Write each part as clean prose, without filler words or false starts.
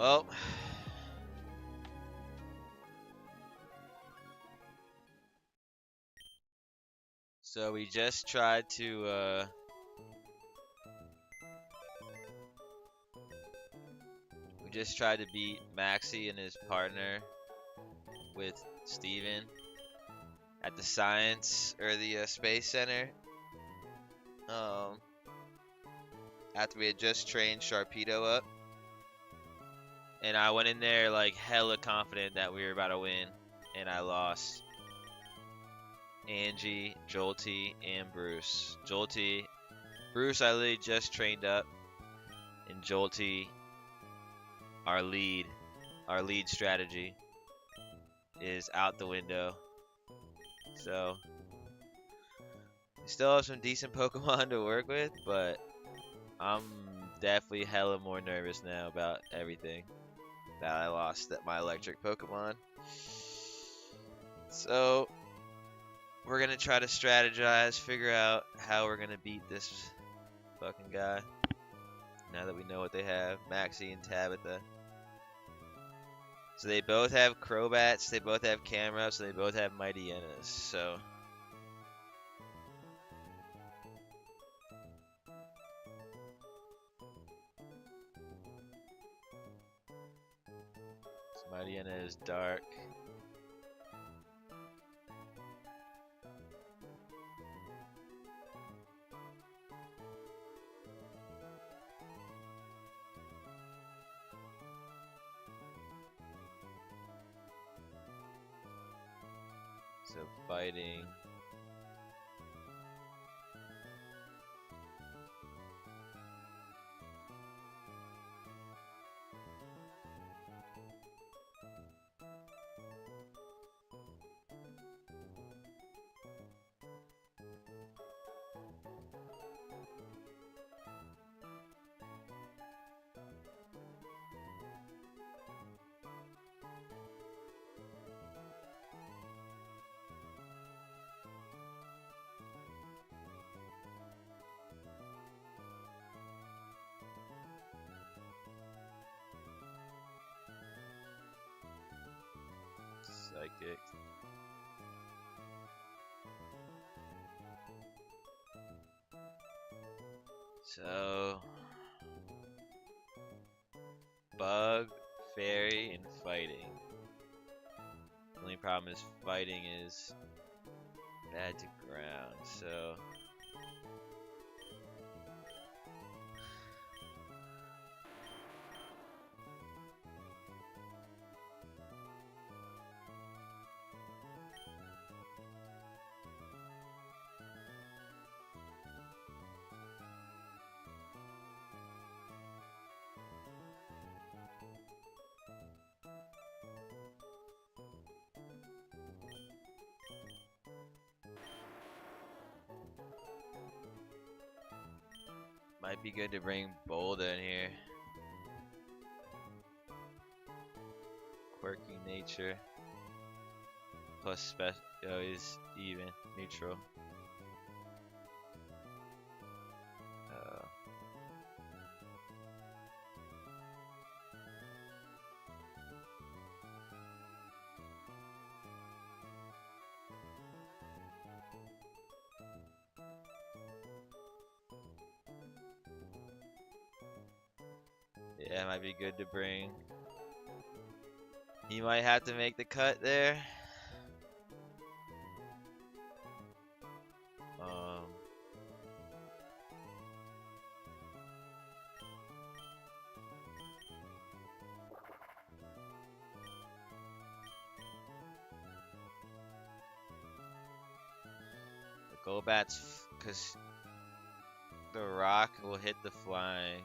Well, so we just tried to beat Maxie and his partner with Steven at the science or the space center. After we had just trained Sharpedo up, and I went in there like hella confident that we were about to win, and I lost. Angie, Jolty, and Bruce. Bruce, I literally just trained up, and Jolty, our lead strategy, is out the window. So we still have some decent Pokemon to work with, but I'm definitely hella more nervous now about everything that I lost at my electric Pokemon. So we're gonna try to strategize, figure out how we're gonna beat this fucking guy. Now that we know what they have, Maxie and Tabitha. So they both have Crobats, they both have Camerups, and they both have Mighty Hyenas. So Mighty Hyena is dark. So fighting. Psychic. So bug, fairy, and fighting. The only problem is fighting is bad to ground, so might be good to bring Bolda in here. Quirky nature. Plus special. Oh, he's even. Neutral. Yeah, might be good to bring. He might have to make the cut there. The Golbat's, because the rock will hit the flying.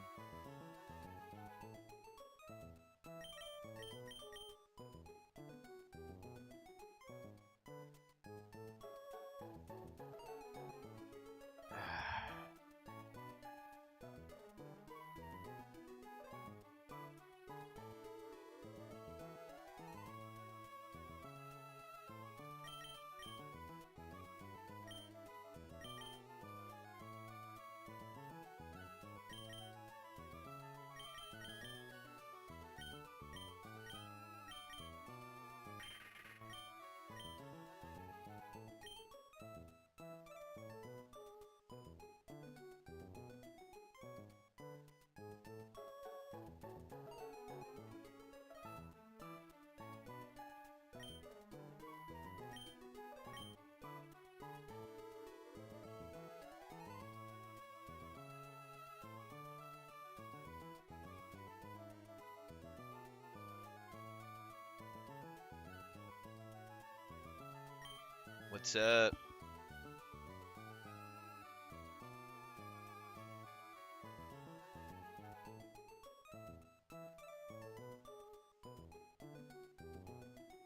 What's up?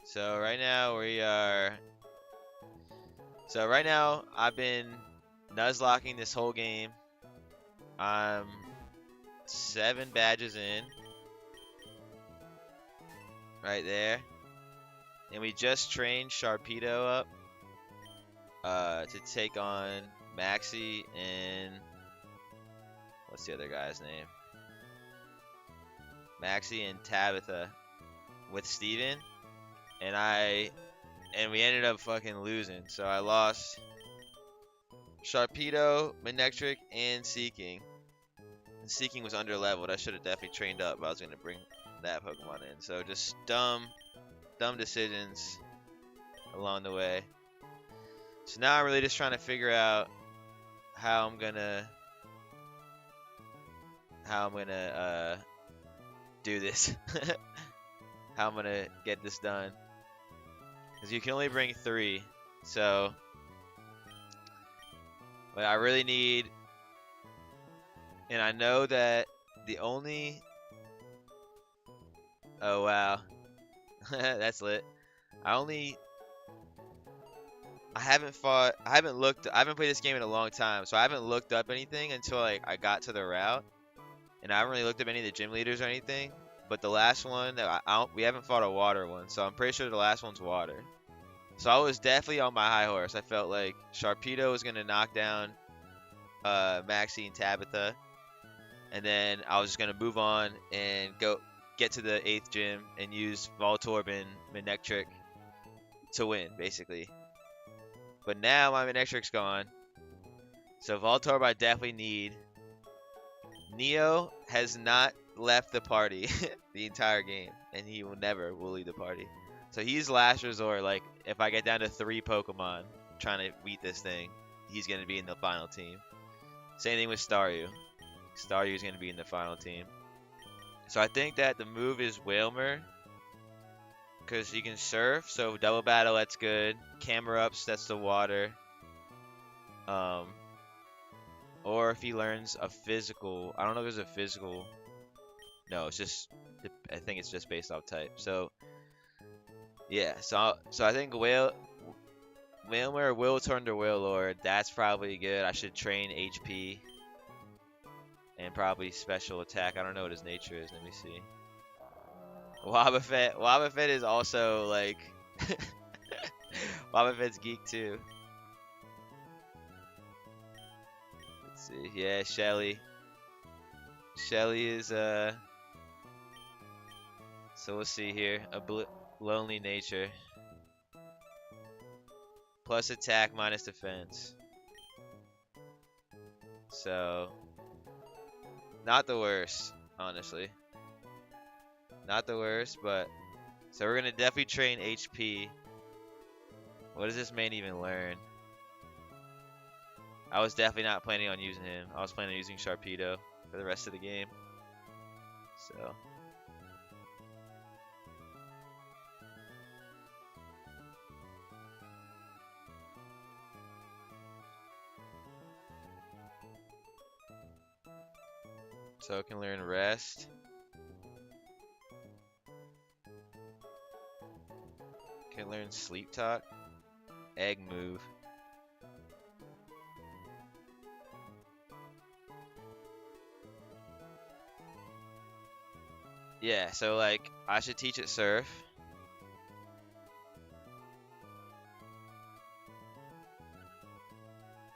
So right now we are. So right now I've been Nuzlocking this whole game. I'm 7 badges in. Right there. And we just trained Sharpedo up to take on Maxie and what's the other guy's name? Maxie and Tabitha with Steven. And we ended up fucking losing. So I lost Sharpedo, Manectric, and Seeking. And Seeking was under leveled. I should have definitely trained up, but I was gonna bring that Pokemon in. So just dumb decisions along the way. So now I'm really just trying to figure out how I'm gonna do this. How I'm gonna get this done. Because you can only bring 3. So what I really need, and I know that the only, oh wow, that's lit. I haven't played this game in a long time, so I haven't looked up anything until like I got to the route, and I haven't really looked up any of the gym leaders or anything. But the last one that we haven't fought a water one, so I'm pretty sure the last one's water. So I was definitely on my high horse. I felt like Sharpedo was gonna knock down Maxie and Tabitha, and then I was just gonna move on and get to the 8th gym and use Voltorb and Manectric to win, basically. But now my Manectric's gone, so Voltorb I definitely need. Neo has not left the party the entire game, and he will never leave the party. So he's last resort. Like if I get down to 3 Pokemon trying to beat this thing, he's gonna be in the final team. Same thing with Staryu. Staryu's gonna be in the final team. So I think that the move is Whalmer, because he can surf. So double battle, that's good. Camera ups, that's the water. Or if he learns a physical, I don't know if there's a physical. No, it's just, I think it's just based off type. So yeah, so I think Whalmer will turn to Wailord. That's probably good. I should train HP and probably special attack. I don't know what his nature is. Let me see. Wobbuffet is also like Wobbuffet's geek too. Let's see. Yeah, Shelly. Shelly is so we'll see here. Lonely nature. Plus attack minus defense. So not the worst, honestly. Not the worst, but so we're gonna definitely train HP. What does this man even learn? I was definitely not planning on using him. I was planning on using Sharpedo for the rest of the game. So it can learn rest. Can learn sleep talk. Egg move. Yeah, so like I should teach it surf.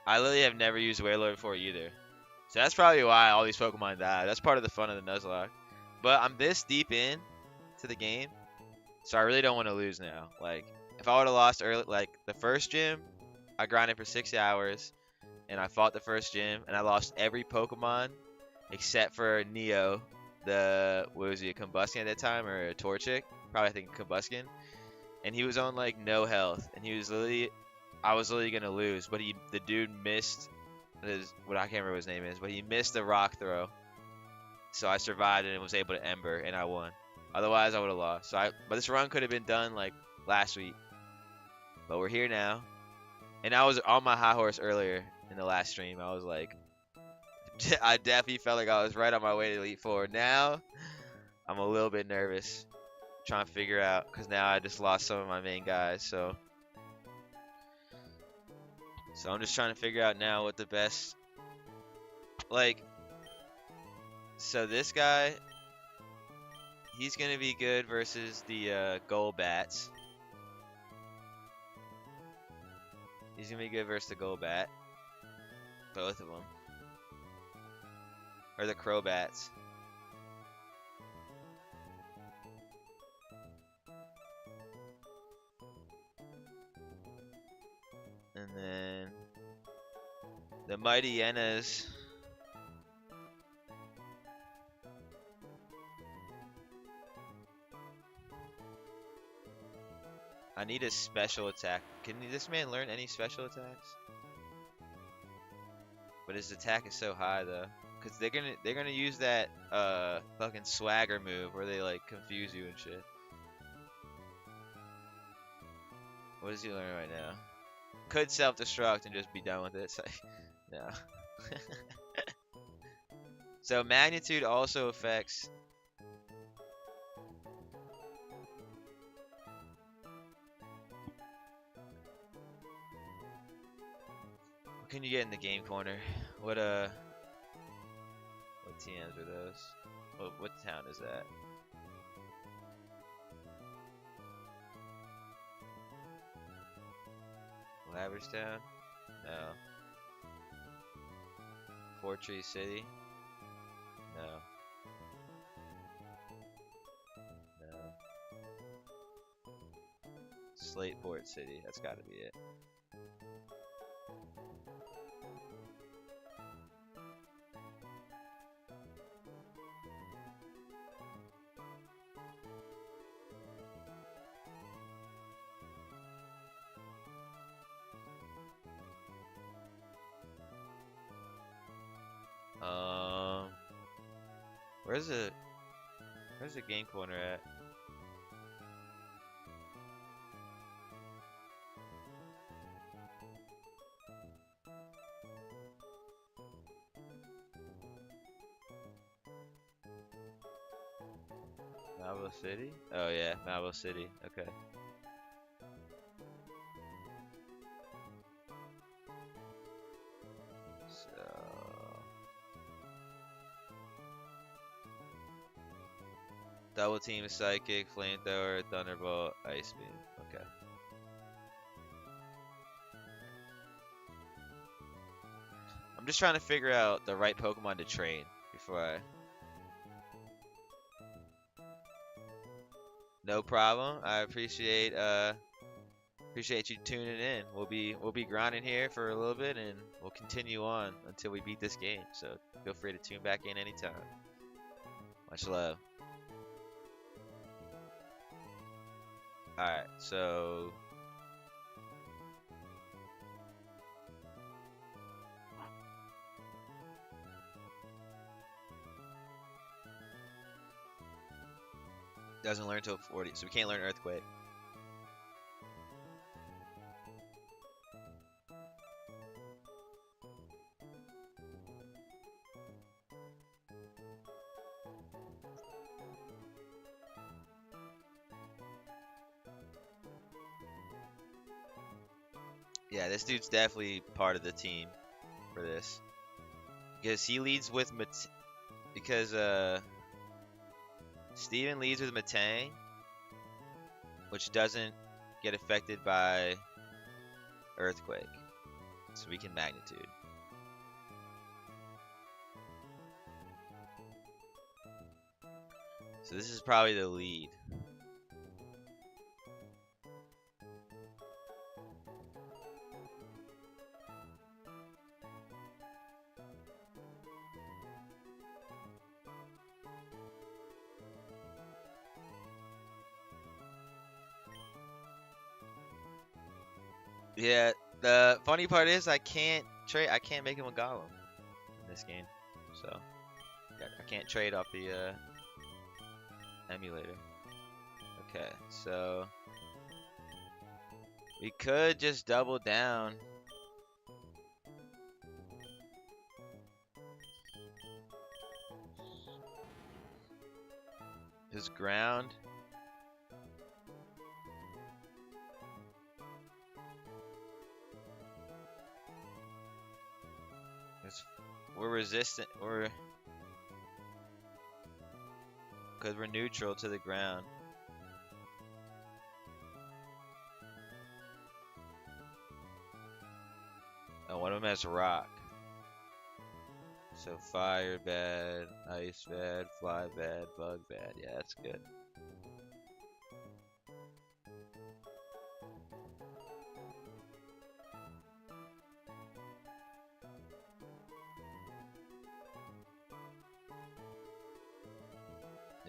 I literally have never used Wailord before either. So that's probably why all these Pokemon die. That's part of the fun of the Nuzlocke. But I'm this deep in to the game, so I really don't want to lose now. Like, if I would have lost early, like the first gym, I grinded for 6 hours, and I fought the first gym, and I lost every Pokemon except for Neo. What was he, a Combuskin at that time, or a Torchic? Probably I think Combuskin. And he was on like no health, and I was literally gonna lose, but the dude missed what I can't remember what his name is, but he missed the rock throw. So I survived and was able to Ember, and I won. Otherwise, I would have lost. But this run could have been done like last week. But we're here now. And I was on my high horse earlier in the last stream. I was like, I definitely felt like I was right on my way to Elite Four. Now I'm a little bit nervous, trying to figure out, because now I just lost some of my main guys. So I'm just trying to figure out now what the best, like, so this guy, he's gonna be good versus the gold bats. He's gonna be good versus the gold bat. Both of them. Or the crow bats. And then the mighty hyenas. I need a special attack. Can this man learn any special attacks? But his attack is so high though, cause they're gonna use that fucking swagger move where they like confuse you and shit. What is he learning right now? Could self-destruct and just be done with it. So, no. So magnitude also affects. What can you get in the game corner? What TMs are those? What town is that? Laverstown? No. Fortree City? No. No. Slateport City, that's gotta be it. Where's the game corner at? Malvo City? Oh yeah, Malvo City. Okay. Double team psychic, flamethrower, thunderbolt, ice beam. Okay. I'm just trying to figure out the right Pokemon to train before I. No problem. I appreciate you tuning in. We'll be grinding here for a little bit and we'll continue on until we beat this game. So feel free to tune back in anytime. Much love. Alright, so doesn't learn until 40, so we can't learn Earthquake. Yeah, this dude's definitely part of the team for this. Because he leads with Steven leads with Matang, which doesn't get affected by Earthquake. So we can Magnitude. So this is probably the lead. Yeah, the funny part is I can't make him a golem in this game. So I can't trade off the emulator. Okay, so We could just double down. His ground. We're resistant. Because we're neutral to the ground. Oh, one of them has rock. So fire bad, ice bad, fly bad, bug bad. Yeah, that's good.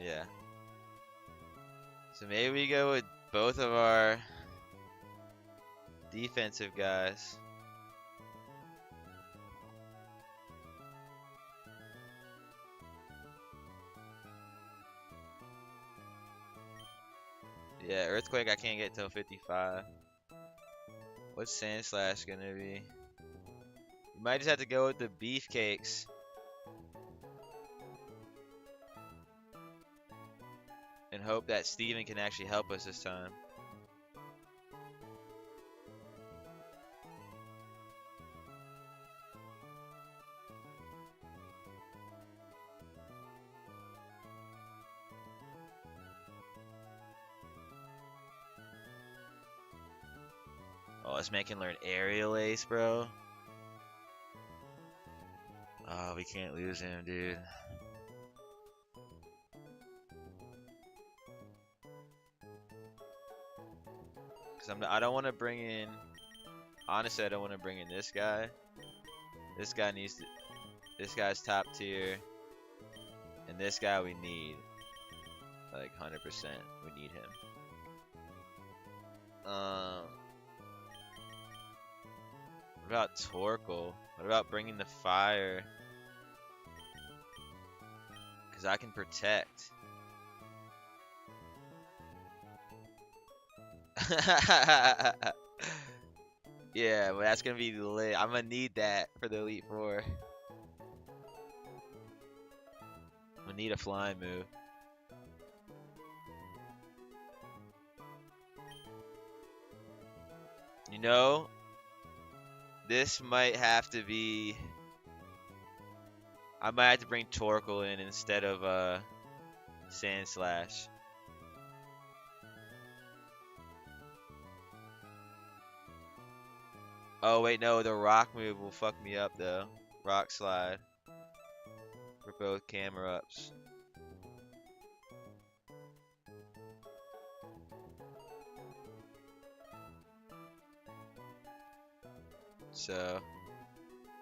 Yeah. So maybe we go with both of our defensive guys. Yeah, Earthquake I can't get till 55. What's Sand Slash gonna be? You might just have to go with the Beefcakes. And hope that Steven can actually help us this time. Oh, this man can learn Aerial Ace, bro. Oh, we can't lose him, dude. Cause I don't want to bring in. Honestly, I don't want to bring in this guy. This guy needs to. This guy's top tier, and this guy we need. Like 100%, we need him. What about Torchic? What about bringing the fire? Cause I can protect. Yeah, but that's gonna be lit. I'm gonna need that for the Elite Four. I'm gonna need a flying move. You know, this might have to be. I might have to bring Torchic in instead of Sand Slash. Oh wait, no, the rock move will fuck me up though. Rock slide for both camera ups. So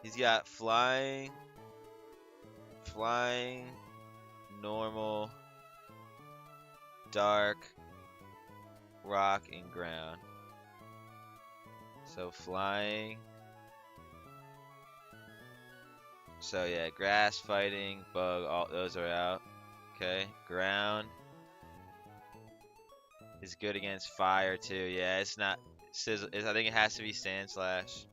he's got flying, normal, dark, rock, and ground. So flying. So yeah, grass, fighting, bug, all those are out. Okay, ground is good against fire too. Yeah, it's not. I think it has to be Sand Slash.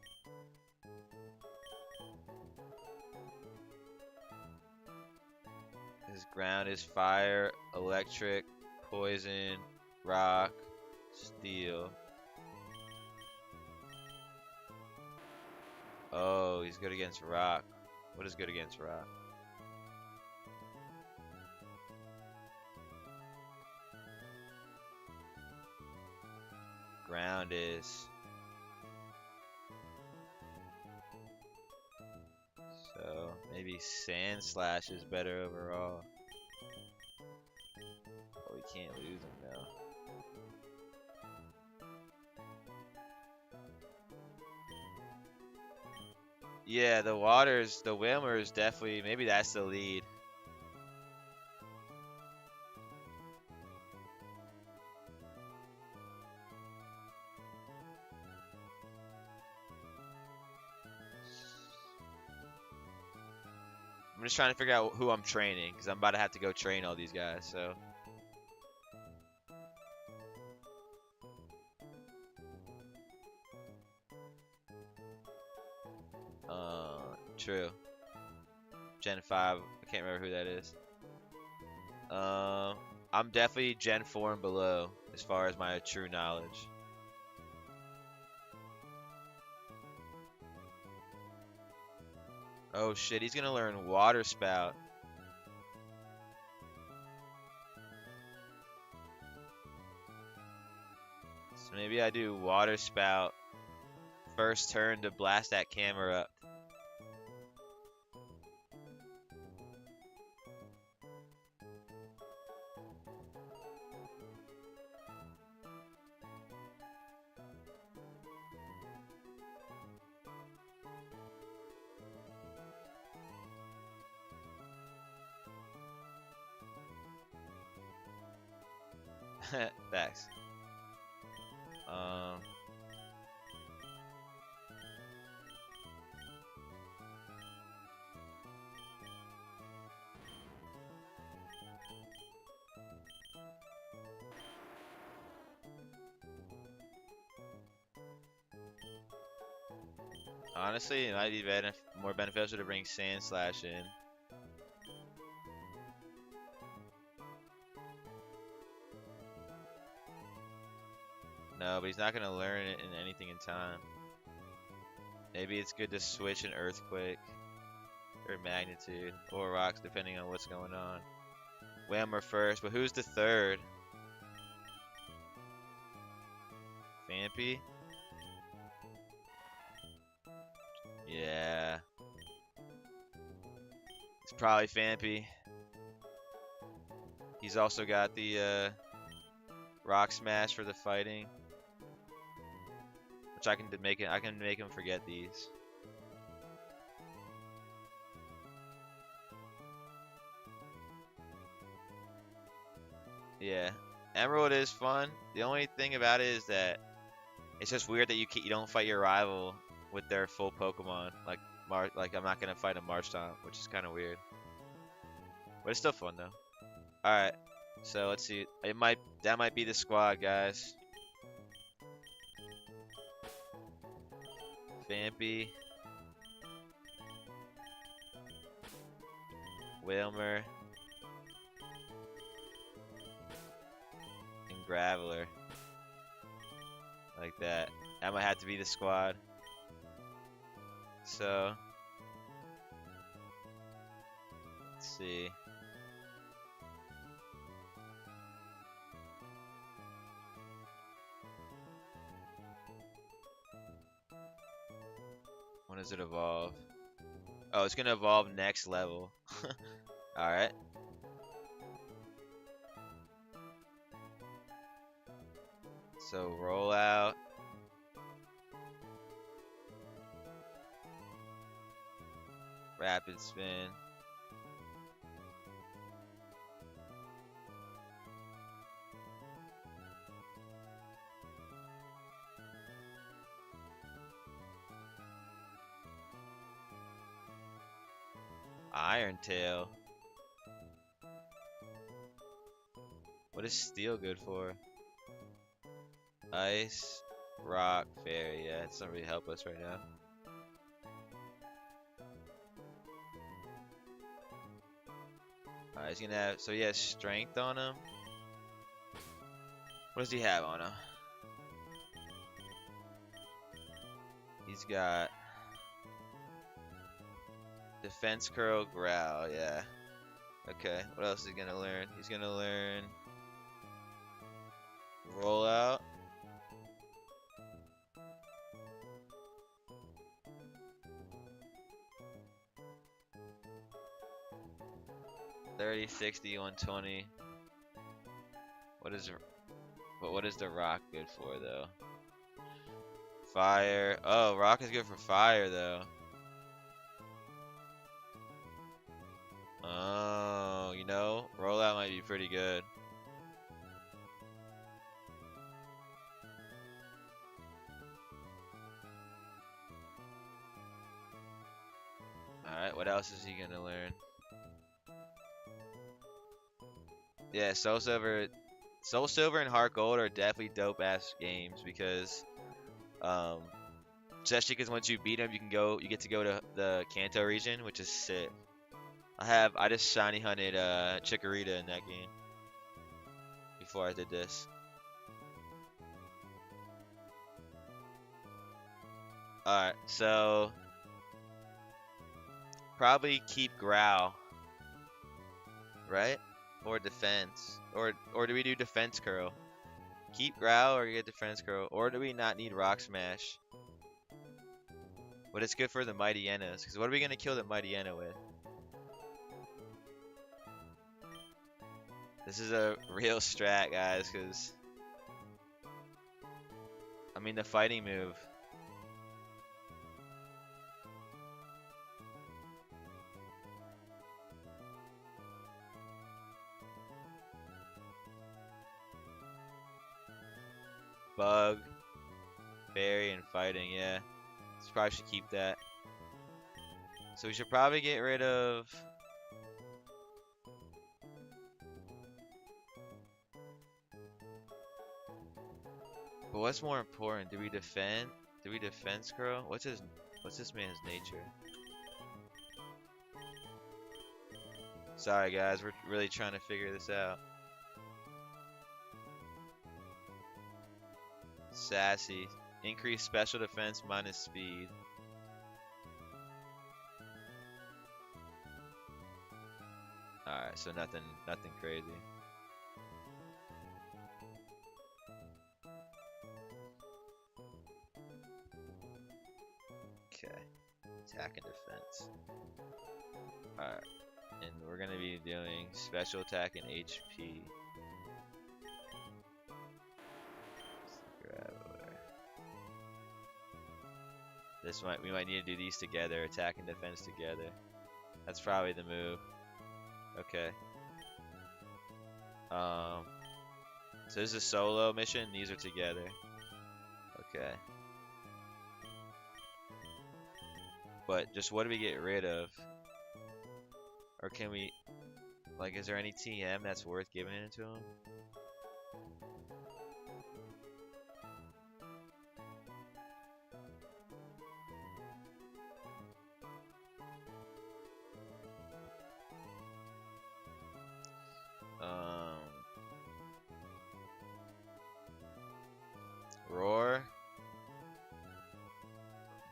His ground is fire, electric, poison, rock, steel. Oh, he's good against rock. What is good against rock? Ground is. So maybe Sand Slash is better overall. But we can't lose him though. Yeah, the Whalmer is definitely, maybe that's the lead. I'm just trying to figure out who I'm training, because I'm about to have to go train all these guys, so. True. Gen 5. I can't remember who that is. I'm definitely Gen 4 and below as far as my true knowledge. Oh shit, he's gonna learn Water Spout. So maybe I do Water Spout first turn to blast that camera up. Facts. Um, Honestly, it might be more beneficial to bring Sand Slash in. No, but he's not gonna learn it in anything in time. Maybe it's good to switch an Earthquake or Magnitude or Rocks depending on what's going on. Whammer first, but who's the third? Vampy? Yeah. It's probably Vampy. He's also got the Rock Smash for the fighting. Which I can make him forget these. Yeah. Emerald is fun. The only thing about it is that it's just weird that you don't fight your rival with their full Pokemon. Like I'm not gonna fight a Marshtomp, which is kind of weird. But it's still fun though. All right. So let's see. That might be the squad, guys. Vampy, Whalmer, and Graveler. Like that. That might have to be the squad. So, let's see. When does it evolve? Oh, it's gonna evolve next level. Alright. So roll out. Rapid spin. Iron Tail. What is steel good for? Ice, rock, fairy. Yeah, it doesn't really help us right now. Alright, he's gonna have. So he has strength on him. What does he have on him? He's got defense curl, growl. Yeah. Okay. What else is he gonna learn? He's gonna learn roll out. $30, $60, $120. What is the rock good for though? Fire. Oh, rock is good for fire though. Oh, you know, rollout might be pretty good. Alright, what else is he gonna learn? Yeah, Soul Silver and Heart Gold are definitely dope ass games because especially because once you beat him, you get to go to the Kanto region, which is sick. I just shiny hunted Chikorita in that game before I did this. Alright, so probably keep Growl, right? Or defense. Or do we do defense curl? Keep Growl or get defense curl? Or do we not need Rock Smash? But it's good for the Mighty Enos, because what are we gonna kill the Mighty Eno with? This is a real strat, guys, because I mean the fighting move. Bug, Berry, and fighting, yeah. So probably should keep that. So we should probably get rid of... But what's more important? Do we defend? Do we defend Skrull? What's this man's nature? Sorry guys, we're really trying to figure this out. Sassy. Increase special defense minus speed. Alright, so nothing crazy. Okay. Attack and defense. Alright. And we're gonna be doing special attack and HP. We might need to do these together, attack and defense together. That's probably the move. Okay. So this is a solo mission, these are together. Okay. But just what do we get rid of? Or can we, like, is there any TM that's worth giving it to him? Roar.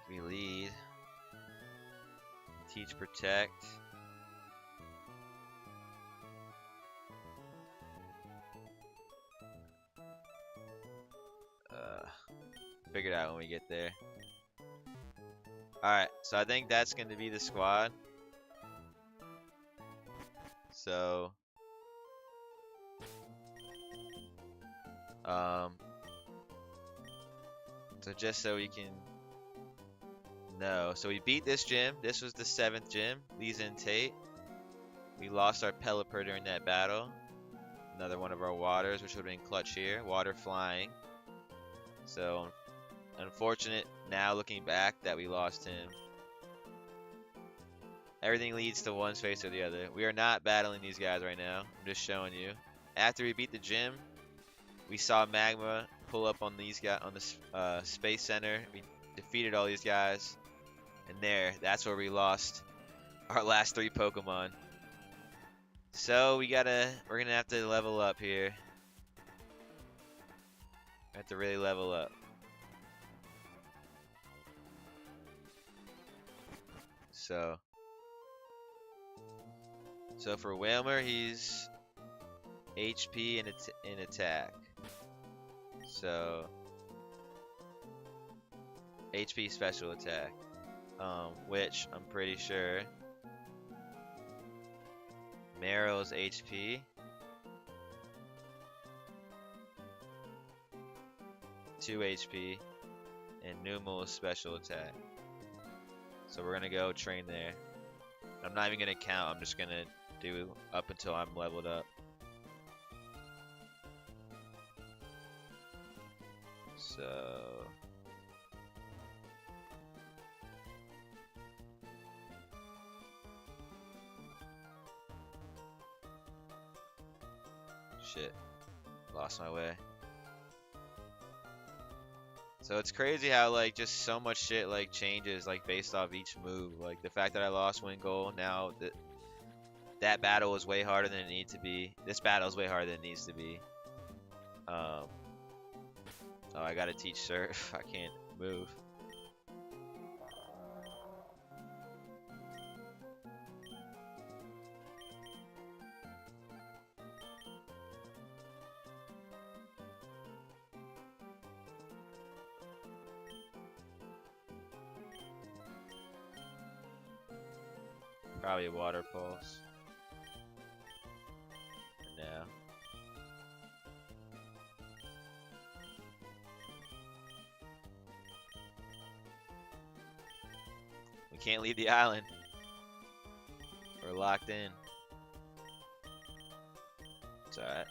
We lead. Teach protect. Figure it out when we get there. Alright, so I think that's going to be the squad. So just so we can know. So we beat this gym. This was the 7th gym. Lisa and Tate. We lost our Pelipper during that battle. Another one of our waters, which would have been clutch here. Water flying. So unfortunate now looking back that we lost him. Everything leads to one space or the other. We are not battling these guys right now. I'm just showing you. After we beat the gym, we saw Magma pull up on these guys on the space center. We defeated all these guys, and that's where we lost our last 3 Pokemon. So we're gonna have to level up here. We have to really level up. So for Whalmer, he's HP and attack. So HP special attack, which I'm pretty sure Meryl's HP, 2 HP, and Numel's special attack. So we're gonna go train there. I'm not even gonna count. I'm just gonna do up until I'm leveled up. So shit, lost my way. So it's crazy how like just so much shit like changes like based off each move. Like the fact that I lost win goal, now that battle was way harder than it needs to be. This battle is way harder than it needs to be. Oh, I gotta teach surf. I can't move. Probably a water pulse. No. We can't leave the island. We're locked in. It's alright.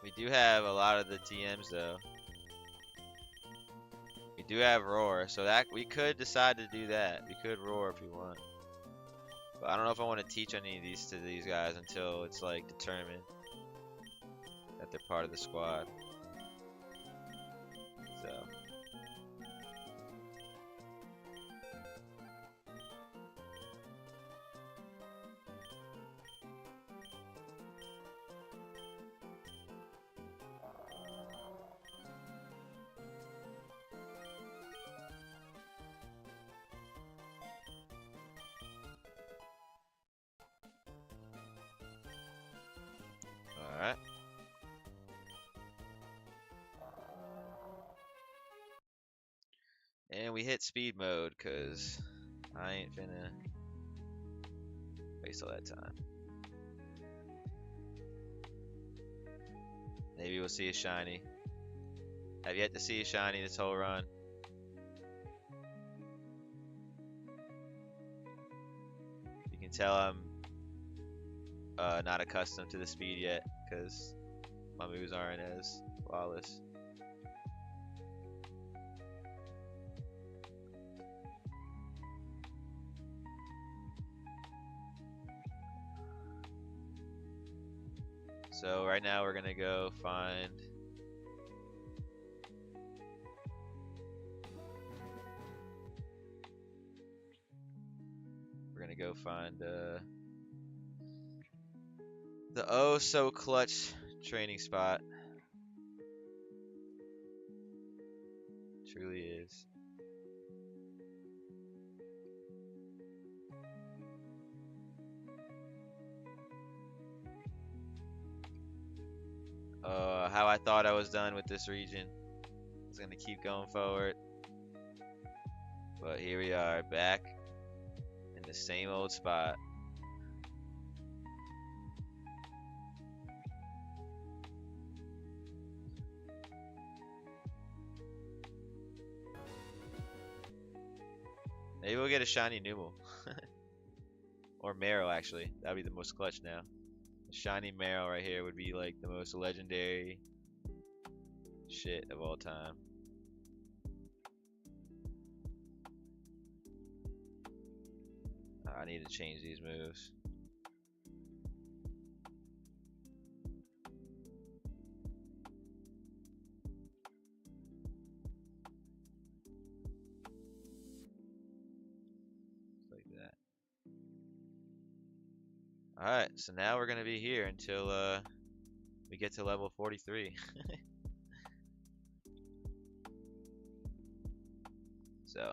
We do have a lot of the TMs though. We do have roar, so that we could decide to do that. We could roar if we want. But I don't know if I want to teach any of these to these guys until it's like determined that they're part of the squad. So alright. And we hit speed mode because I ain't finna waste all that time. Maybe we'll see a shiny. Have yet to see a shiny this whole run. You can tell I'm not accustomed to the speed yet because my moves aren't as flawless. So right now we're gonna go find the oh so clutch training spot. Truly is. How I thought I was done with this region. I was gonna keep going forward. But here we are, back in the same old spot. Maybe we'll get a shiny Numel. Or Meryl, actually. That'd be the most clutch now. A shiny Meryl right here would be like the most legendary shit of all time. I need to change these moves. Like that. Alright, so now we're gonna be here until we get to level 43. So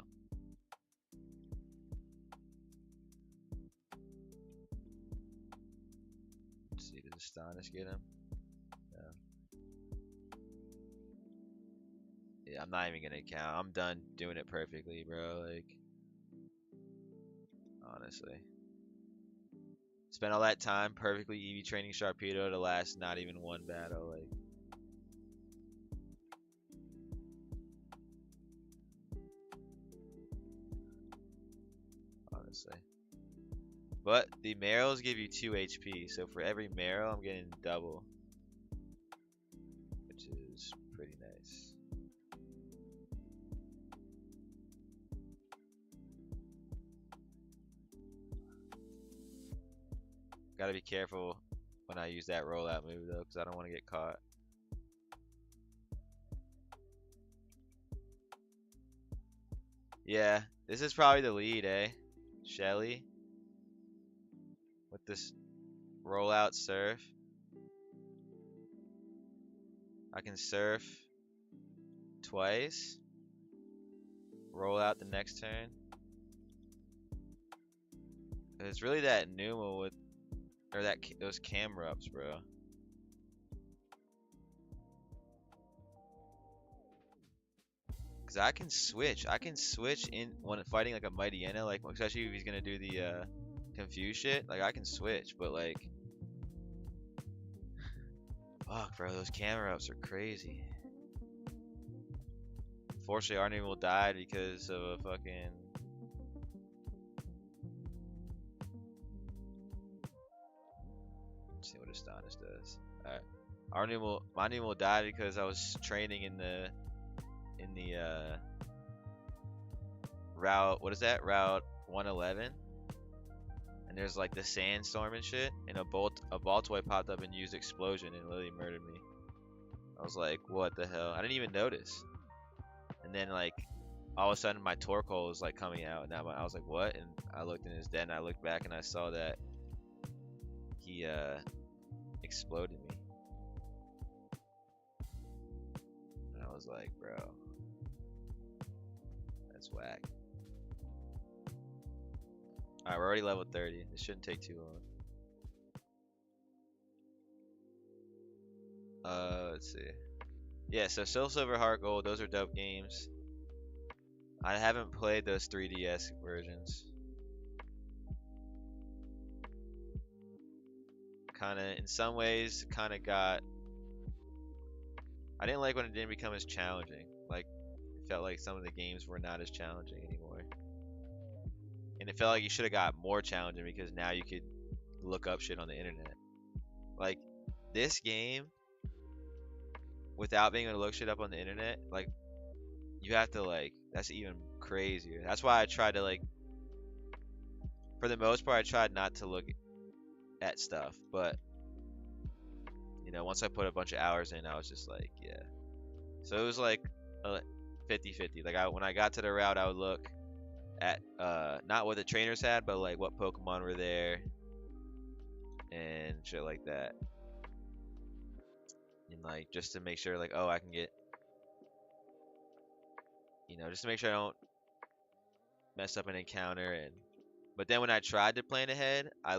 let's see, does Astonish get him? No. Yeah, I'm not even gonna count. I'm done doing it perfectly, bro. Like, honestly. Spent all that time perfectly EV training Sharpedo to last not even one battle. Like, honestly. But the Marrows give you 2 HP, so for every Marrow, I'm getting double, which is pretty nice. Gotta be careful when I use that rollout move though, because I don't want to get caught. Yeah, this is probably the lead, eh? Shelly with this rollout surf. I can surf twice. Roll out the next turn. It's really that Numa with, or those camera ups, bro. Cause I can switch. I can switch in when fighting like a Mighty Yenna, like especially if he's gonna do the confuse shit. Like I can switch, but like, fuck, bro, those camera ups are crazy. Fortunately, our will die because of a fucking. Let's see what Astonish does. Alright, my name will die because I was training in the route. What is that? Route 111. And there's like the sandstorm and shit, and a Baltoy popped up and used explosion and literally murdered me. I was like, what the hell? I didn't even notice. And then like all of a sudden my Torchic was like coming out, and I was like, what? And I looked in his den, and I looked back and I saw that he exploded me. And I was like, bro, that's whack. Alright, we're already level 30. This shouldn't take too long. Let's see. Yeah, so Soul Silver, Heart Gold, those are dope games. I haven't played those 3DS versions. Kinda, in some ways, kinda got... I didn't like when it didn't become as challenging. Like, it felt like some of the games were not as challenging anymore. And it felt like you should have got more challenging because now you could look up shit on the internet. Like, this game, without being able to look shit up on the internet, like, you have to, like, that's even crazier. That's why I tried to, like, for the most part, I tried not to look at stuff. But, you know, once I put a bunch of hours in, I was just like, yeah. So it was like 50-50. Like, when I got to the route, I would look at not what the trainers had, but like what Pokemon were there and shit like that, and like just to make sure, like, oh, I can get, you know, just to make sure I don't mess up an encounter. And but then when I tried to plan ahead, I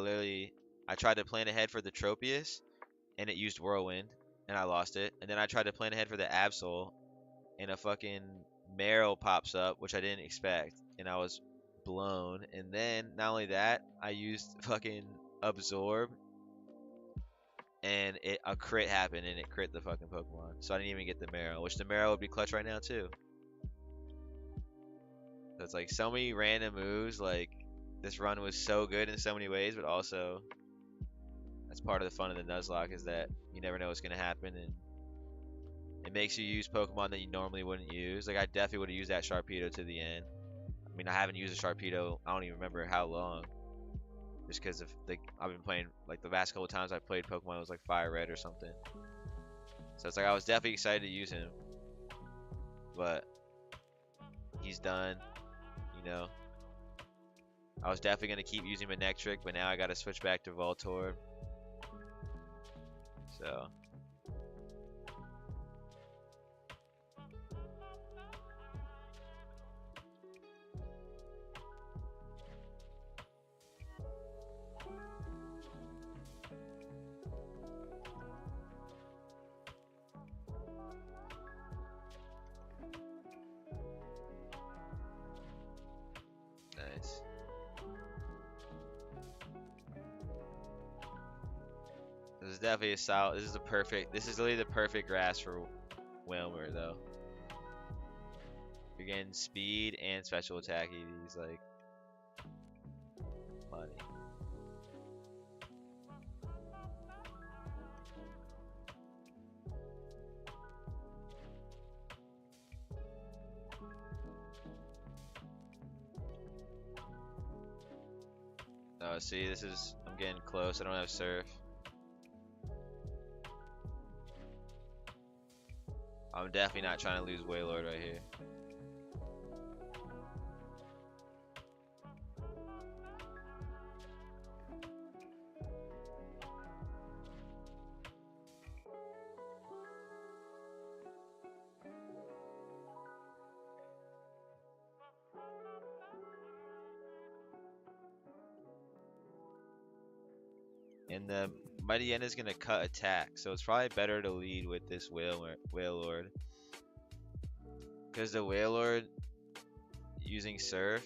tried to plan ahead for the Tropius, and it used Whirlwind, and I lost it. And then I tried to plan ahead for the Absol, and a fucking Marrow pops up, which I didn't expect, and I was blown. And then not only that, I used fucking Absorb, and a crit happened, and it crit the fucking Pokemon. So I didn't even get the Marrow, which the Marrow would be clutch right now too. So it's like so many random moves. Like, this run was so good in so many ways, but also that's part of the fun of the Nuzlocke, is that you never know what's gonna happen, and it makes you use Pokemon that you normally wouldn't use. Like, I definitely would have used that Sharpedo to the end. I mean, I haven't used a Sharpedo, I don't even remember how long. Just because of I've been playing, like, the last couple of times I played Pokemon, it was like Fire Red or something. So it's like I was definitely excited to use him. But he's done, you know. I was definitely going to keep using Manectric, but now I got to switch back to Voltorb. So... Nice. This is definitely a solid. This is literally the perfect grass for Wilmer, though. You're getting speed and special attack EVs, like, money. Oh, see, I'm getting close. I don't have surf. I'm definitely not trying to lose Waylord right here. And the Mighty End is gonna cut attack, so it's probably better to lead with this Waylord. Because the Waylord using Surf.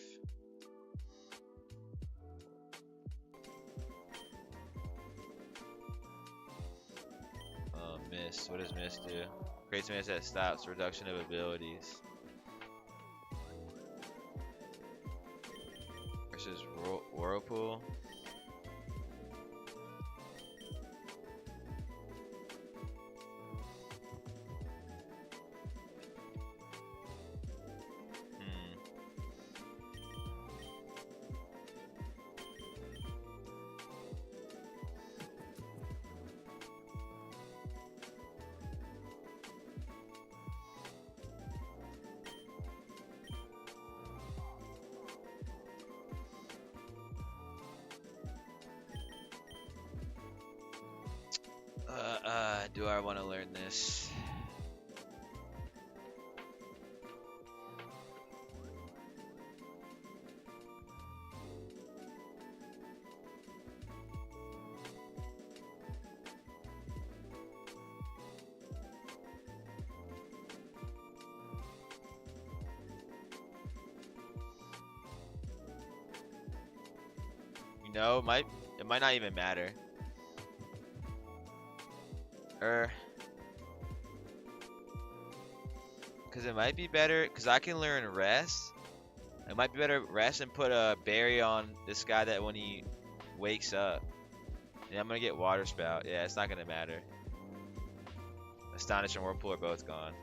Oh, Mist. What does Mist do? Creates a mist that stops. Reduction of abilities. Versus Whirlpool. Do I want to learn this? You know, it might not even matter. Because it might be better, because I can learn rest. It might be better rest and put a berry on this guy that when he wakes up. And I'm going to get water spout. Yeah, it's not going to matter. Astonish and Whirlpool are both gone.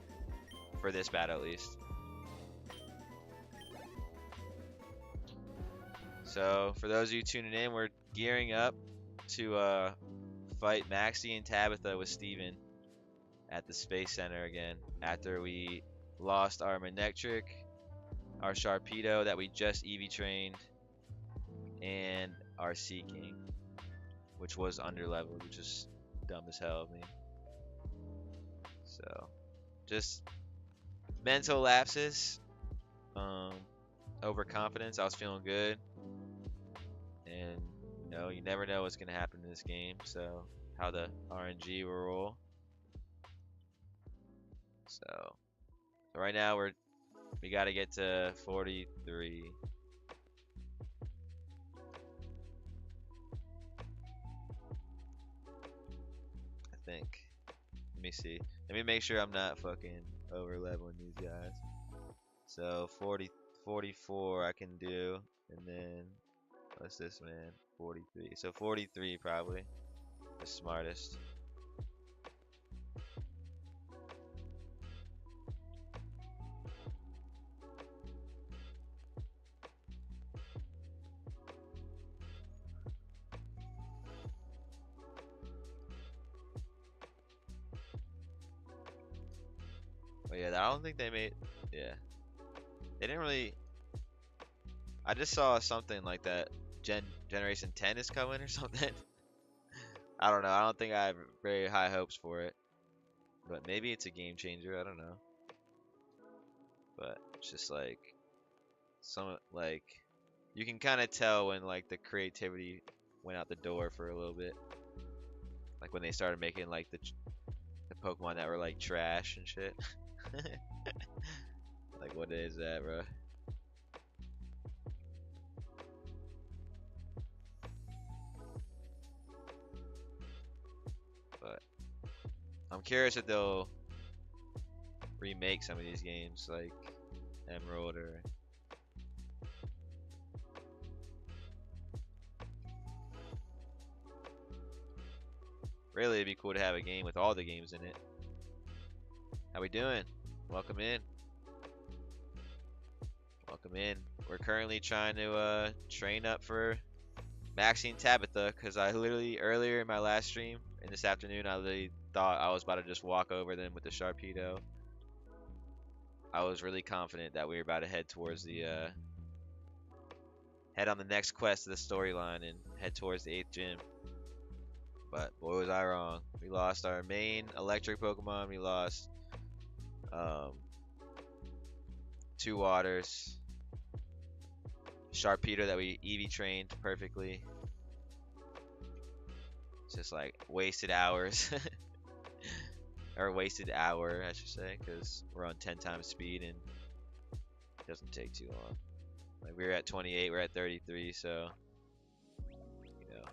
For this battle at least. So, for those of you tuning in, we're gearing up to fight Maxie and Tabitha with Steven at the Space Center again. After we lost our Manectric, our Sharpedo that we just EV trained, and our Sea King, which was underleveled, which is dumb as hell of me. So, just mental lapses, overconfidence. I was feeling good, and you know, you never know what's gonna happen in this game. So, how the RNG will roll. So right now we got to get to 43. I think. Let me see. Let me make sure I'm not fucking over leveling these guys. So 44 I can do, and then what's this man? 43. So 43 probably the smartest. But yeah, I don't think they made. Yeah, they didn't really. I just saw something like that. Generation 10 is coming or something. I don't know. I don't think I have very high hopes for it. But maybe it's a game changer. I don't know. But it's just like you can kind of tell when like the creativity went out the door for a little bit. Like when they started making like the Pokemon that were like trash and shit. Like what is that, bro? But I'm curious if they'll remake some of these games like Emerald or really it'd be cool to have a game with all the games in it. How we doing? Welcome in. Welcome in. We're currently trying to train up for Maxie and Tabitha because I literally earlier in my last stream in this afternoon I literally thought I was about to just walk over them with the Sharpedo I was really confident that we were about to head towards the head on the next quest of the storyline and head towards the 8th gym. But boy, was I wrong. We lost our main electric Pokemon. We lost 2 waters. Sharpedo that we EV trained perfectly. It's just like wasted hours. Or wasted hour, I should say, because we're on 10 times speed and it doesn't take too long. Like we were at 28, we're at 33, so you know,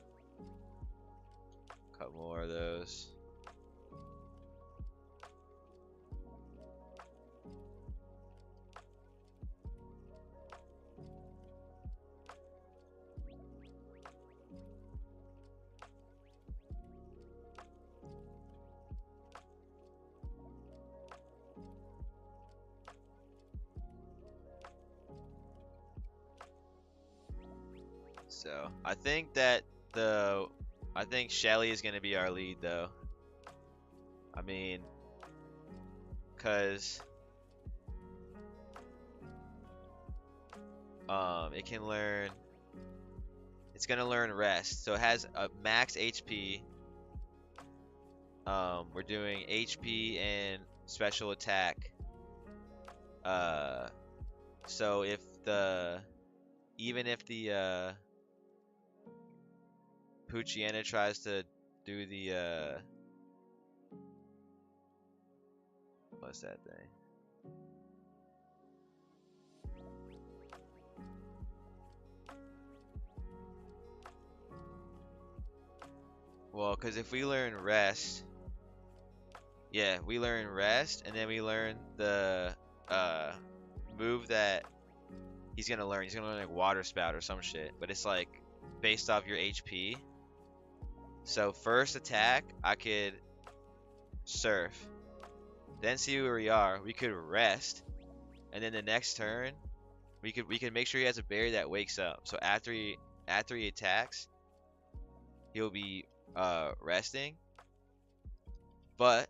a couple more of those. So I think that I think Shelly is gonna be our lead though. I mean, cause it can learn. It's gonna learn rest, so it has a max HP. We're doing HP and special attack. So if the even if the Poochyena tries to do the what's that thing? Well, because if we learn rest, yeah, we learn rest, and then we learn the move that he's gonna learn. He's gonna learn like water spout or some shit, but it's like based off your HP. So first attack, I could surf, then see where we are. We could rest, and then the next turn, we could make sure he has a berry that wakes up. So after he attacks, he'll be resting. But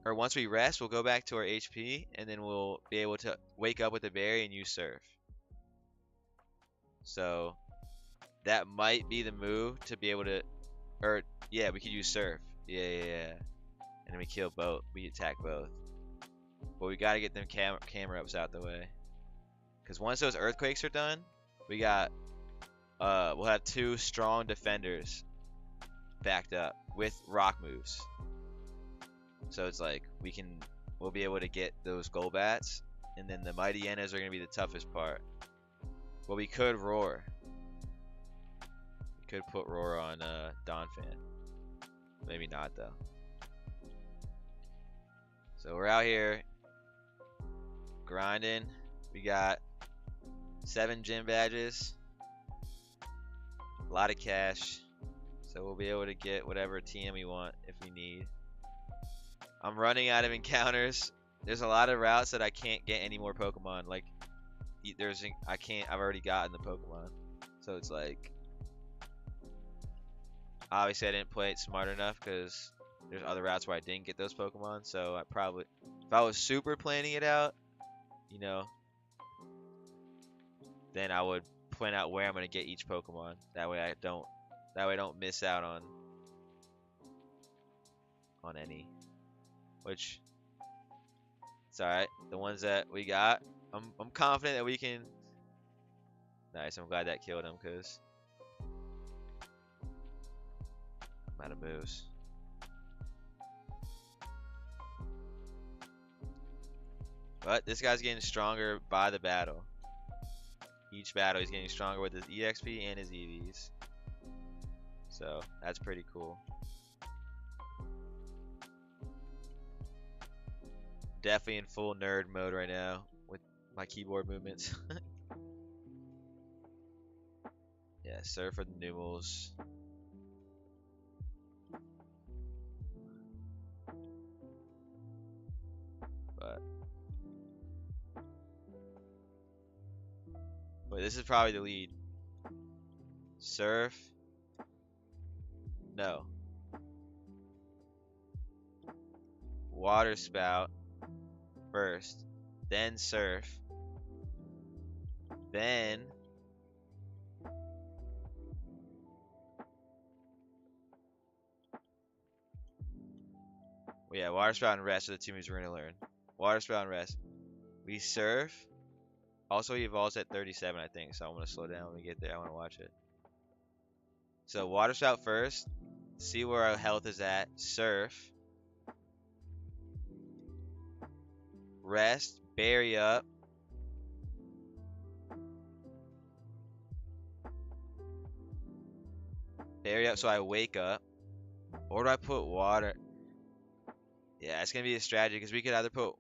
or once we rest, we'll go back to our HP, and then we'll be able to wake up with a berry and use surf. So that might be the move to be able to, or yeah, we could use surf. Yeah. And then we kill both. We attack both. But we gotta get them camera ups out the way. Cause once those earthquakes are done, we got we'll have 2 strong defenders backed up with rock moves. So it's like we'll be able to get those Golbats, and then the Mighty Yenas are gonna be the toughest part. But we could roar. We could put roar on Donphan. Maybe not though. So we're out here grinding. We got 7 gym badges, a lot of cash, so we'll be able to get whatever TM we want if we need. I'm running out of encounters. There's a lot of routes that I can't get any more Pokemon. Like I've already gotten the Pokemon, so it's like obviously I didn't play it smart enough because there's other routes where I didn't get those Pokemon. So I probably, if I was super planning it out, you know, then I would plan out where I'm gonna get each Pokemon. That way I don't miss out on any. Which it's alright. The ones that we got, I'm confident that we can. Nice. I'm glad that killed him because I'm out of moves. But this guy's getting stronger by the battle. Each battle he's getting stronger with his EXP and his EVs. So that's pretty cool. Definitely in full nerd mode right now with my keyboard movements. Yeah, surf for the Numels. But this is probably the lead. Surf. No. Water spout first. then surf, then yeah, water spout and rest are the two moves we're gonna learn. Water spout and rest. We surf. Also, he evolves at 37, I think. So I'm gonna slow down when we get there. I wanna watch it. So water spout first. See where our health is at. Surf. Rest. Berry up. Berry up so I wake up. Or do I put water? Yeah, it's gonna be a strategy because we could either put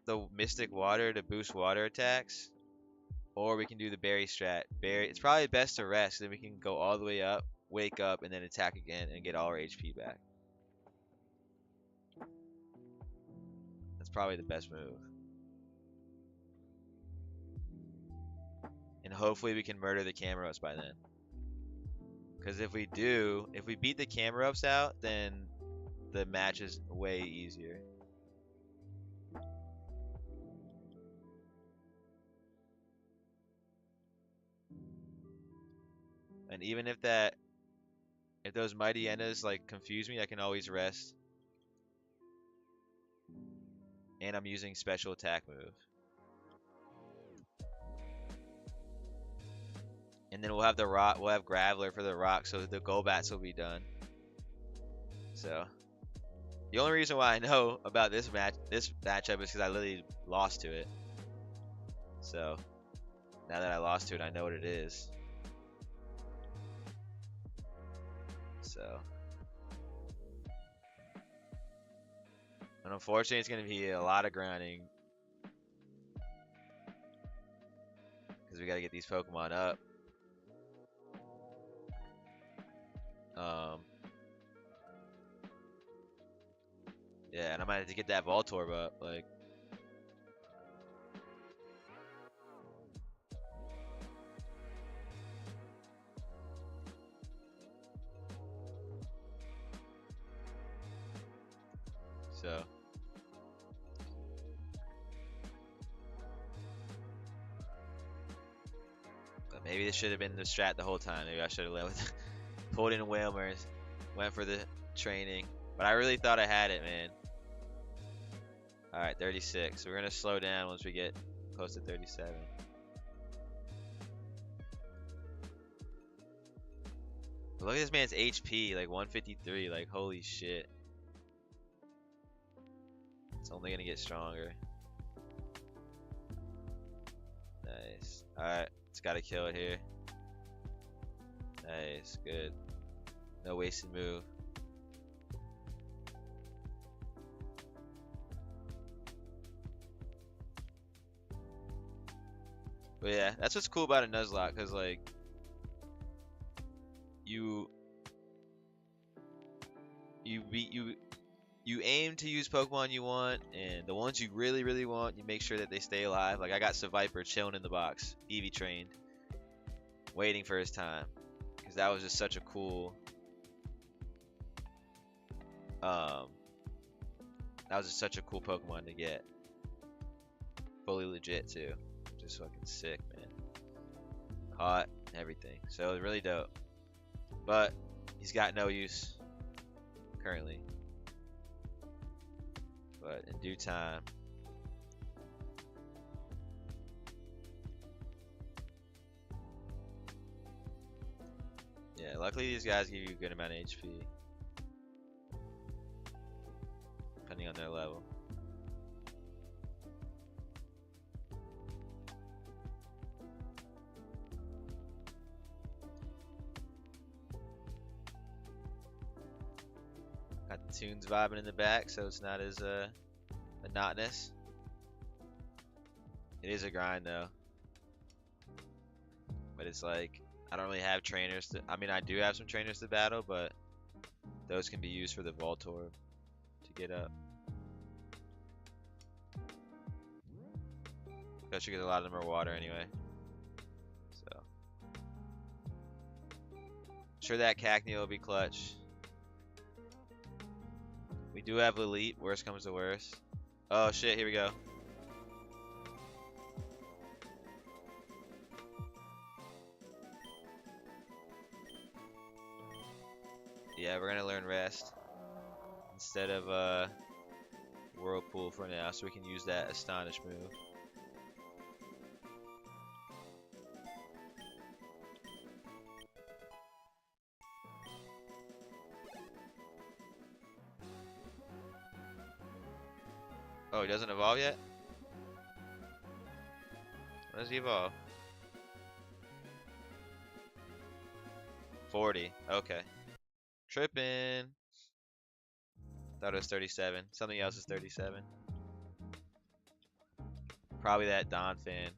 the Mystic Water to boost water attacks, or we can do the berry strat. Berry, it's probably best to rest, then we can go all the way up, wake up, and then attack again and get all our HP back. That's probably the best move. And hopefully we can murder the camera ups by then. Because if we do, if we beat the camera ups out, then the match is way easier. And even if those mighty hyenas like confuse me, I can always rest. And I'm using special attack move. And then we'll have the rock, we'll have Graveler for the rock, so the Golbats will be done. So the only reason why I know about this matchup is because I literally lost to it. So now that I lost to it, I know what it is. So, and unfortunately, it's going to be a lot of grinding because we got to get these Pokemon up. Yeah, and I might have to get that Voltorb up, like. So. But maybe this should have been the strat the whole time. Maybe I should have led with pulled in Whalmers, went for the training. But I really thought I had it, man. Alright, 36. So we're going to slow down once we get close to 37. But look at this man's HP, like 153. Like, holy shit. It's only going to get stronger. Nice. Alright, it's got to kill it here. Nice, good. No wasted move. But yeah, that's what's cool about a Nuzlocke, because like you aim to use Pokemon you want, and the ones you really want, you make sure that they stay alive. Like I got Seviper chilling in the box, EV trained, waiting for his time, because that was just such a cool Pokemon to get. Fully legit too. Just fucking sick, man. Caught, everything. So it was really dope. But he's got no use currently. But in due time. Yeah, luckily these guys give you a good amount of HP. Depending on their level. Got the tunes vibing in the back, so it's not as monotonous. It is a grind though, but it's like I don't really have trainers to. I mean, I do have some trainers to battle, but those can be used for the Voltorb to get up. Especially because a lot of them are water anyway. So, sure that Cacnea will be clutch. We do have Elite, worst comes to worst. Oh shit, here we go. Yeah, we're gonna learn rest instead of whirlpool for now, so we can use that astonish move. Oh, he doesn't evolve yet? When does he evolve? 40. Okay. Tripping. Thought it was 37. Something else is 37. Probably that Don fan.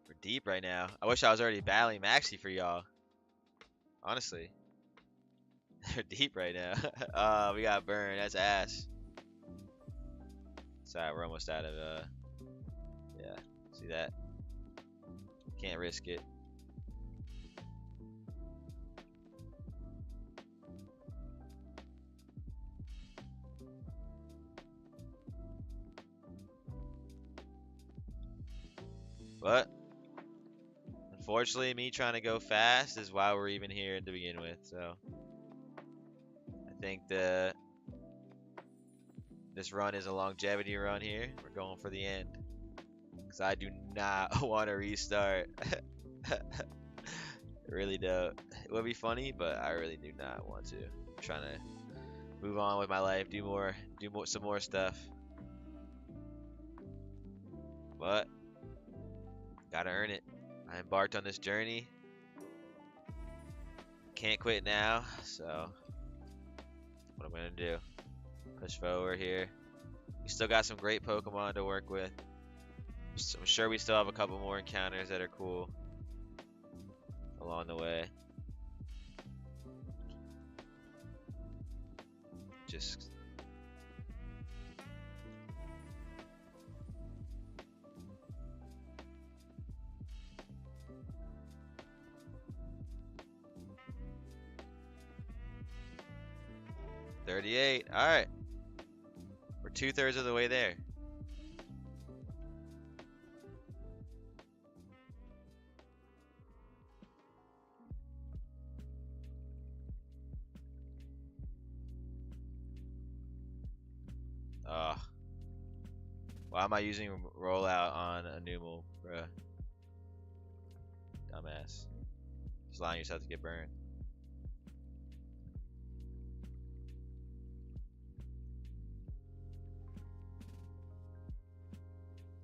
We're deep right now. I wish I was already battling Maxie for y'all. Honestly. They're deep right now. We got burned. That's ass. Sorry, we're almost out of yeah. See that? Can't risk it. But unfortunately, me trying to go fast is why we're even here to begin with. So I think this run is a longevity run here. We're going for the end because I do not want to restart. I really don't. It would be funny, but I really do not want to. I'm trying to move on with my life, do some more stuff. But gotta earn it. I embarked on this journey. Can't quit now, so what I'm gonna do. Push forward here. We still got some great Pokemon to work with. So I'm sure we still have a couple more encounters that are cool along the way. Just $38. All right, we're 2/3 of the way there. Why am I using rollout on a Numal, bruh? Dumbass. Just allowing yourself to get burned.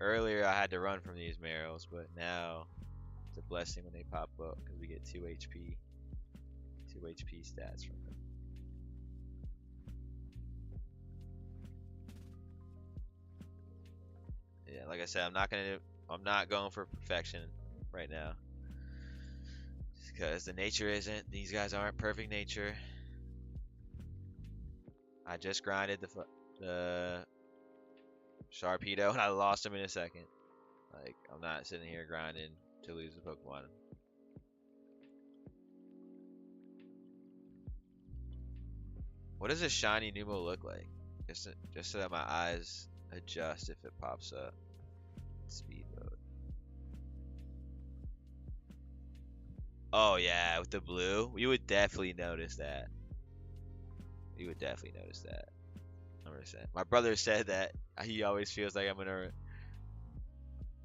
Earlier I had to run from these Marrows, but now it's a blessing when they pop up because we get 2 HP. 2 HP stats from them. Yeah, like I said, I'm not going for perfection right now. Because the nature isn't. These guys aren't perfect nature. I just grinded the Sharpedo and I lost him in a second. Like, I'm not sitting here grinding to lose a Pokemon. What does a shiny Numel look like? Just so that my eyes adjust if it pops up. Speed mode. Oh yeah, with the blue, you would definitely notice that. You would definitely notice that. 100%. My brother said that he always feels like I'm gonna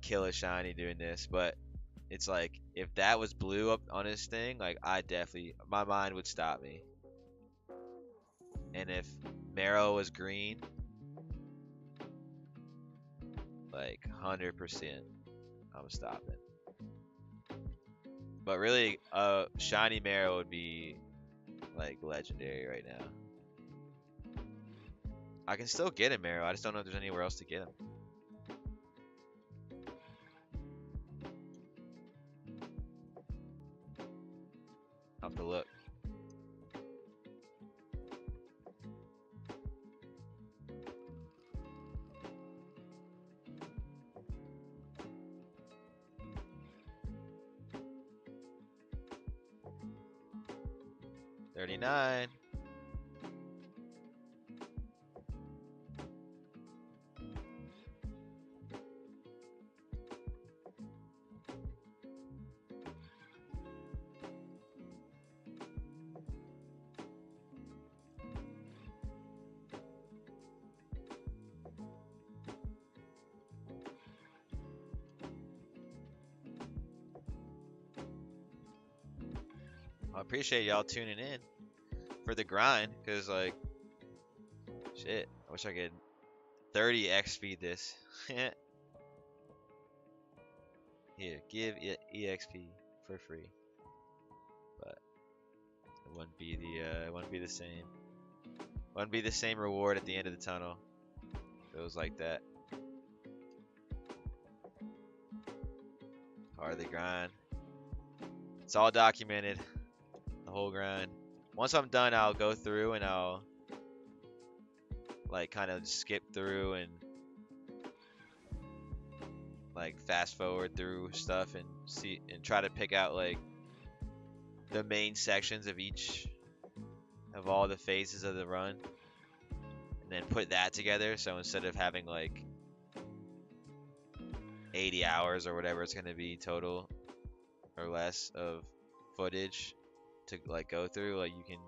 kill a shiny doing this, but it's like if that was blue up on his thing, like my mind would stop me. And if Marrow was green, like 100%, I'm stopping. But really, shiny Marrow would be like legendary right now. I can still get him, Arrow. I just don't know if there's anywhere else to get him. I'll have to look. $39. I appreciate y'all tuning in for the grind, cause like, shit, I wish I could 30 XP this. Here, give it EXP for free, but it wouldn't be the same. Wouldn't be the same reward at the end of the tunnel. If it was like that. Part of the grind. It's all documented. The whole grind. Once I'm done, I'll go through and I'll like kind of skip through and like fast forward through stuff and see and try to pick out like the main sections of each of all the phases of the run and then put that together. So instead of having like 80 hours or whatever it's going to be total or less of footage to like go through, like you can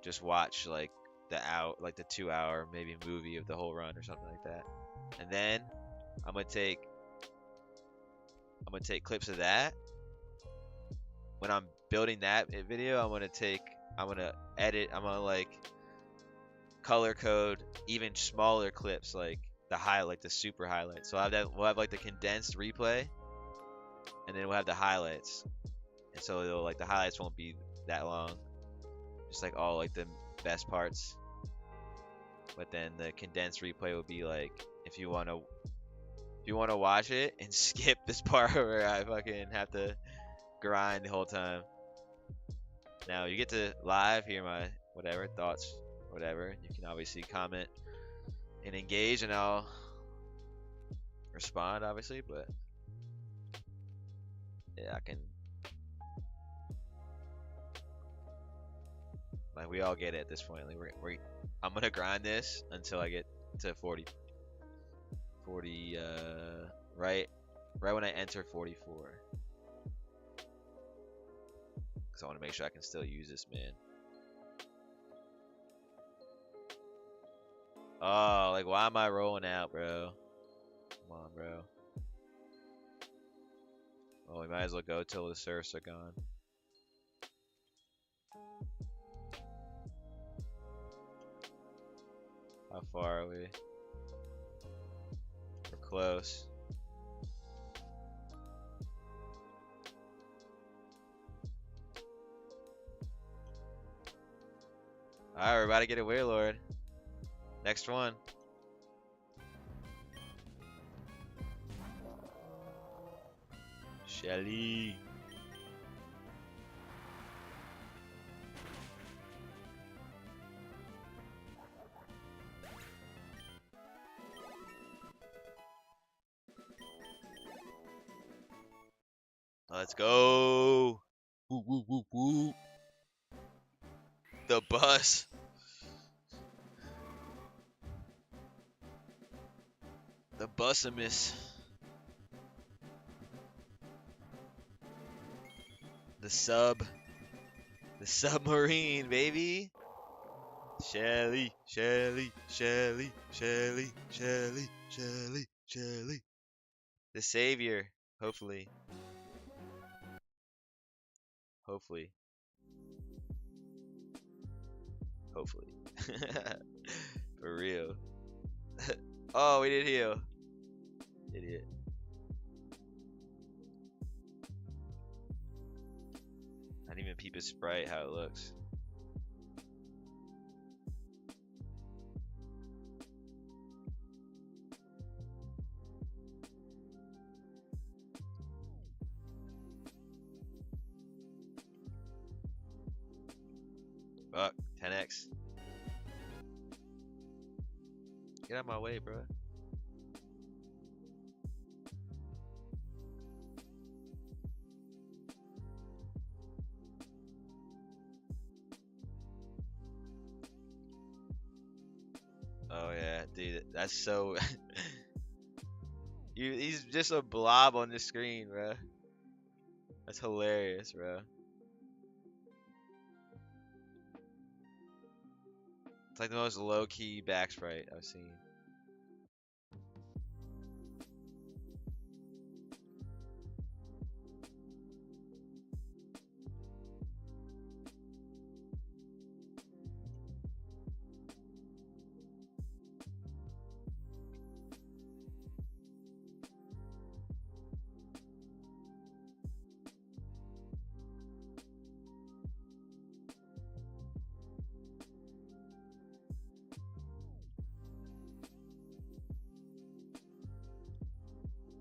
just watch like the 2-hour maybe movie of the whole run or something like that. And then I'm gonna take clips of that. When I'm building that video, I'm gonna edit, I'm gonna like color code even smaller clips, like the super highlights. So we'll have like the condensed replay, and then we'll have the highlights. And so like the highlights won't be that long, just like all like the best parts. But then the condensed replay will be like if you wanna watch it and skip this part where I fucking have to grind the whole time. Now you get to live hear my whatever thoughts, whatever. You can obviously comment and engage, and I'll respond obviously. But yeah, I can. Like we all get it at this point. Like I'm gonna grind this until I get to 40 right when I enter 44, because I want to make sure I can still use this, man. Oh, like why am I rolling out, bro? Come on, bro. Oh, we might as well go till the serfs are gone. How far are we? We're close. Alright, we're about to get a Warlord. Next one. Shelly. Let's go. Woo, woo, woo, woo. The bus. The busimus. The submarine, baby. Shelly, Shelly, Shelly, Shelly, Shelly, Shelly, Shelly. The savior, hopefully. Hopefully. Hopefully. For real. Oh, we did heal. Idiot. I didn't even peep his sprite, how it looks. Max. Get out of my way, bro. Oh yeah, dude, that's so. He's just a blob on the screen, bro. That's hilarious, bro. It's like the most low-key back sprite I've seen.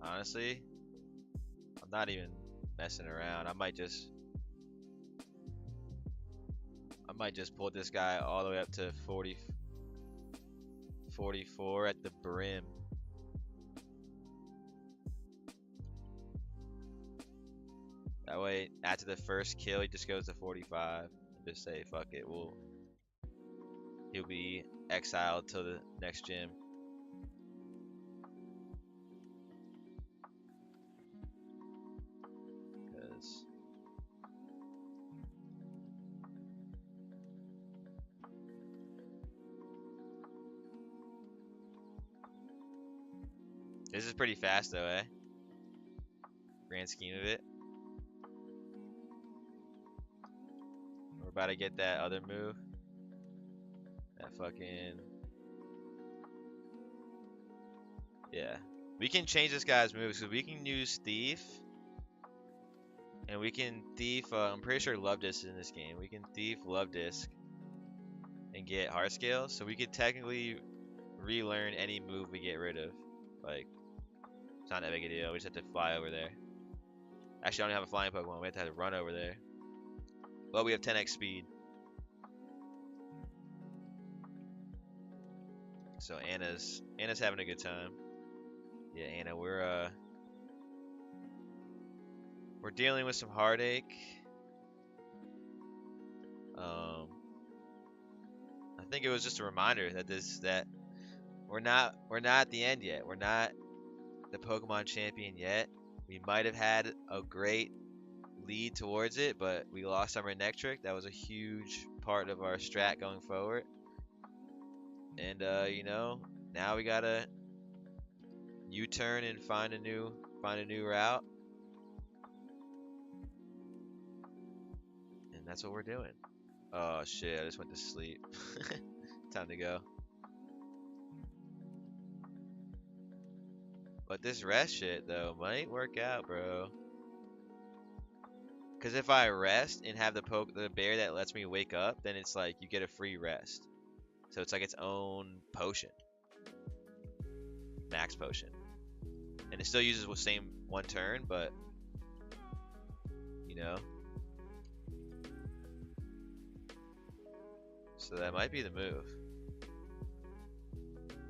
Honestly, I'm not even messing around. I might just pull this guy all the way up to 44 at the brim. That way, after the first kill, he just goes to 45 and just say, fuck it, he'll be exiled till the next gym. This is pretty fast though, eh? Grand scheme of it. We're about to get that other move. That fucking... Yeah. We can change this guy's moves, so we can use Thief. And we can Thief, I'm pretty sure Love Disc is in this game. We can Thief Love Disc and get Heart Scale, so we could technically relearn any move we get rid of. Like, it's not that big a deal, we just have to fly over there. Actually, I don't have a flying Pokemon, we have to run over there. But we have 10x speed. So Anna's having a good time. Yeah, Anna, we're dealing with some heartache. I think it was just a reminder that we're not at the end yet. We're not the Pokemon champion yet. We might have had a great lead towards it, but we lost our Manectric. That was a huge part of our strat going forward. And you know, now we gotta U-turn and find a new route. And that's what we're doing. Oh shit, I just went to sleep. Time to go. But this rest shit though might work out, bro. Cause if I rest and have the bear that lets me wake up, then it's like you get a free rest. So it's like its own potion. Max potion. And it still uses the same one turn, but you know. So that might be the move.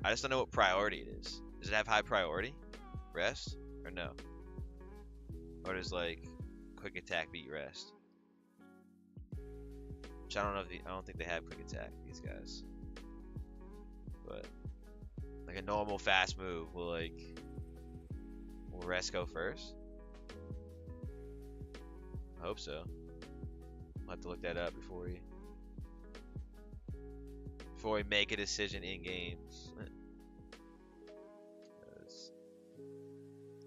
I just don't know what priority it is. Does it have high priority? Rest? Or no? Or does like quick attack beat rest? Which I don't know if I don't think they have quick attack, these guys. But like a normal fast move will rest go first? I hope so. I'll have to look that up before we make a decision in game.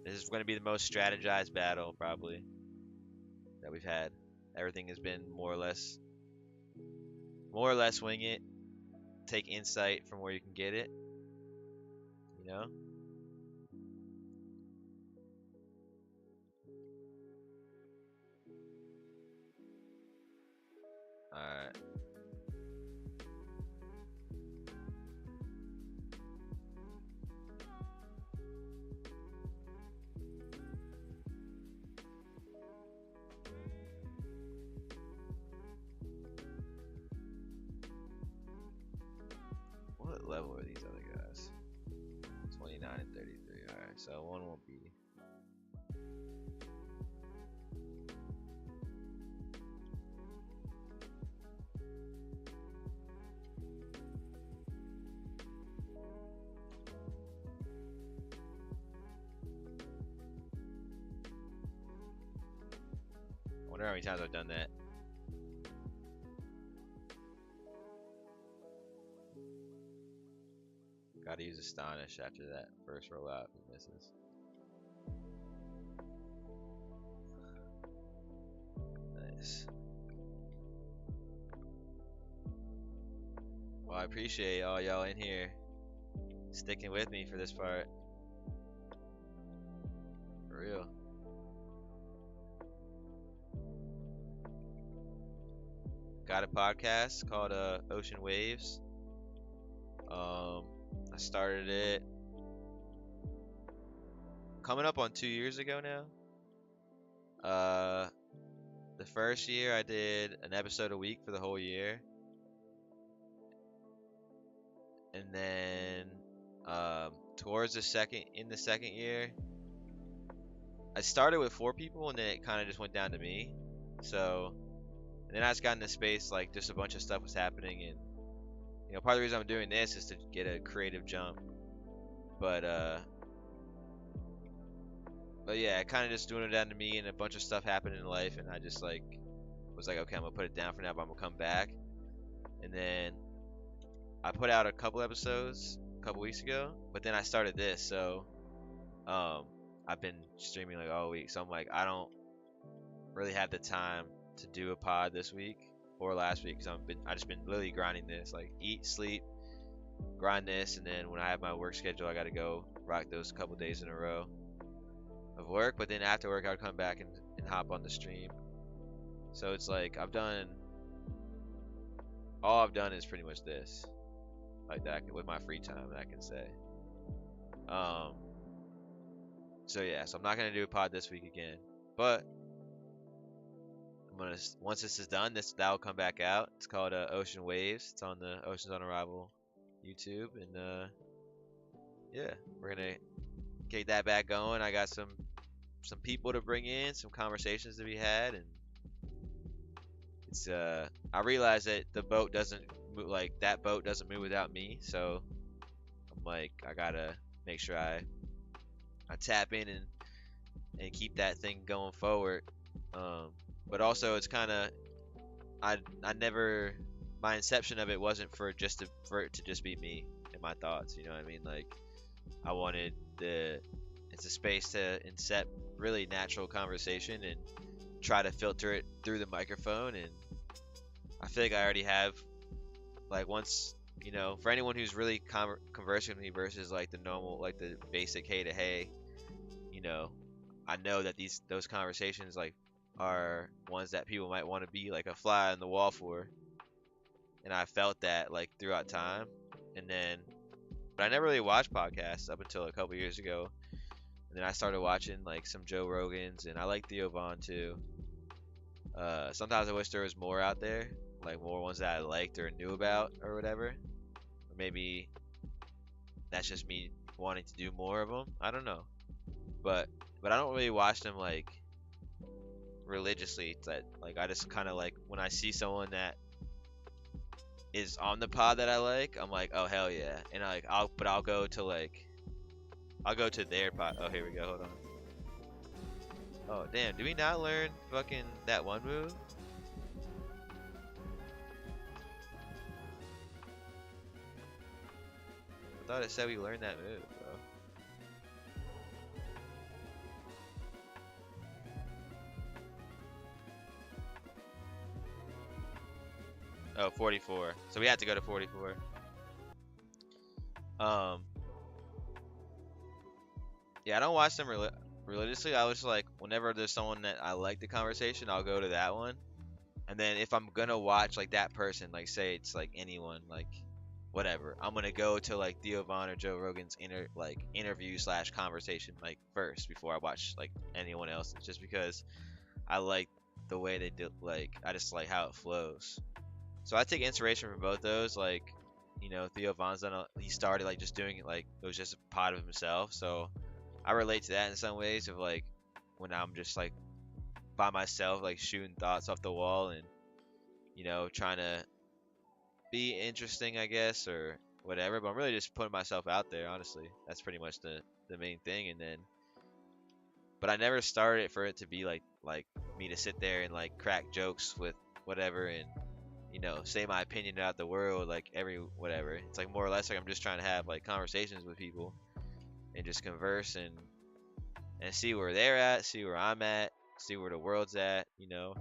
This is going to be the most strategized battle probably that we've had. Everything has been more or less wing it. Take insight from where you can get it. You know? Alright. 29 and 33. Alright, so one won't be. I wonder how many times I've done that. Gotta use Astonish after that first rollout if he misses. Nice. Well, I appreciate all y'all in here sticking with me for this part. For real. Got a podcast called Ocean Waves. I started it coming up on 2 years ago now. The first year I did an episode a week for the whole year. And then towards the second year, I started with 4 people and then it kind of just went down to me. So, and then I just got in this space, like just a bunch of stuff was happening, and you know, part of the reason I'm doing this is to get a creative jump. But yeah, kind of just doing it down to me, and a bunch of stuff happened in life, and I just like was like, okay, I'm gonna put it down for now, but I'm gonna come back. And then I put out a couple episodes a couple weeks ago, but then I started this, so I've been streaming like all week. So I'm like, I don't really have the time to do a pod this week or last week because I just been literally grinding this, like eat, sleep, grind this, and then when I have my work schedule, I got to go rock those couple days in a row of work. But then after work, I would come back and hop on the stream. So it's like all I've done is pretty much this, like that with my free time, I can say. So yeah, so I'm not gonna do a pod this week again, but I'm gonna, once this is done, that'll come back out. It's called Ocean Waves. It's on the Oceans on Arrival YouTube, and yeah, we're gonna get that back going. I got some people to bring in, some conversations to be had, and it's I realize that the boat doesn't move, like that boat doesn't move without me, so I'm like, I gotta make sure I tap in and keep that thing going forward. But also it's kind of I never, my inception of it wasn't for it to just be me and my thoughts, you know what I mean? Like I wanted it's a space to incept really natural conversation and try to filter it through the microphone, and I feel like I already have, like, once, you know, for anyone who's really conversing with me versus like the normal, like the basic hey to hey, you know, I know that those conversations like are ones that people might want to be like a fly on the wall for, and I felt that like throughout time. And then, but I never really watched podcasts up until a couple years ago, and then I started watching like some Joe Rogans, and I like Theo Vaughn too. Sometimes I wish there was more out there, like more ones that I liked or knew about or whatever. Or maybe that's just me wanting to do more of them. I don't know, but I don't really watch them like religiously. It's that like I just kind of like when I see someone that is on the pod that I like, I'm like, oh hell yeah, and I'll go to their pod. Oh, here we go. Hold on. Oh damn, do we not learn fucking that one move? I thought it said we learned that move, bro. Oh, 44. So we had to go to 44. Yeah, I don't watch them religiously. I was like, whenever there's someone that I like the conversation, I'll go to that one. And then if I'm gonna watch like that person, like say it's like anyone, like whatever, I'm gonna go to like Theo Vaughn or Joe Rogan's interview / conversation like first before I watch like anyone else. It's just because I like the way they do, like I just like how it flows. So I take inspiration from both those. Like you know, Theo Von's done he started like just doing it like it was just a pod of himself. So I relate to that in some ways of like when I'm just like by myself, like shooting thoughts off the wall and you know trying to be interesting, I guess, or whatever. But I'm really just putting myself out there. Honestly, that's pretty much the main thing. And then, but I never started for it to be like me to sit there and like crack jokes with whatever and you know say my opinion about the world like every whatever. It's like more or less like I'm just trying to have like conversations with people and just converse and see where they're at, see where I'm at, see where the world's at, you know.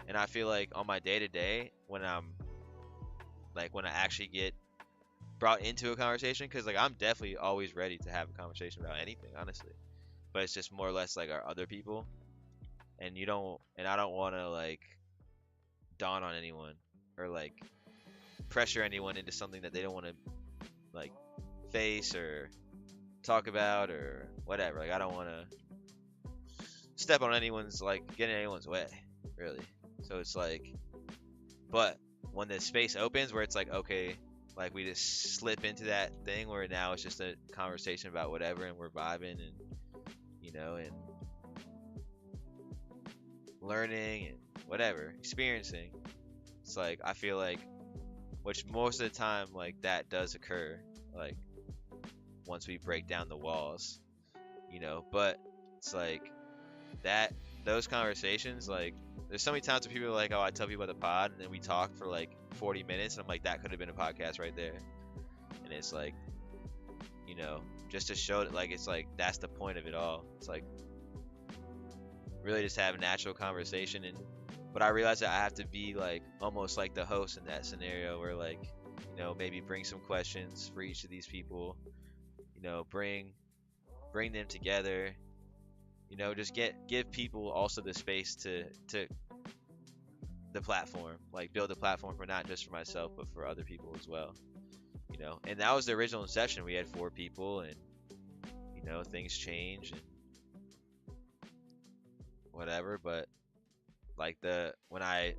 And I feel like on my day to day when I'm like when I actually get brought into a conversation, because like I'm definitely always ready to have a conversation about anything, honestly. But it's just more or less like our other people, and you don't, and I don't want to like dawn on anyone or like pressure anyone into something that they don't want to like face or talk about or whatever. Like I don't want to step on anyone's like get in anyone's way, really. So it's like, but when the space opens where it's like okay, like we just slip into that thing where now it's just a conversation about whatever and we're vibing and you know and learning and whatever experiencing. It's like I feel like which most of the time like that does occur like once we break down the walls, you know. But it's like that those conversations like there's so many times when people are like, oh, I tell people about the pod and then we talk for like 40 minutes and I'm like that could have been a podcast right there. And it's like, you know, just to show that like it's like that's the point of it all. It's like really just have a natural conversation. And but I realize that I have to be like almost like the host in that scenario where like, you know, maybe bring some questions for each of these people, you know, bring them together, you know, just give people also the space to the platform, like build a platform for not just for myself but for other people as well, you know. And that was the original session. We had 4 people and you know things change and whatever. But like the when I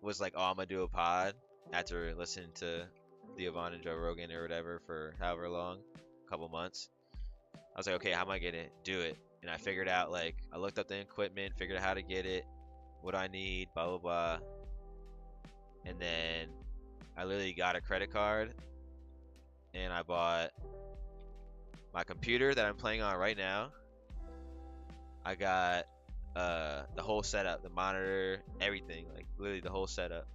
was like, oh, I'm gonna do a pod after listening to the Yvonne and Joe Rogan or whatever for however long, a couple months, I was like, okay, how am I gonna do it? And I figured out like I looked up the equipment, figured out how to get it, what I need, blah blah blah. And then I literally got a credit card and I bought my computer that I'm playing on right now. I got the whole setup, the monitor, everything, like literally the whole setup.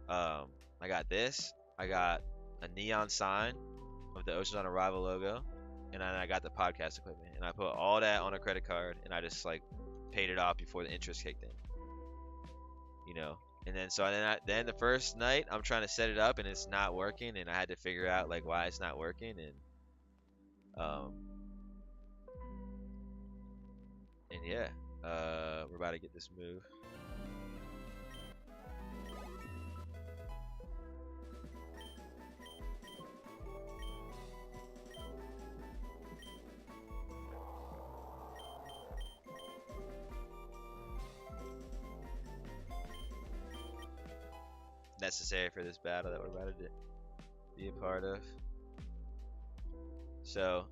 I got this. I got a neon sign of the Oceans on Arrival logo, and then I got the podcast equipment, and I put all that on a credit card, and I just like paid it off before the interest kicked in. You know, and then so then the first night I'm trying to set it up and it's not working, and I had to figure out like why it's not working, and yeah, we're about to get this move. Necessary for this battle that we're about to be a part of. So,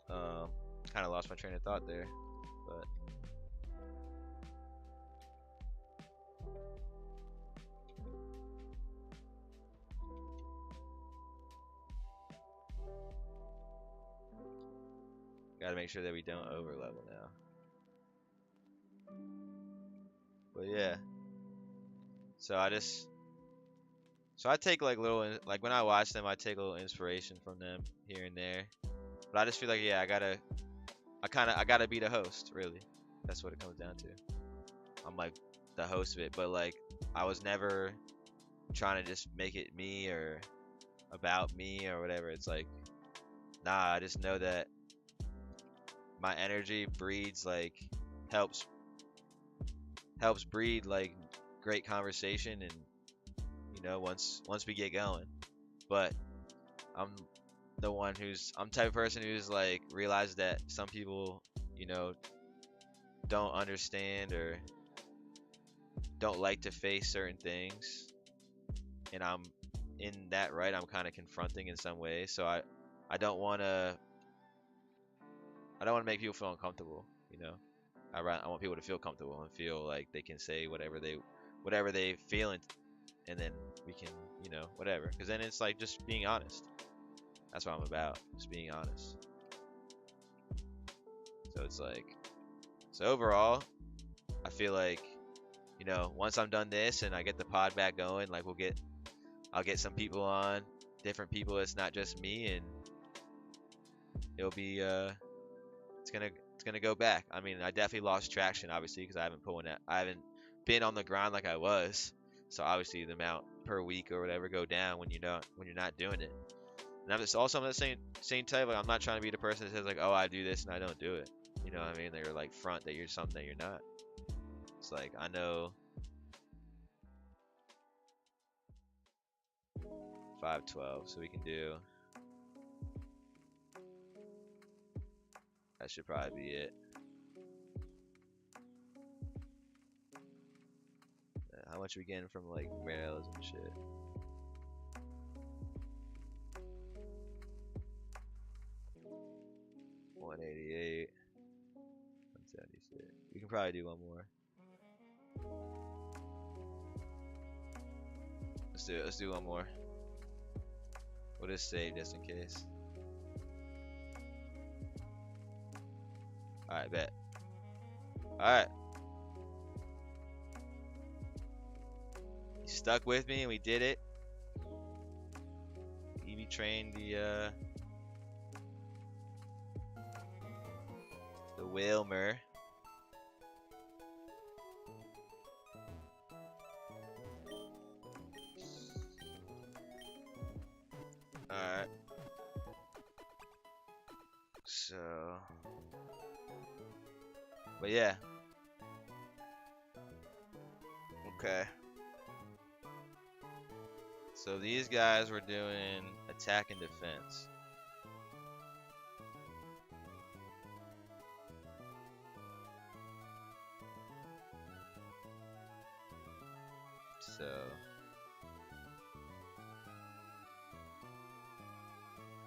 kind of lost my train of thought there, but gotta make sure that we don't over level now. But yeah, so I take like little like when I watch them, I take a little inspiration from them here and there. But I just feel like yeah, I gotta be the host, really. That's what it comes down to. I'm like the host of it, but like I was never trying to just make it me or about me or whatever. It's like nah, I just know that my energy breeds like helps breed like great conversation and you know once we get going. But I'm I'm the type of person who's like realized that some people, you know, don't understand or don't like to face certain things. and I'm in that right, I'm kind of confronting in some ways. So I don't want to make people feel uncomfortable, you know. I want people to feel comfortable and feel like they can say whatever they feel, and then we can, you know, whatever. Because then it's like just being honest. That's what I'm about, just being honest. So it's like, so overall, I feel like, you know, once I'm done this and I get the pod back going, like I'll get some people on, different people. It's not just me, and it'll be it's gonna go back. I mean, I definitely lost traction, obviously, because I haven't been on the grind like I was. So obviously the amount per week or whatever go down when you're not doing it. And I'm just also on the same type. Like, I'm not trying to be the person that says like, oh, I do this and I don't do it. You know what I mean? They're like front that you're something that you're not. It's like, I know 512, so we can do. That should probably be it. How much are we getting from like rails and shit? $188, $176. We can probably do one more. Let's do it. Let's do one more. We'll just save just in case. Alright, bet. Alright. You stuck with me and we did it. EV trained the Wilmer. Alright. So, but yeah. Okay. So these guys were doing attack and defense.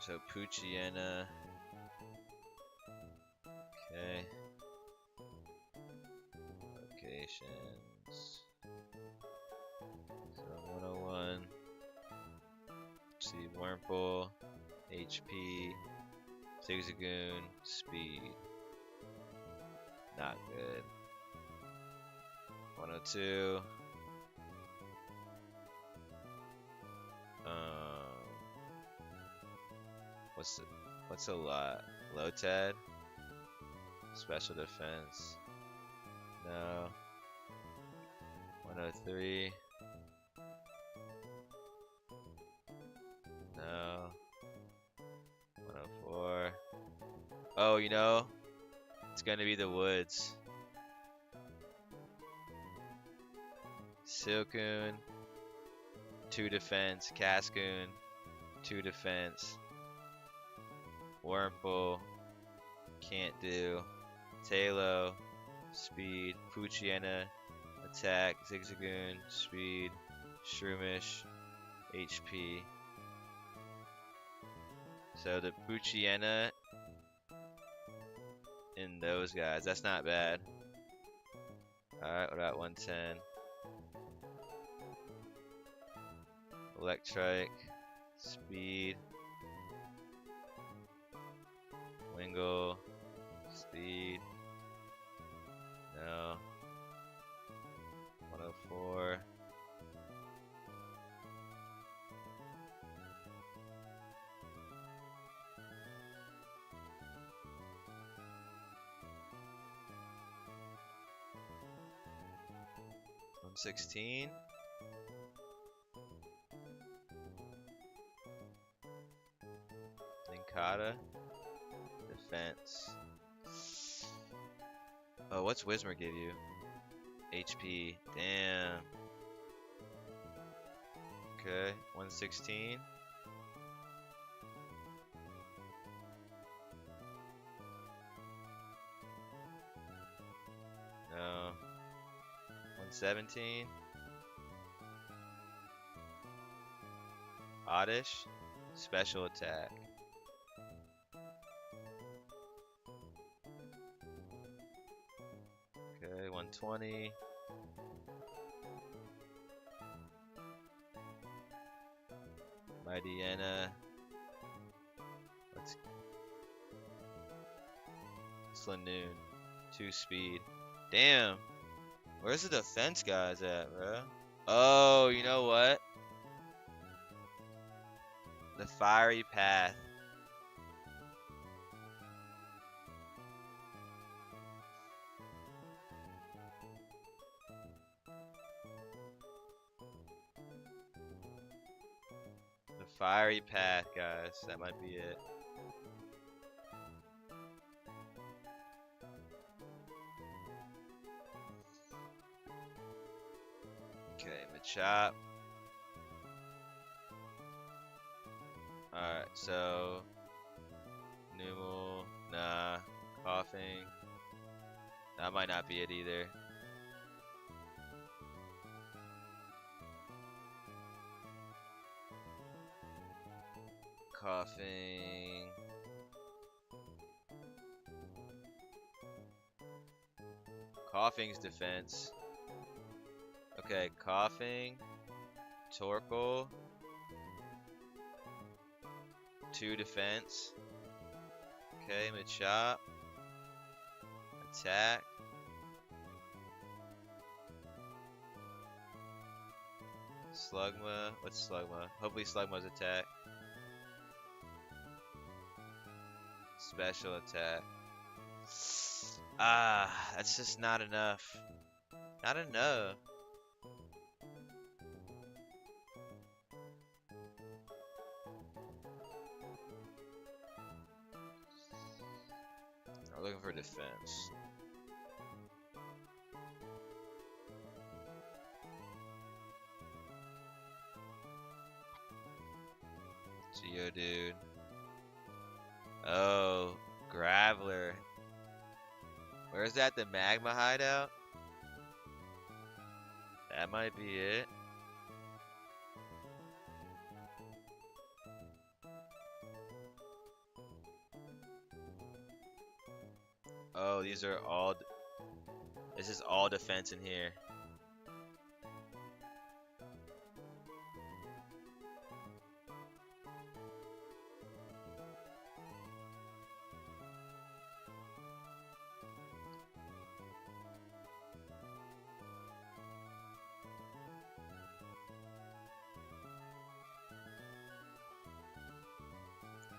So Pucciana. Okay. Locations. So 101. See Wurmple, HP, Zigzagoon, speed. Not good. 102. What's a lot? Lotad? Special defense. No. 103. No. 104. Oh, you know, it's gonna be the woods. Silcoon, 2 defense. Cascoon, 2 defense. Wurmple, can't do. Talo, speed. Pucciana, attack. Zigzagoon, speed. Shroomish, HP. So the Pucciana in those guys, that's not bad. Alright, what about 110? Electric, speed. Wingle, speed. No. 104. $116. Linkata. Defense. Oh, what's Wismer give you? HP. Damn. Okay, 116. No. 117. oddish. Special attack. Okay, 120. Mightyena. Let's Slanoon. 2 speed. Damn. Where's the defense guys at, bro? Oh, you know what? The fiery path. The fiery path, guys. That might be it. Okay, Machop. Alright, so Numel, nah, coughing. That might not be it either. Coughing. Coughing's defense. Okay, coughing. Torkoal. 2 defense. Okay, Machop. Attack. Slugma. What's Slugma? Hopefully Slugma's attack. Special attack. Ah, that's just not enough. Not enough. I'm looking for defense. Geodude. Oh, Graveler. Where's that? The magma hideout? That might be it. Oh, these are all. This is all defense in here.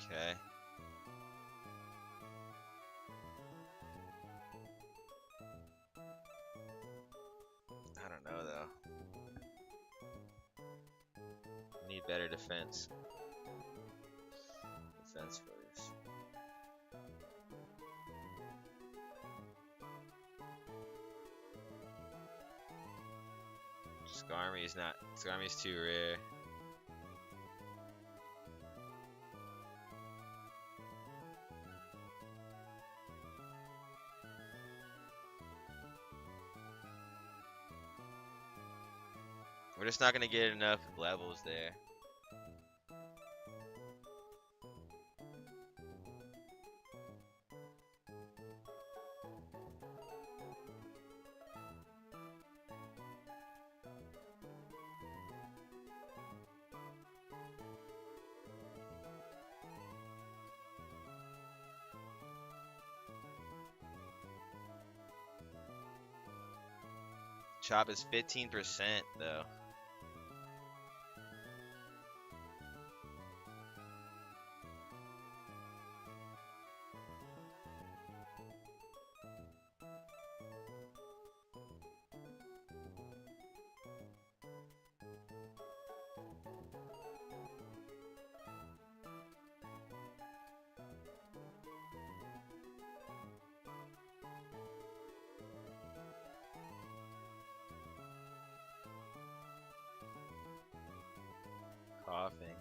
Okay. I don't know though. We need better defense. Defense first. Skarmy's too rare. We're just not gonna get enough levels there. Chop is 15% though. Coughing.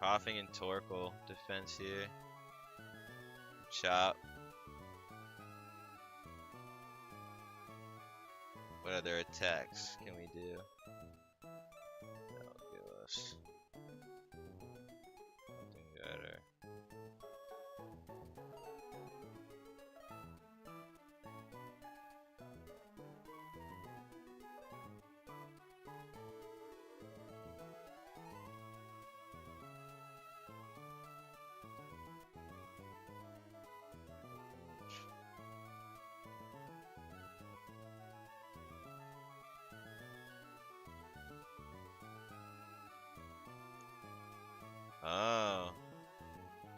Coughing and Torkoal defense here. Chop. What other attacks can we do? No, Oh.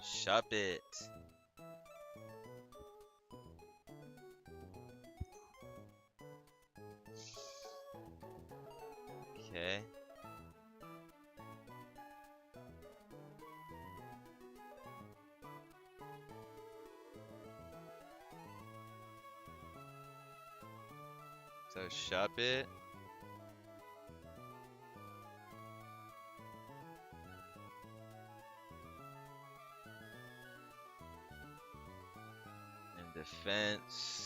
Shop it. Okay. So shop it. And defense.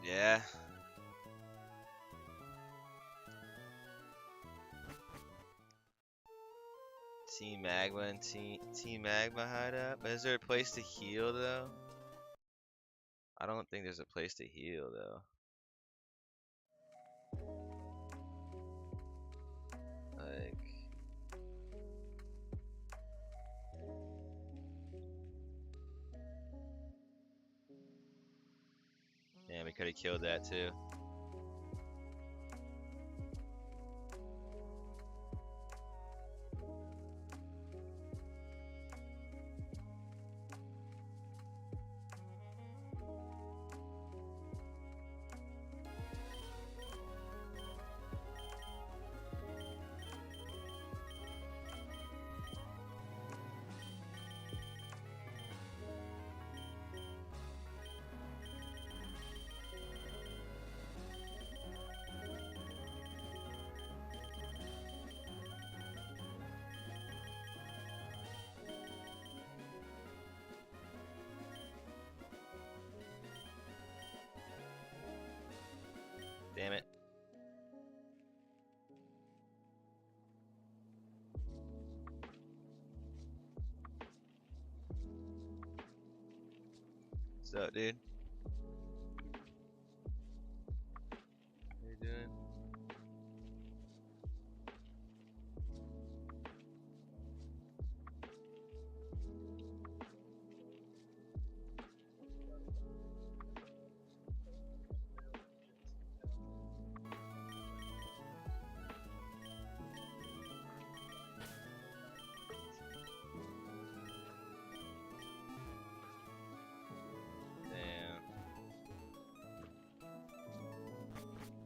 Yeah. Team Magma and Team Magma hideout. But is there a place to heal though? I don't think there's a place to heal though. Like, yeah, we could have killed that too. Damn it. What's up, dude? How you doing?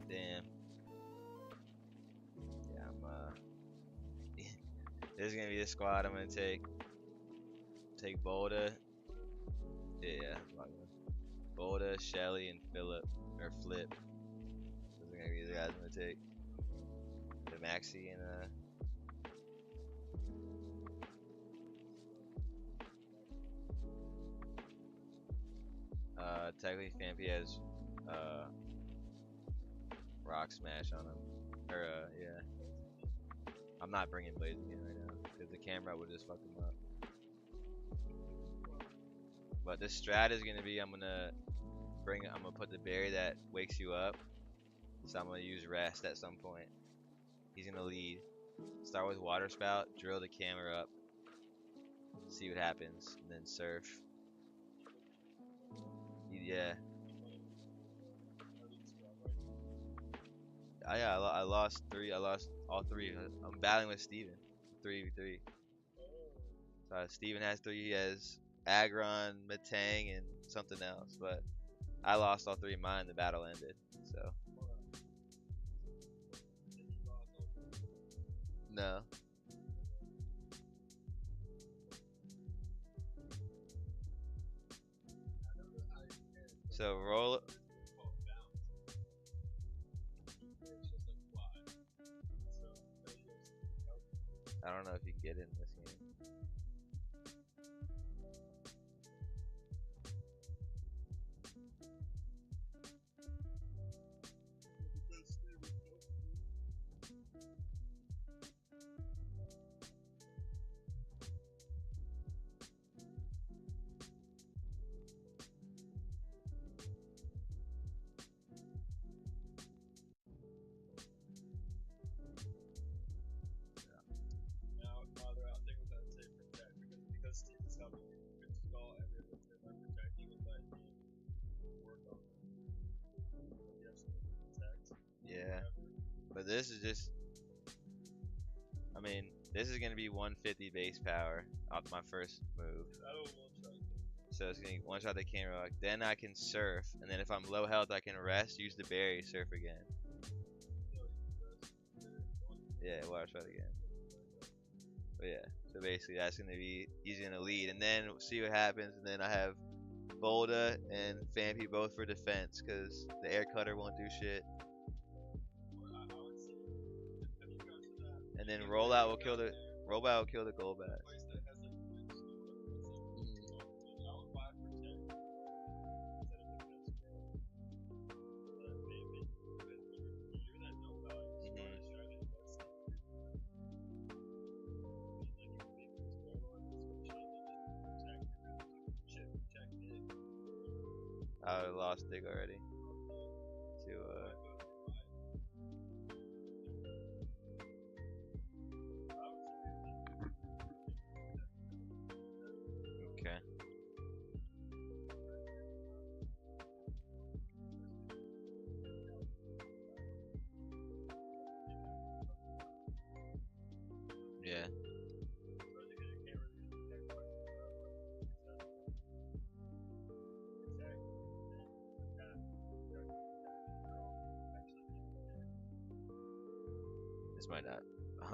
Damn. Yeah, this is gonna be the squad I'm gonna take. Take Bolda. Yeah, Bolda, Shelly, and Philip or Flip. Those are gonna be the guys I'm gonna take. The Maxie and technically Fampy has Rock Smash on him. Or yeah. I'm not bringing Blaze again right now because the camera would just fuck him up. But this strat is gonna be I'm gonna put the berry that wakes you up. So I'm gonna use rest at some point. He's gonna lead. Start with water spout, drill the camera up, see what happens, and then surf. Yeah. I lost three. I lost all three. I'm battling with Steven. 3v3. So Steven has three. He has Agron, Matang, and something else. But I lost all three of mine. The battle ended. So. No. So roll. I don't know if you can get in this game. Yeah, but this is just, I mean, this is gonna be 150 base power off my first move. So it's gonna one shot the camera rock. Then I can surf, and then if I'm low health, I can rest, use the berry, surf again. Yeah, water shot again. But yeah, so basically that's gonna be, he's gonna lead, and then we'll see what happens. And then I have Bolda and Fampy both for defense, cause the air cutter won't do shit. And then rollout will kill the gold bat. I lost dig already. To okay. Yeah. This might not.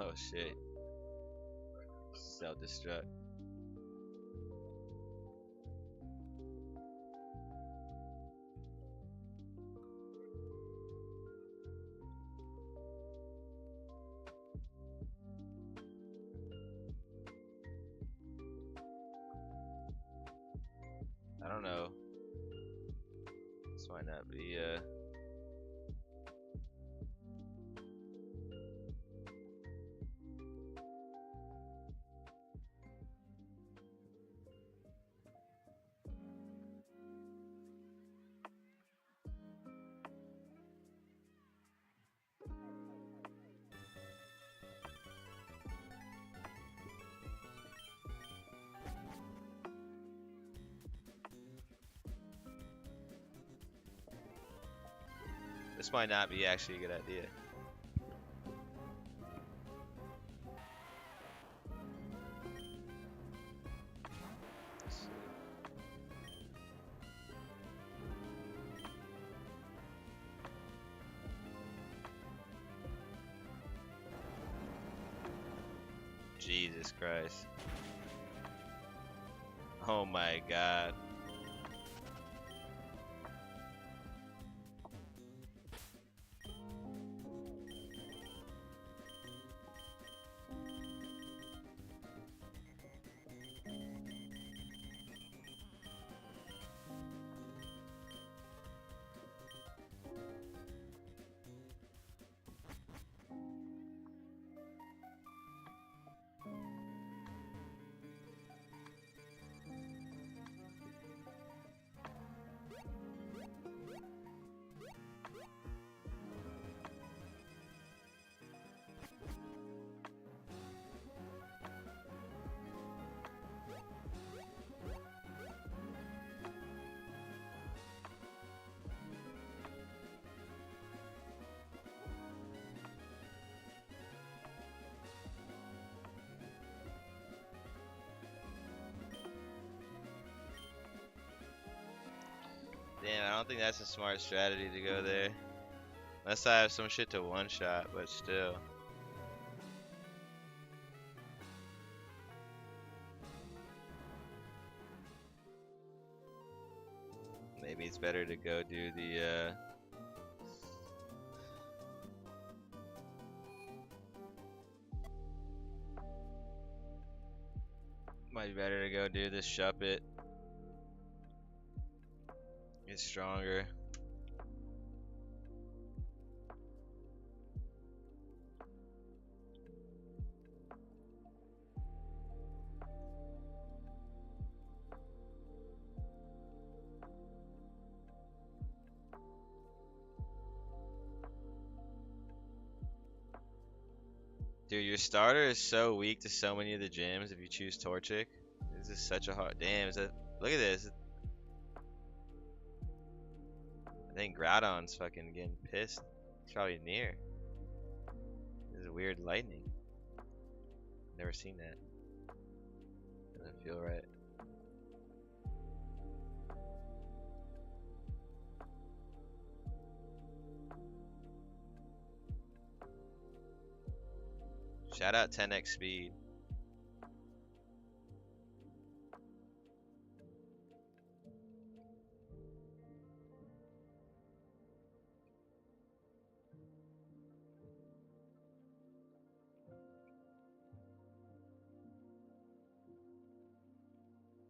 Oh shit. Self-destruct. I don't know. This might not be this might not be actually a good idea. Jesus Christ. Oh my god. Damn, I don't think that's a smart strategy to go there. Unless I have some shit to one shot, but still. Maybe it's better to go do the might be better to go do this Shuppet. Get stronger. Dude, your starter is so weak to so many of the gyms if you choose Torchic. This is such a hard. Damn, look at this. I think Groudon's fucking getting pissed. It's probably near. This is weird lightning. Never seen that. Doesn't feel right. Shout out 10x speed.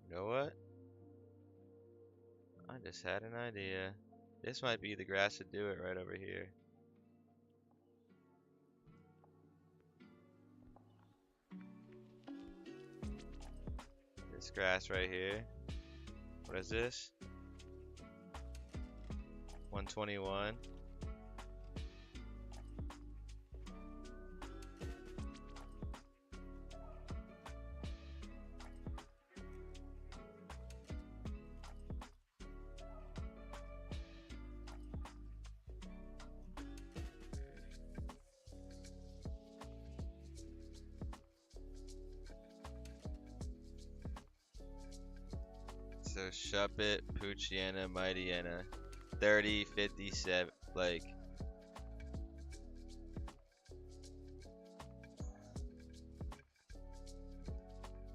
You know what? I just had an idea. This might be the grass to do it right over here. This grass right here. What is this? 121. So Shuppet, Poochiana, Mightyena, 30, 57, like.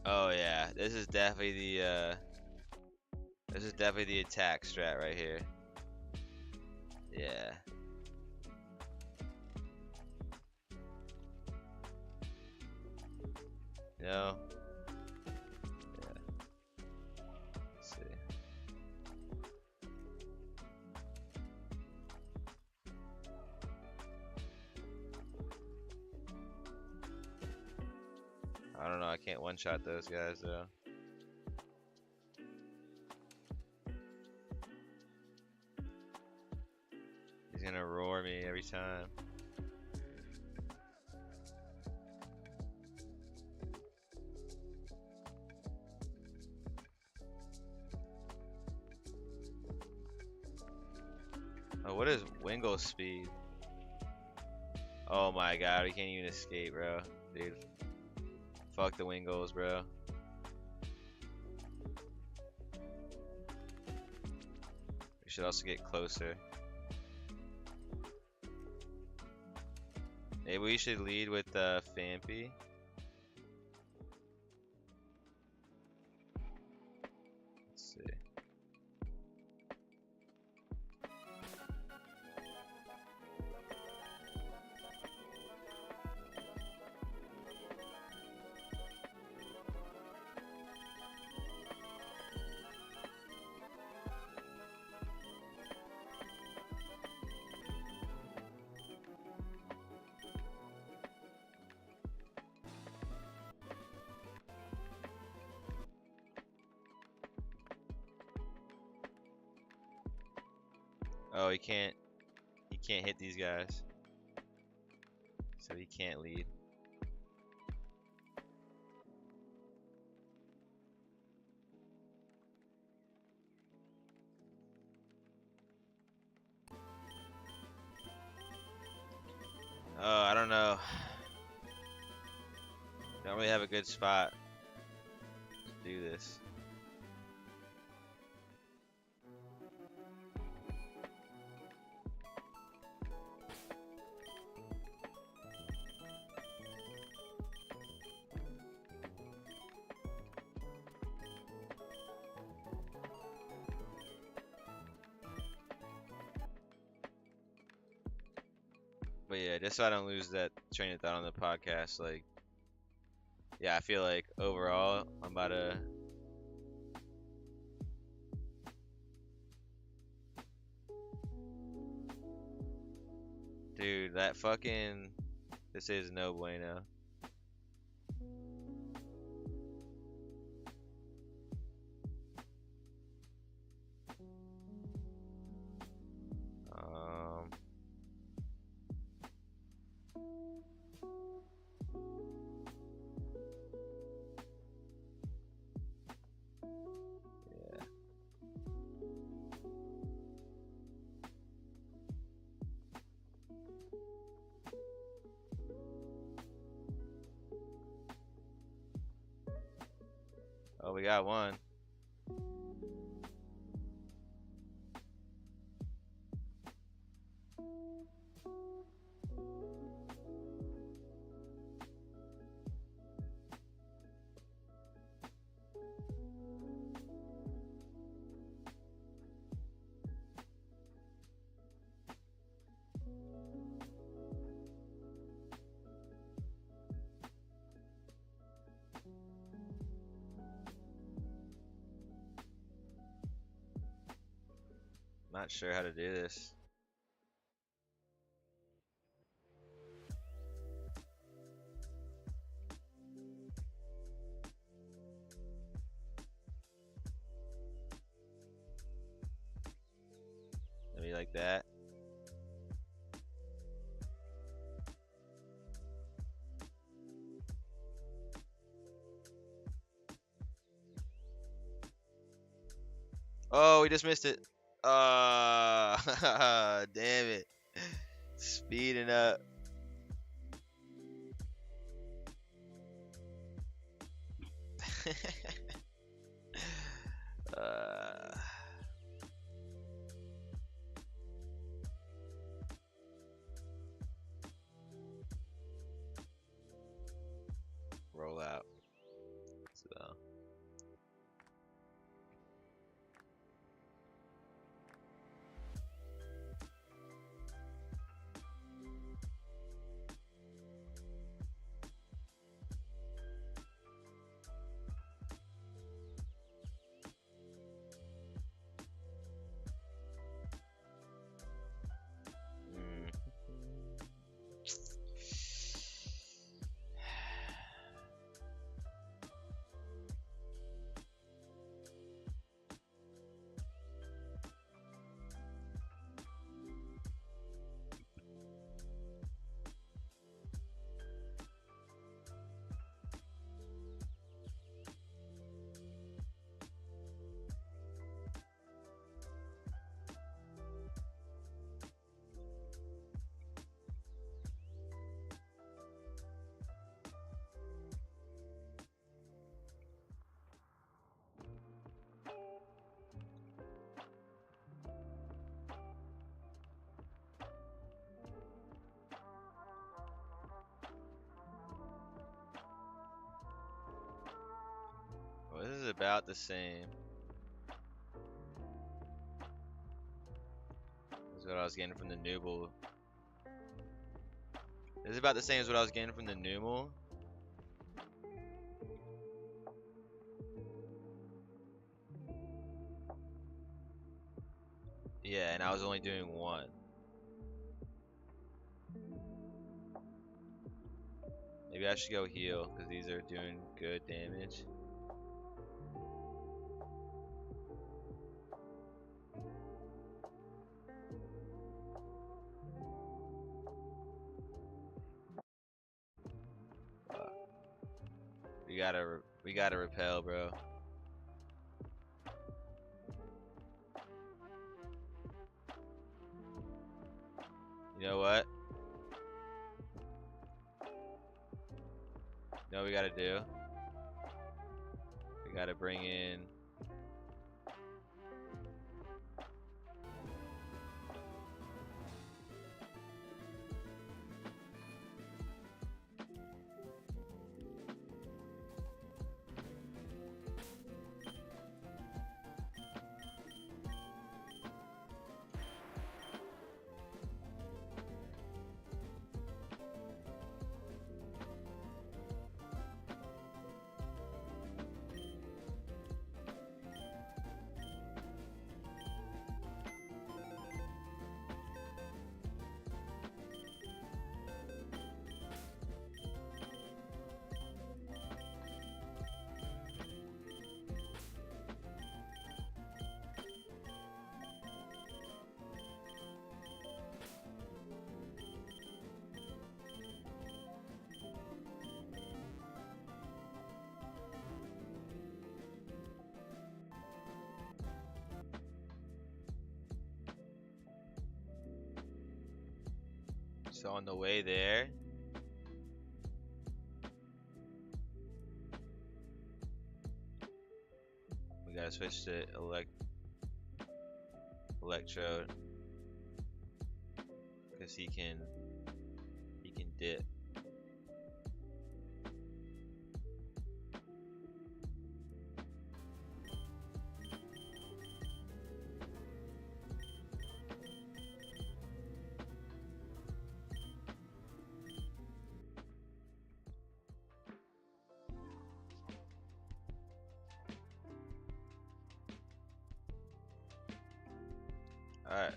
Oh yeah, this is definitely the attack strat right here. Yeah. No. I don't know, I can't one-shot those guys though. He's gonna roar me every time. Oh, what is Wingle's speed? Oh my god, we can't even escape, bro. Dude. Fuck the Wingles, bro. We should also get closer. Maybe we should lead with Fampy. Let's see. Oh, he can't hit these guys. So he can't lead. Oh, I don't know. Don't really have a good spot to do this. But yeah, just so I don't lose that train of thought on the podcast, like, yeah, I feel like overall, I'm about to. Dude, that fucking. This is no bueno. Oh, we got one. Not sure how to do this. Maybe like that. Oh, we just missed it. Damn it. Speeding up. uh, roll out. So. Well, this is about the same. This is what I was getting from the Nooble. This is about the same as what I was getting from the Nooble. Yeah, and I was only doing one. Maybe I should go heal, because these are doing good damage. We gotta repel, bro. You know what? You know what we gotta do? We gotta bring in. So on the way there, We gotta switch to electrode, because he can dip. Alright.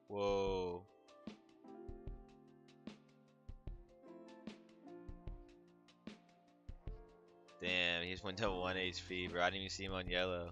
Whoa. Damn, he just went to 1 HP, bro. I didn't even see him on yellow.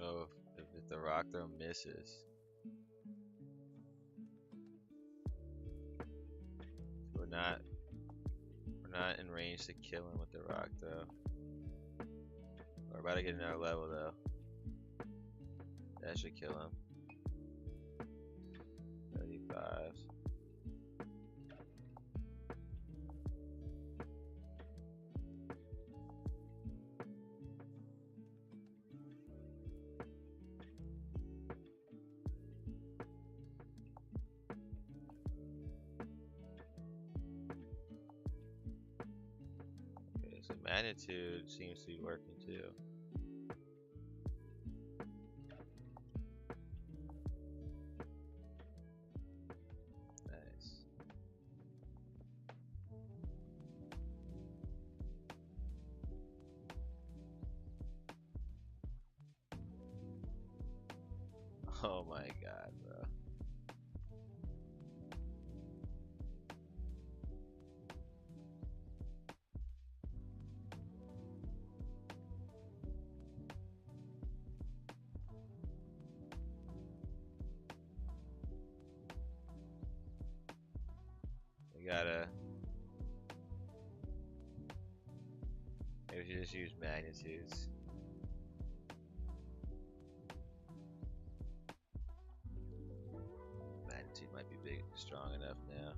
Oh, if the rock throw misses. We're not in range to kill him with the rock throw. We're about to get another level though. That should kill him. 35. So magnitude seems to be working too. Nice. Oh my god, bro. We gotta. Maybe we should just use magnitudes. Magnitude might be big, strong enough now.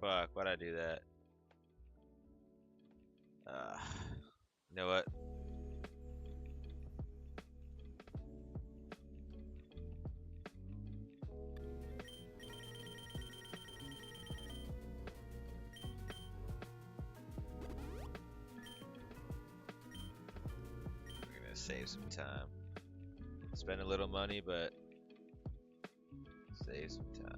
Fuck, why'd I do that? You know what? We're gonna save some time. Spend a little money, but save some time.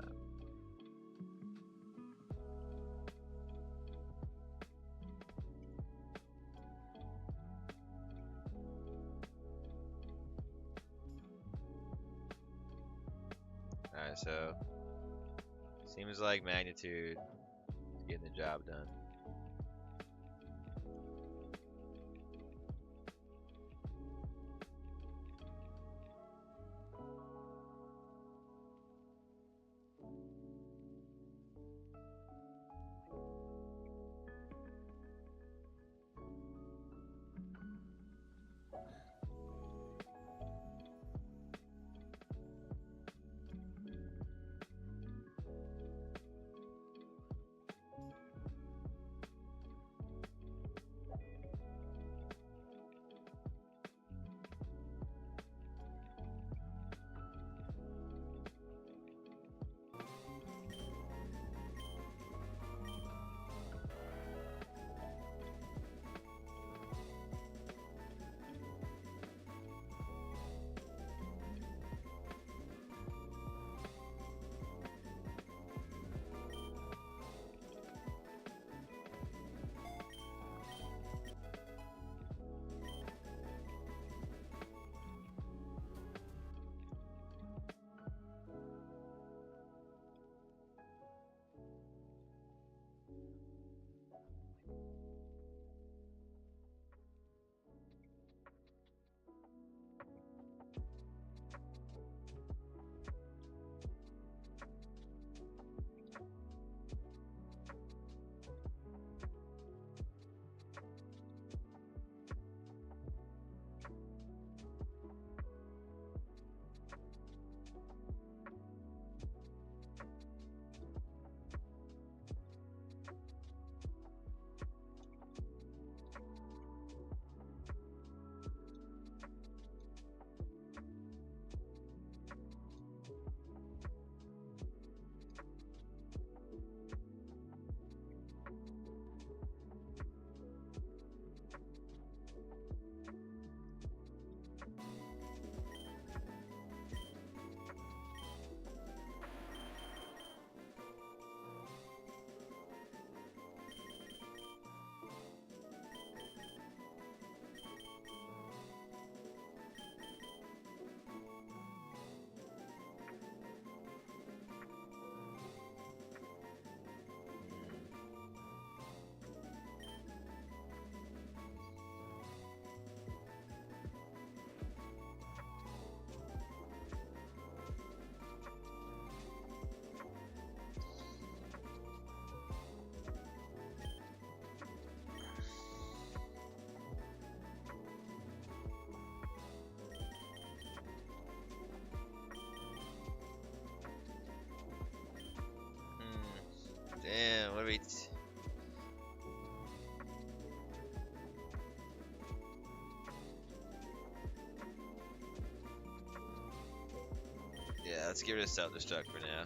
Alright, so seems like magnitude is getting the job done. Damn, what are we... Yeah, let's get rid of self-destruct for now.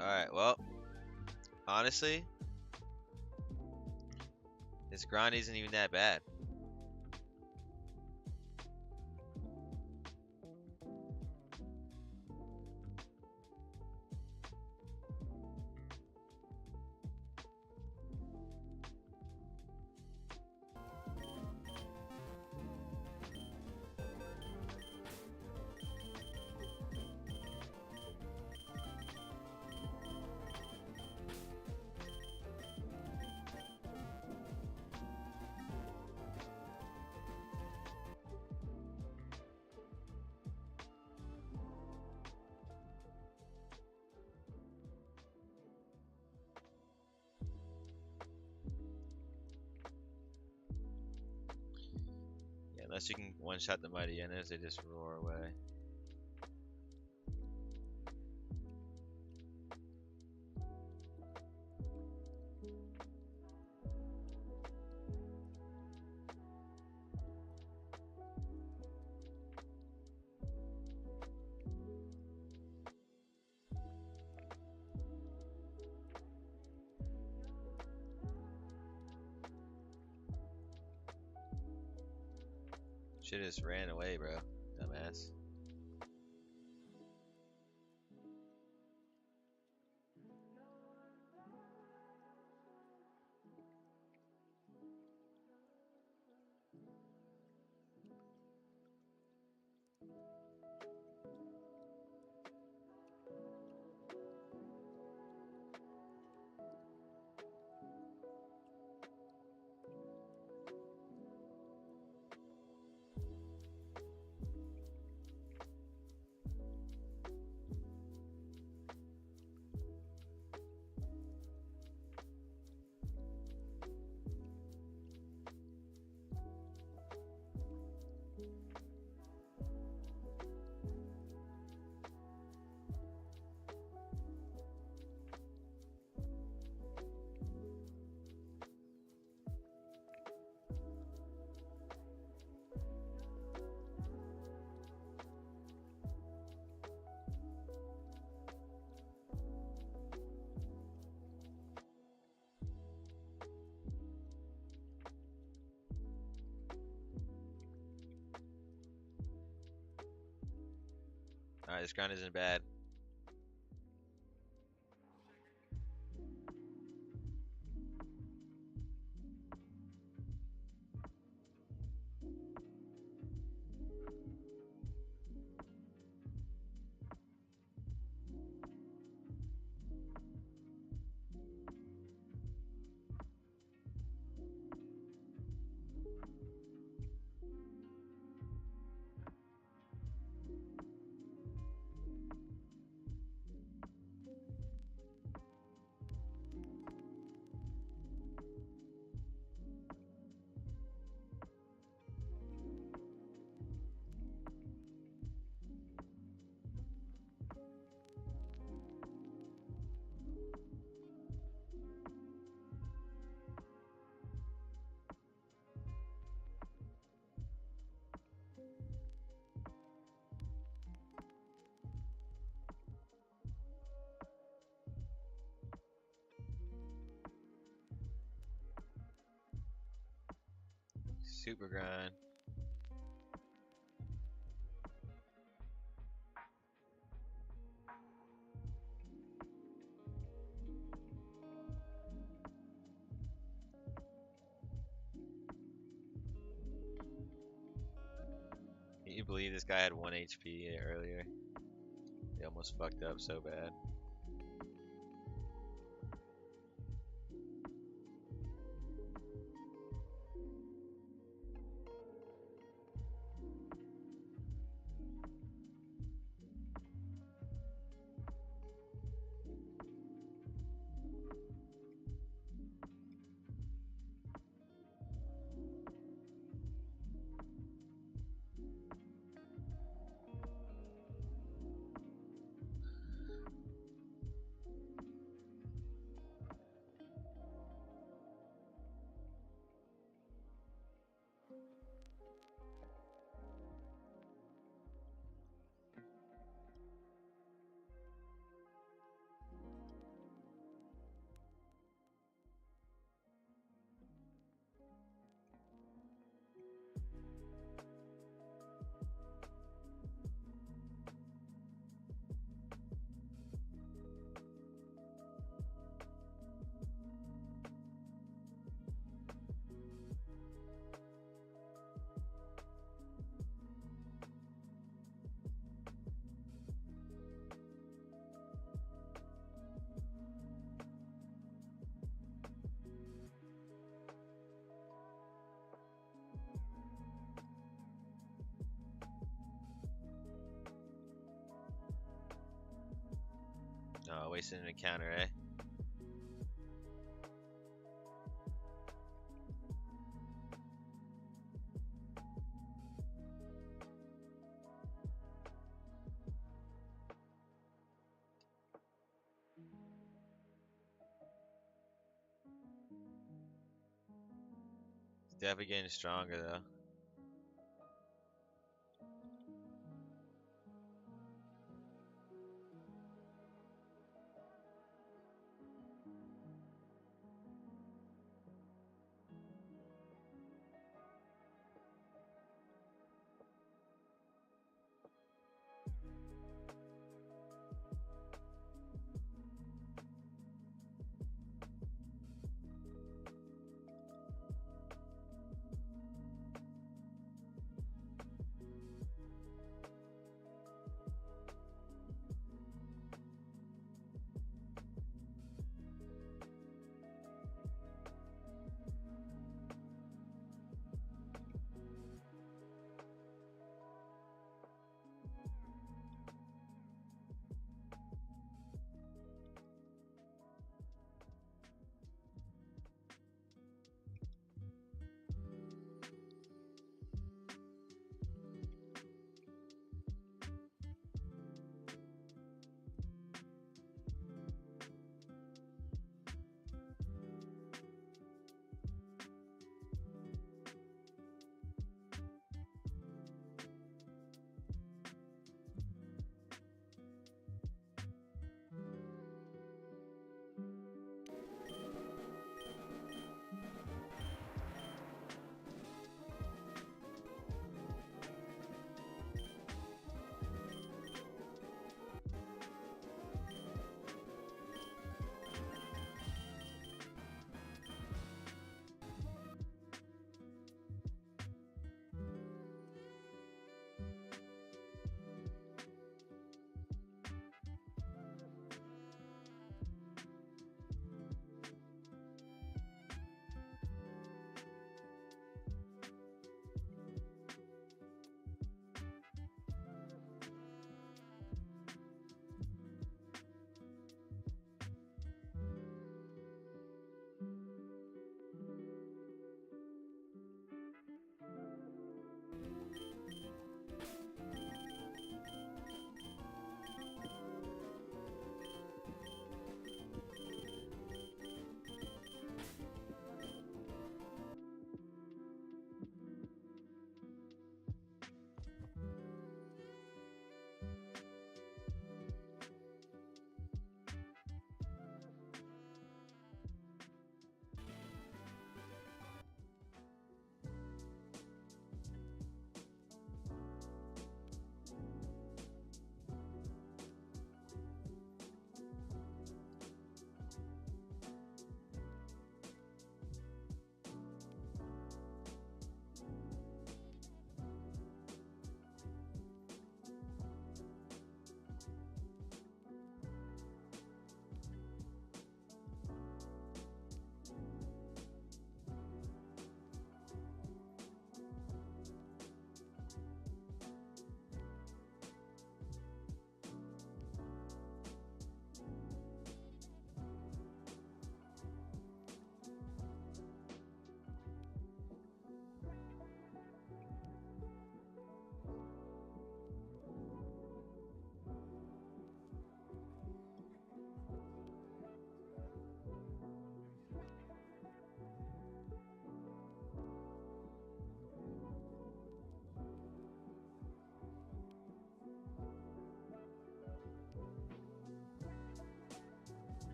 Alright, well, honestly, this grind isn't even that bad. Yeah, unless you can one-shot the mighty hyenas, they just roar away. Shit just ran away, bro. Dumbass. Alright, this grind isn't bad. Super grind. Can you believe this guy had 1 HP earlier? He almost fucked up so bad. wasting an encounter, eh? It's definitely getting stronger though.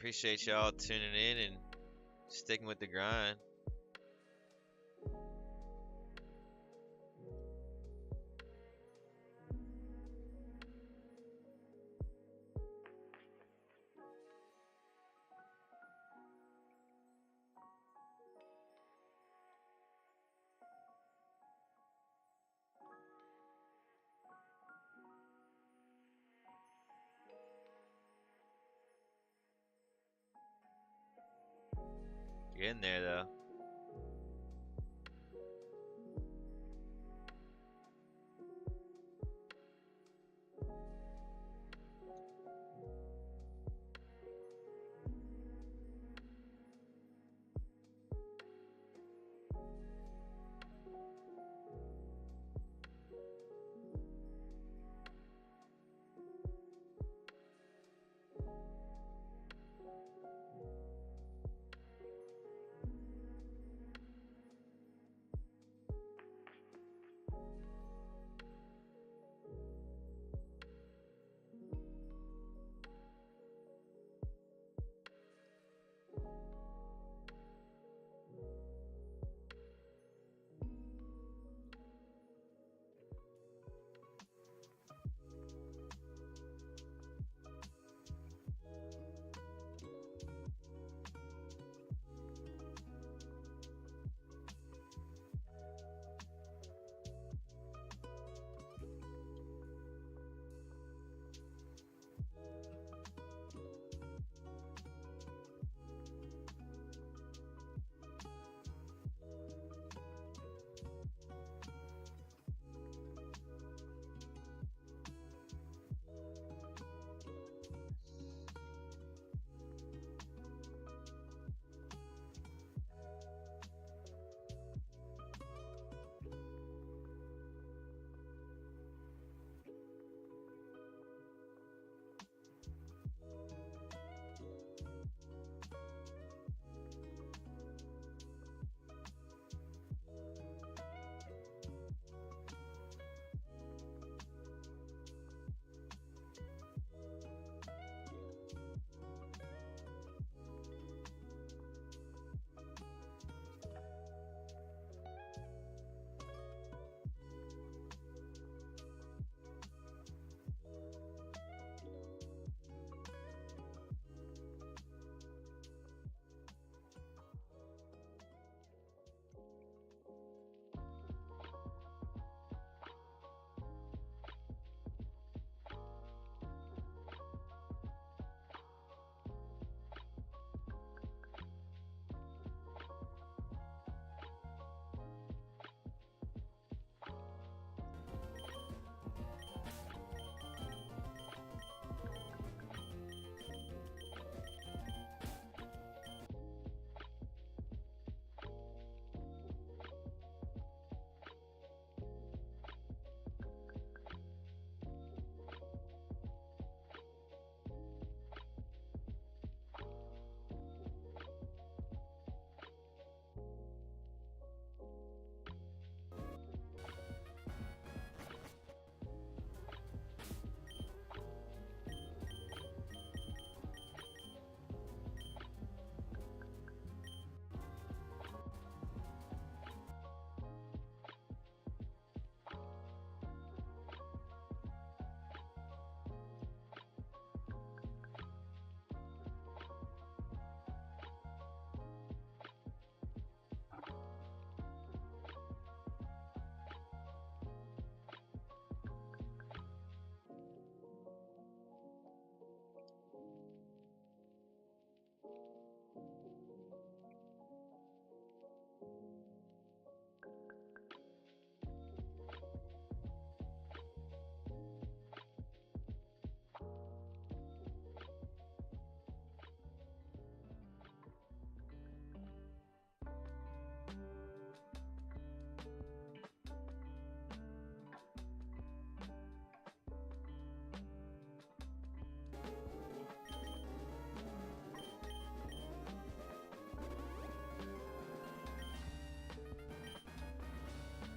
Appreciate y'all tuning in and sticking with the grind. You're in there though.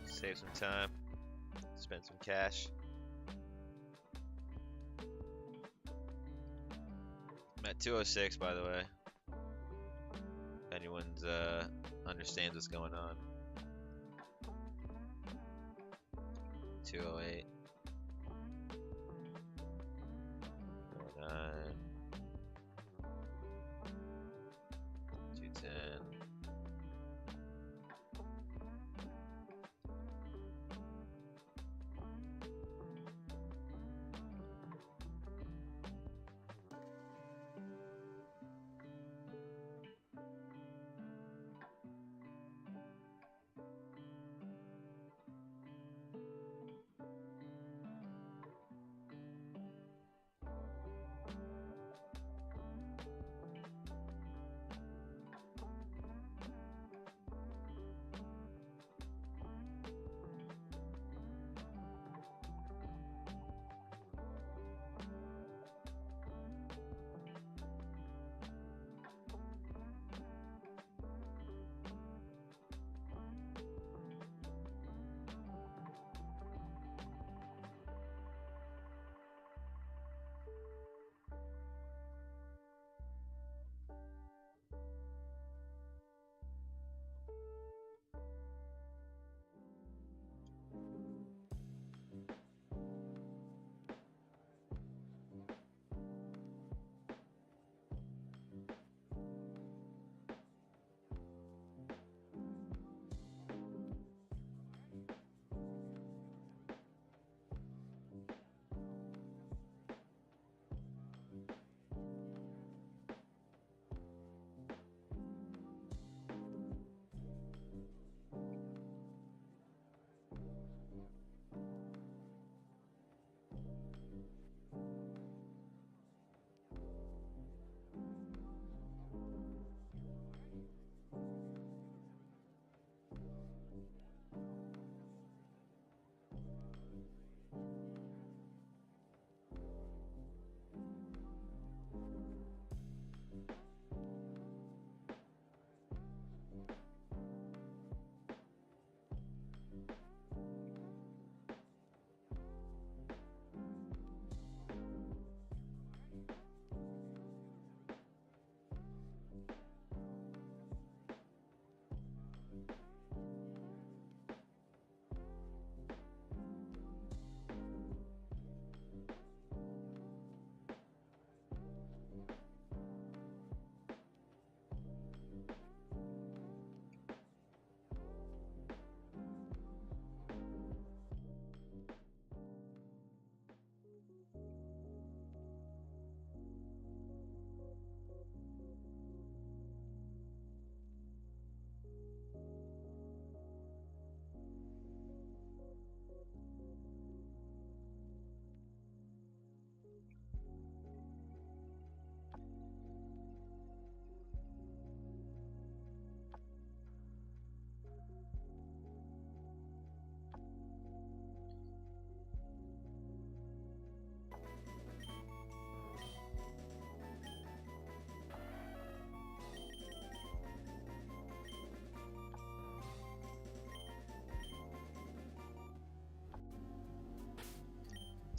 Save some time, spend some cash. I'm at At 206, by the way. If anyone's understands what's going on. 208. 209. 210.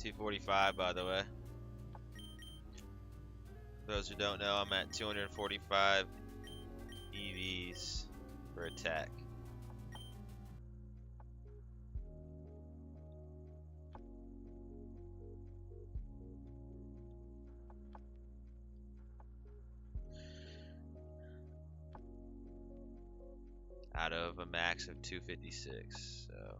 $245, by the way. For those who don't know, I'm at 245 EVs for attack. Out of a max of 256, so.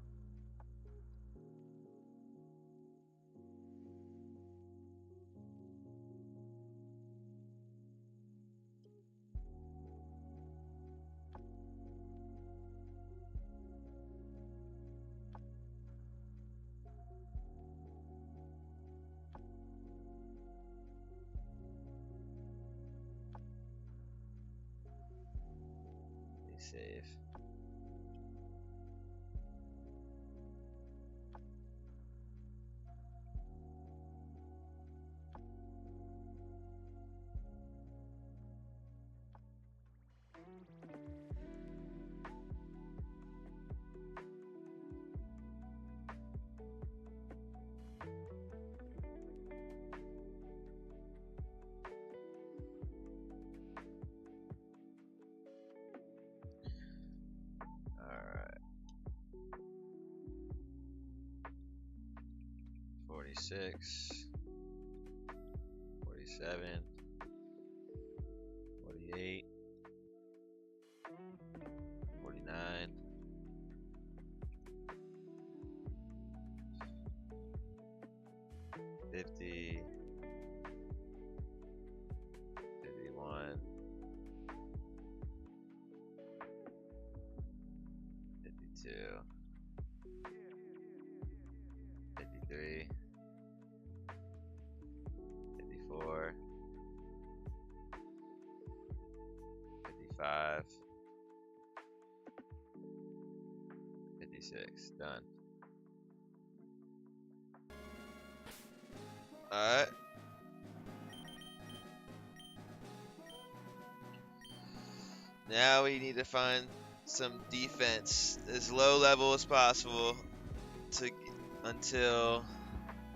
Save. 46, 47, 48, 49, 50, 51, 52, 53, 54, 55, 56. Done. Alright. Now we need to find some defense as low level as possible until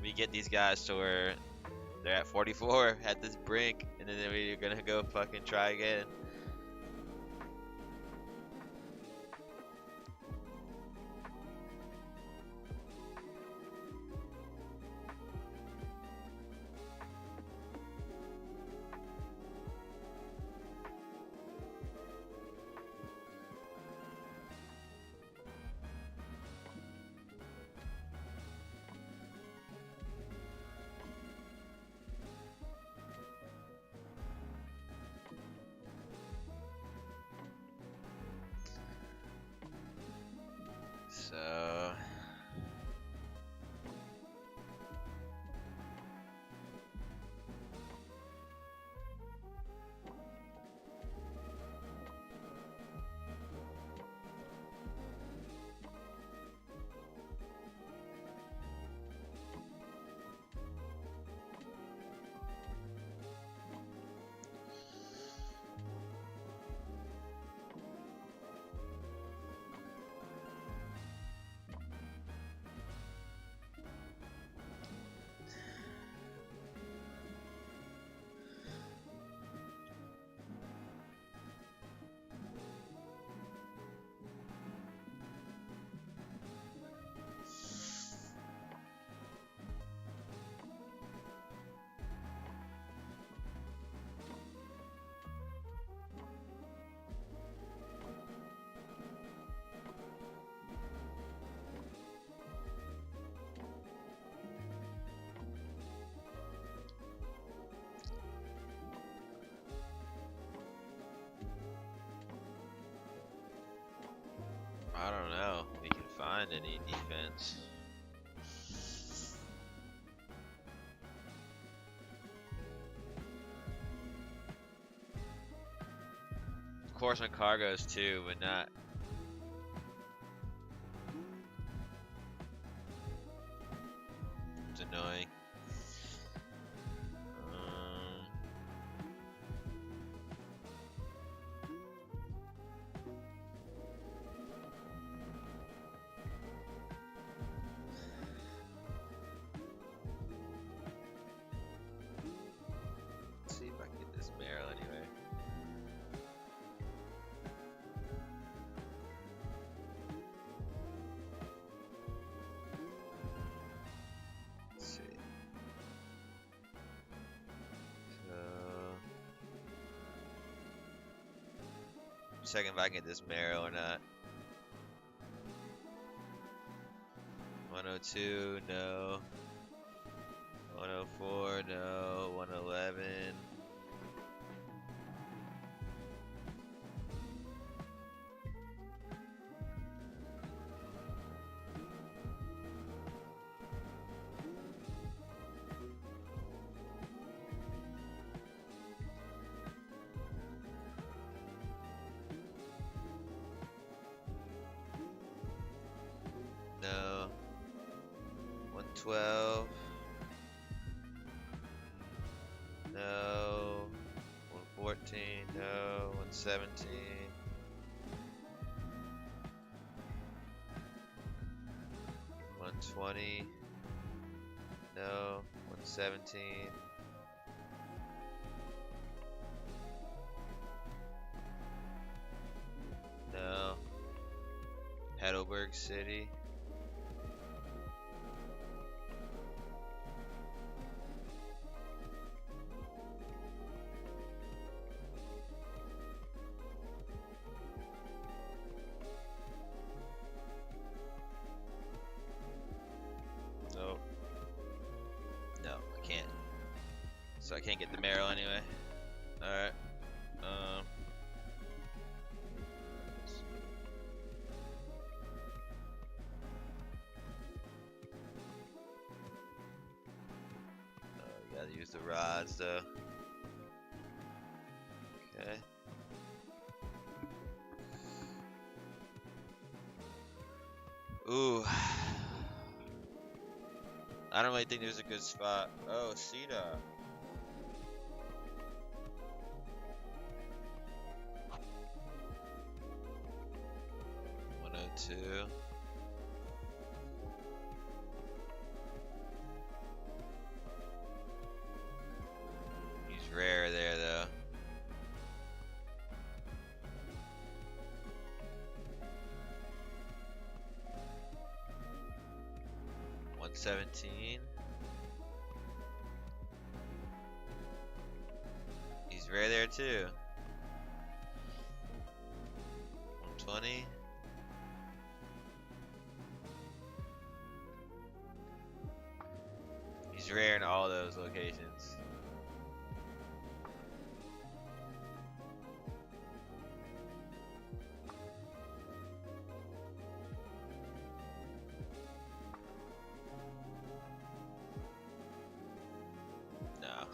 we get these guys to where they're at 44 at this brink, and then we're gonna go fucking try again. So I don't know if we can find any defense. Of course on cargoes too, but not. It's annoying. Checking if I can get this marrow or not. 102, no. 104, no. 111. No. 112. No. 114. No. 117. 120. No. 117. No. Heidelberg City. I can't get the marrow anyway. Alright. Gotta use the rods though. Okay. Ooh. I don't really think there's a good spot. Oh, Cedar. Two. He's rare there though. $117. He's rare there too. 120. He's rare in all those locations. No.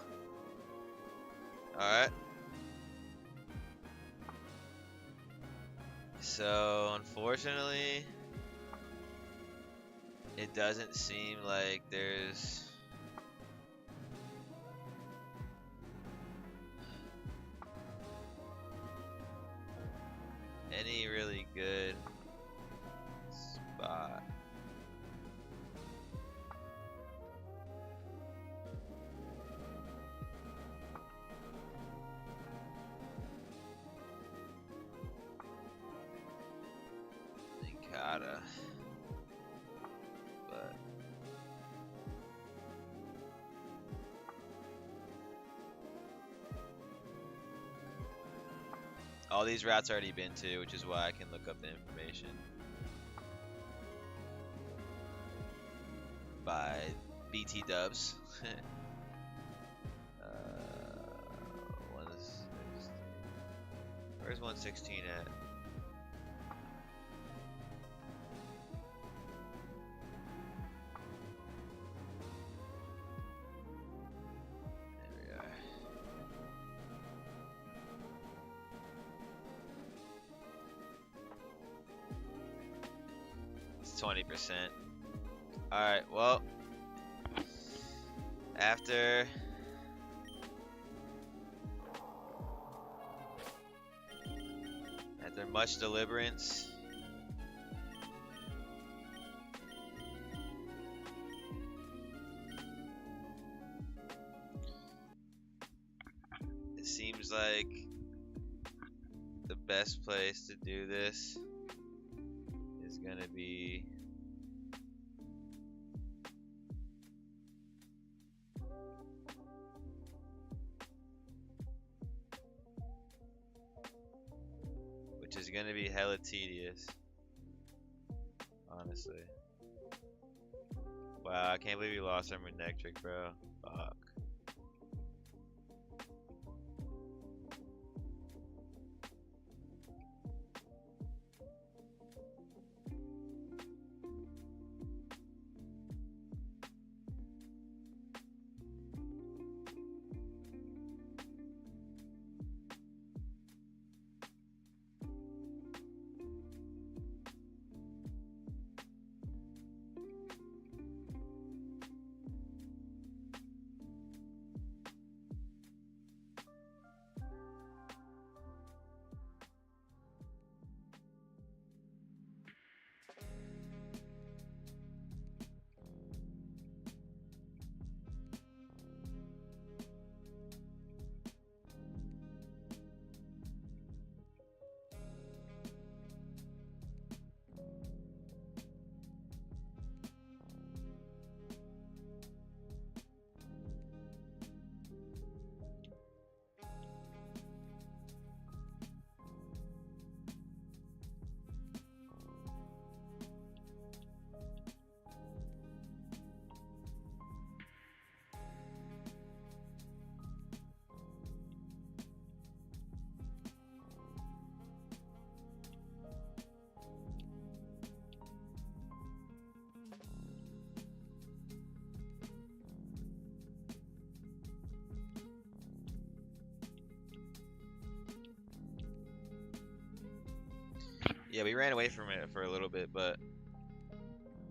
Alright. So, unfortunately, it doesn't seem like there's any really good spot. Gotta. But all these routes already been to, which is why I can look up the information by BT dubs. Where's 116 at? It's 20%. Alright, well, after much deliberance, it seems like the best place to do this is gonna be gonna be hella tedious, honestly. Wow, I can't believe we lost our Manectric, bro. Fuck. Yeah, we ran away from it for a little bit, but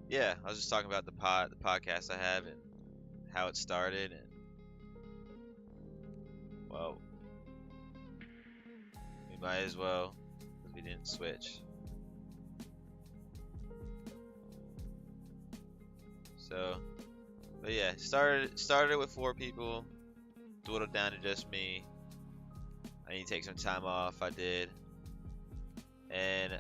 yeah, I was just talking about the podcast I have and how it started, and well, we might as well because we didn't switch. So, but yeah, started with 4 people, dwindled down to just me. I need to take some time off. I did, and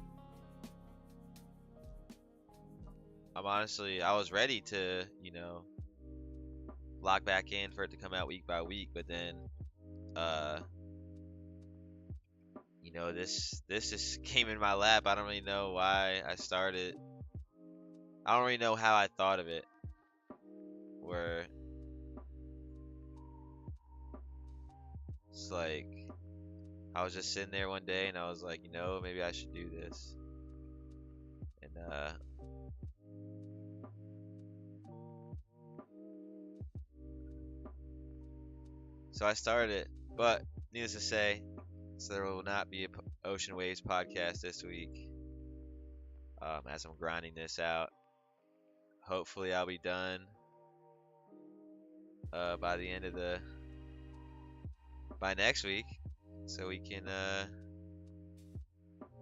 I was ready to, lock back in for it to come out week by week, but then, this just came in my lap. I don't really know why I started. I don't really know how I thought of it. Where it's like I was just sitting there one day and I was like, maybe I should do this. And so I started it. But needless to say, so there will not be a Ocean Waves podcast this week. As I'm grinding this out. Hopefully I'll be done by the end of by next week, so we can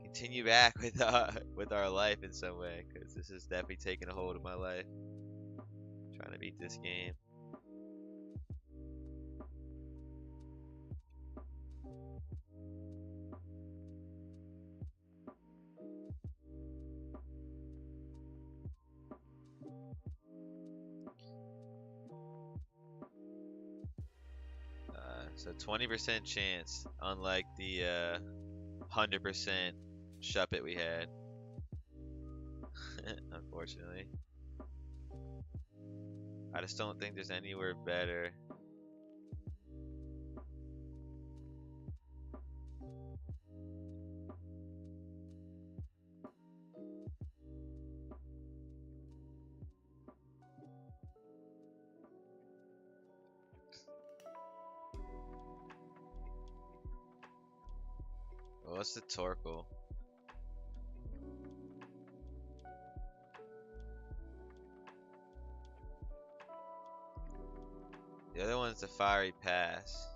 continue back with our life in some way, because this is definitely taking a hold of my life. Trying to beat this game. So 20% chance, unlike the 100% Shuppet we had. Unfortunately. I just don't think there's anywhere better. Well, what's the Torchic? The other one's the Fiery Pass.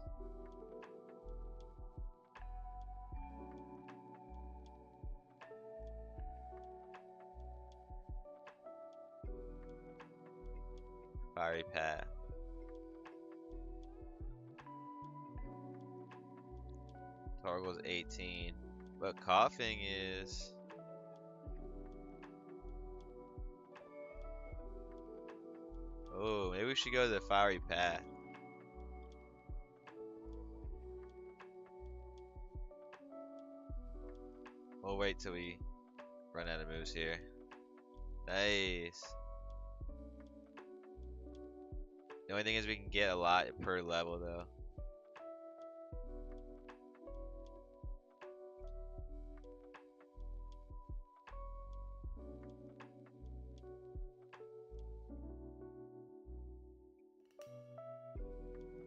Fiery Path. Torgle's 18. But coughing is... Oh, maybe we should go to the Fiery Path. We'll wait till we run out of moves here. Nice. The only thing is we can get a lot per level though.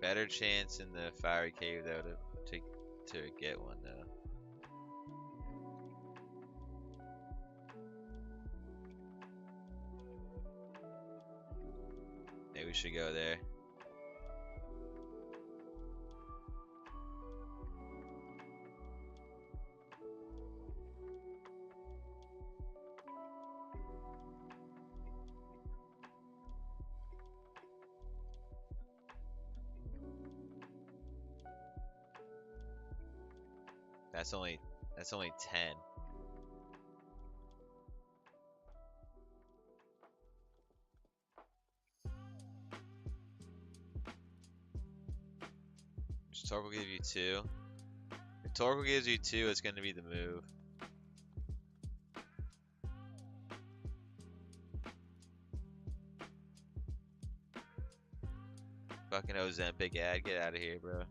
Better chance in the Fiery Cave though to get one though. Maybe we should go there. That's only 10. Does Torchic give you 2? If Torchic gives you 2, it's gonna be the move. Fucking Ozempic ad, get out of here, bro.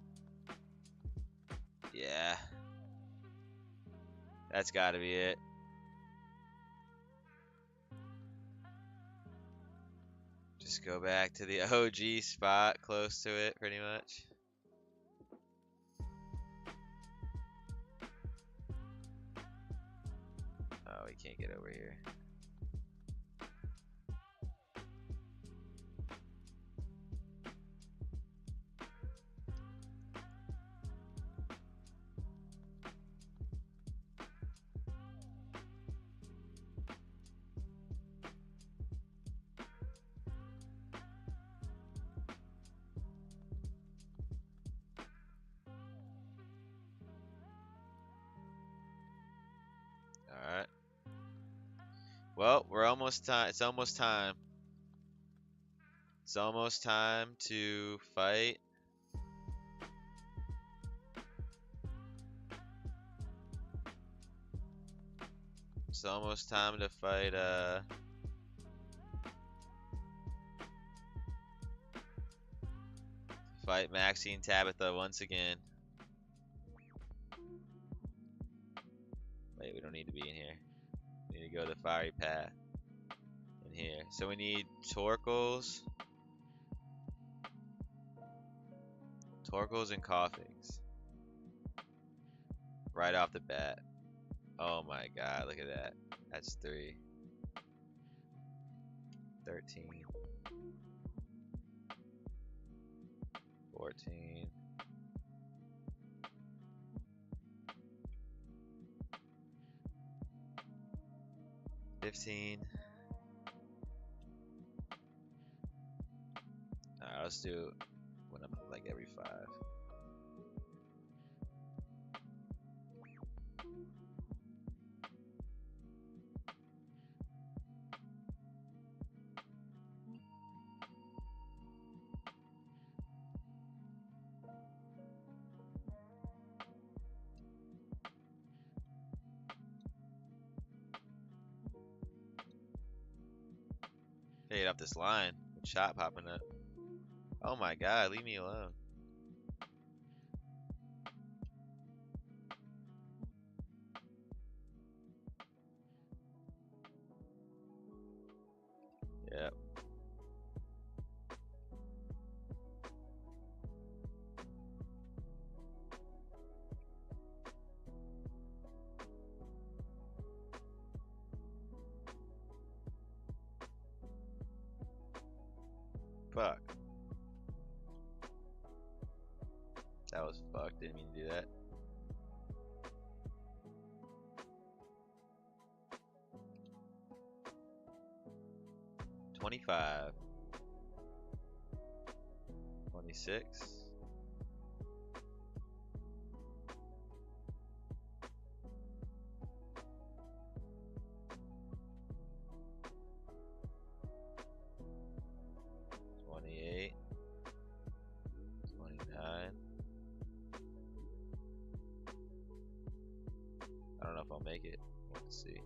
Yeah. That's gotta be it. Just go back to the OG spot close to it, pretty much. he can't get over here. Alright. Well, we're almost time. It's almost time. It's almost time to fight. It's almost time to fight, fight Maxie and Tabitha once again. Wait, we don't need to be in here. We need to go to the fiery path in here. So we need Torkles. Torkles and Coughings. Right off the bat. Oh my god, look at that. That's 3. 13. 14. 15. Alright, let's do when I'm like every 5. Get off this line. Shot popping up. Oh my god, leave me alone. Yep. Fuck. That was fucked. Didn't mean to do that. $25. 26. $28. 29. I don't know if I'll make it. Let's see.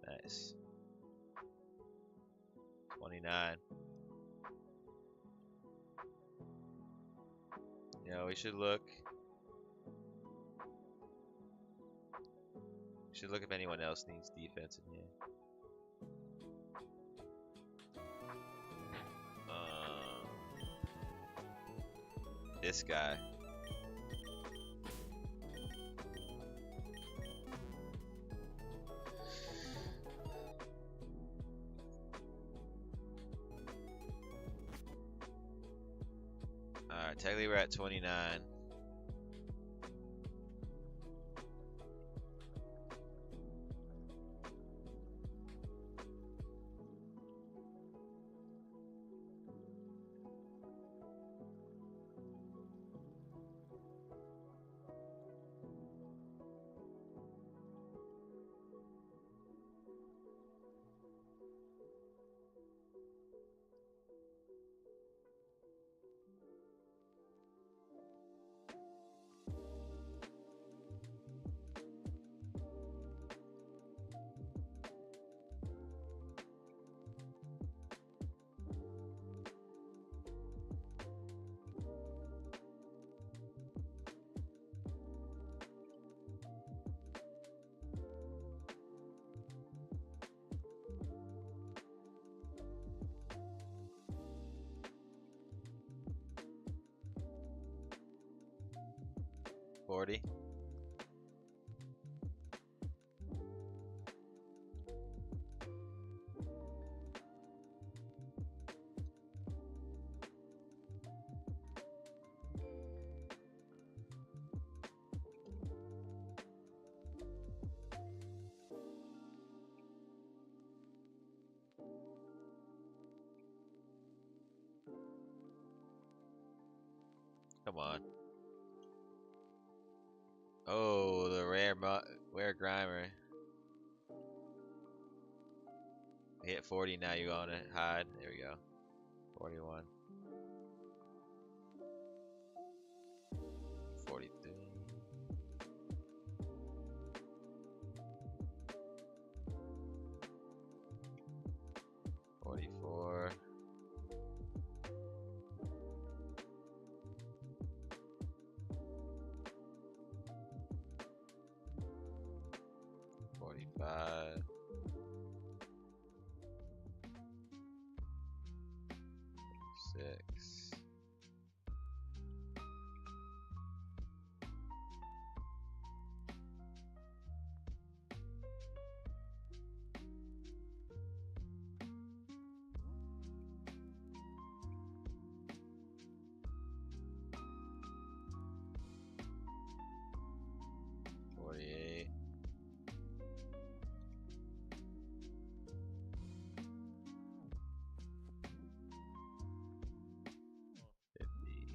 Nice. 29. Yeah, we should look. We should look if anyone else needs defense in here. This guy. Alright, technically we're at 29. 40. Come on. Oh, the rare grimer. Hit 40, now you want to hide. There we go. 41. 43. 44. 45. 6. 48. 52.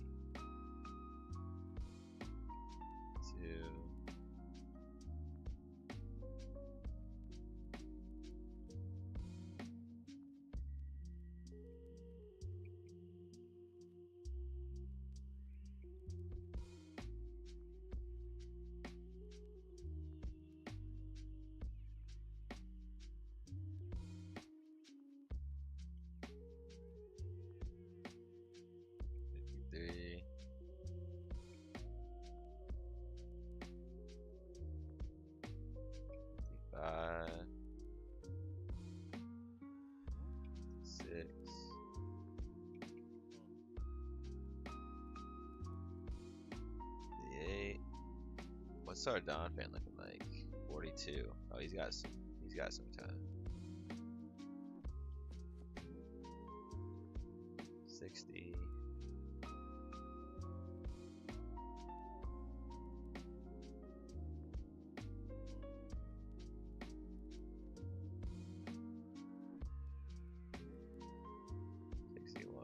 53. 55. 6. 58. What's our Don fan looking like? 42. Oh, he's got some time. 60. 61.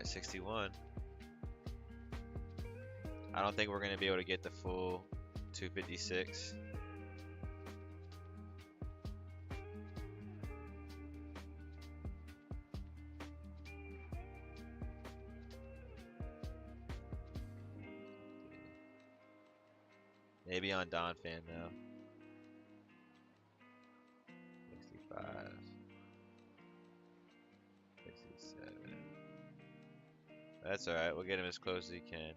61. I don't think we're going to be able to get the full 256. Maybe on Don fan though. 65. 67. That's alright, we'll get him as close as he can.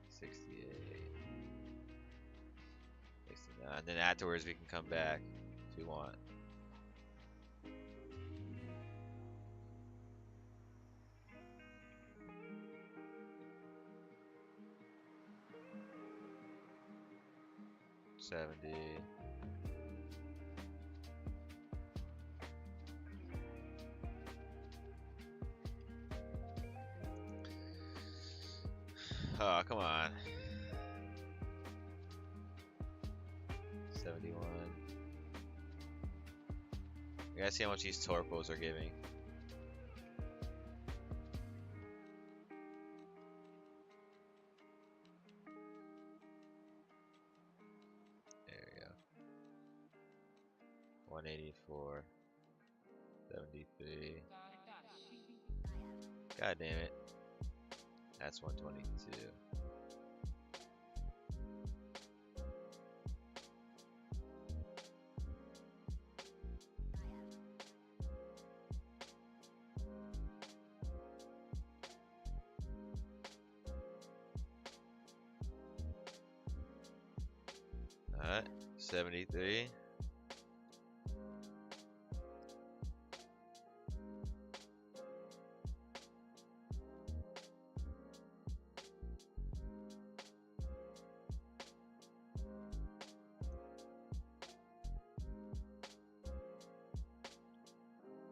68. 69. And then afterwards we can come back if we want. $70. Oh, come on. 71. We gotta see how much these torpos are giving. There we go. 184. 73. God damn it. That's 122. 73.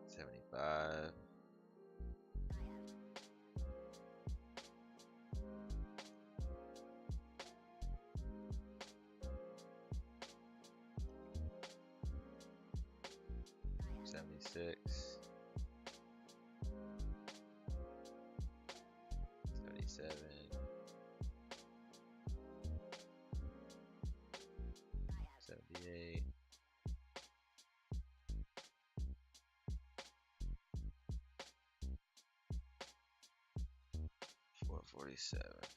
$75. $76. $77. $78. $447.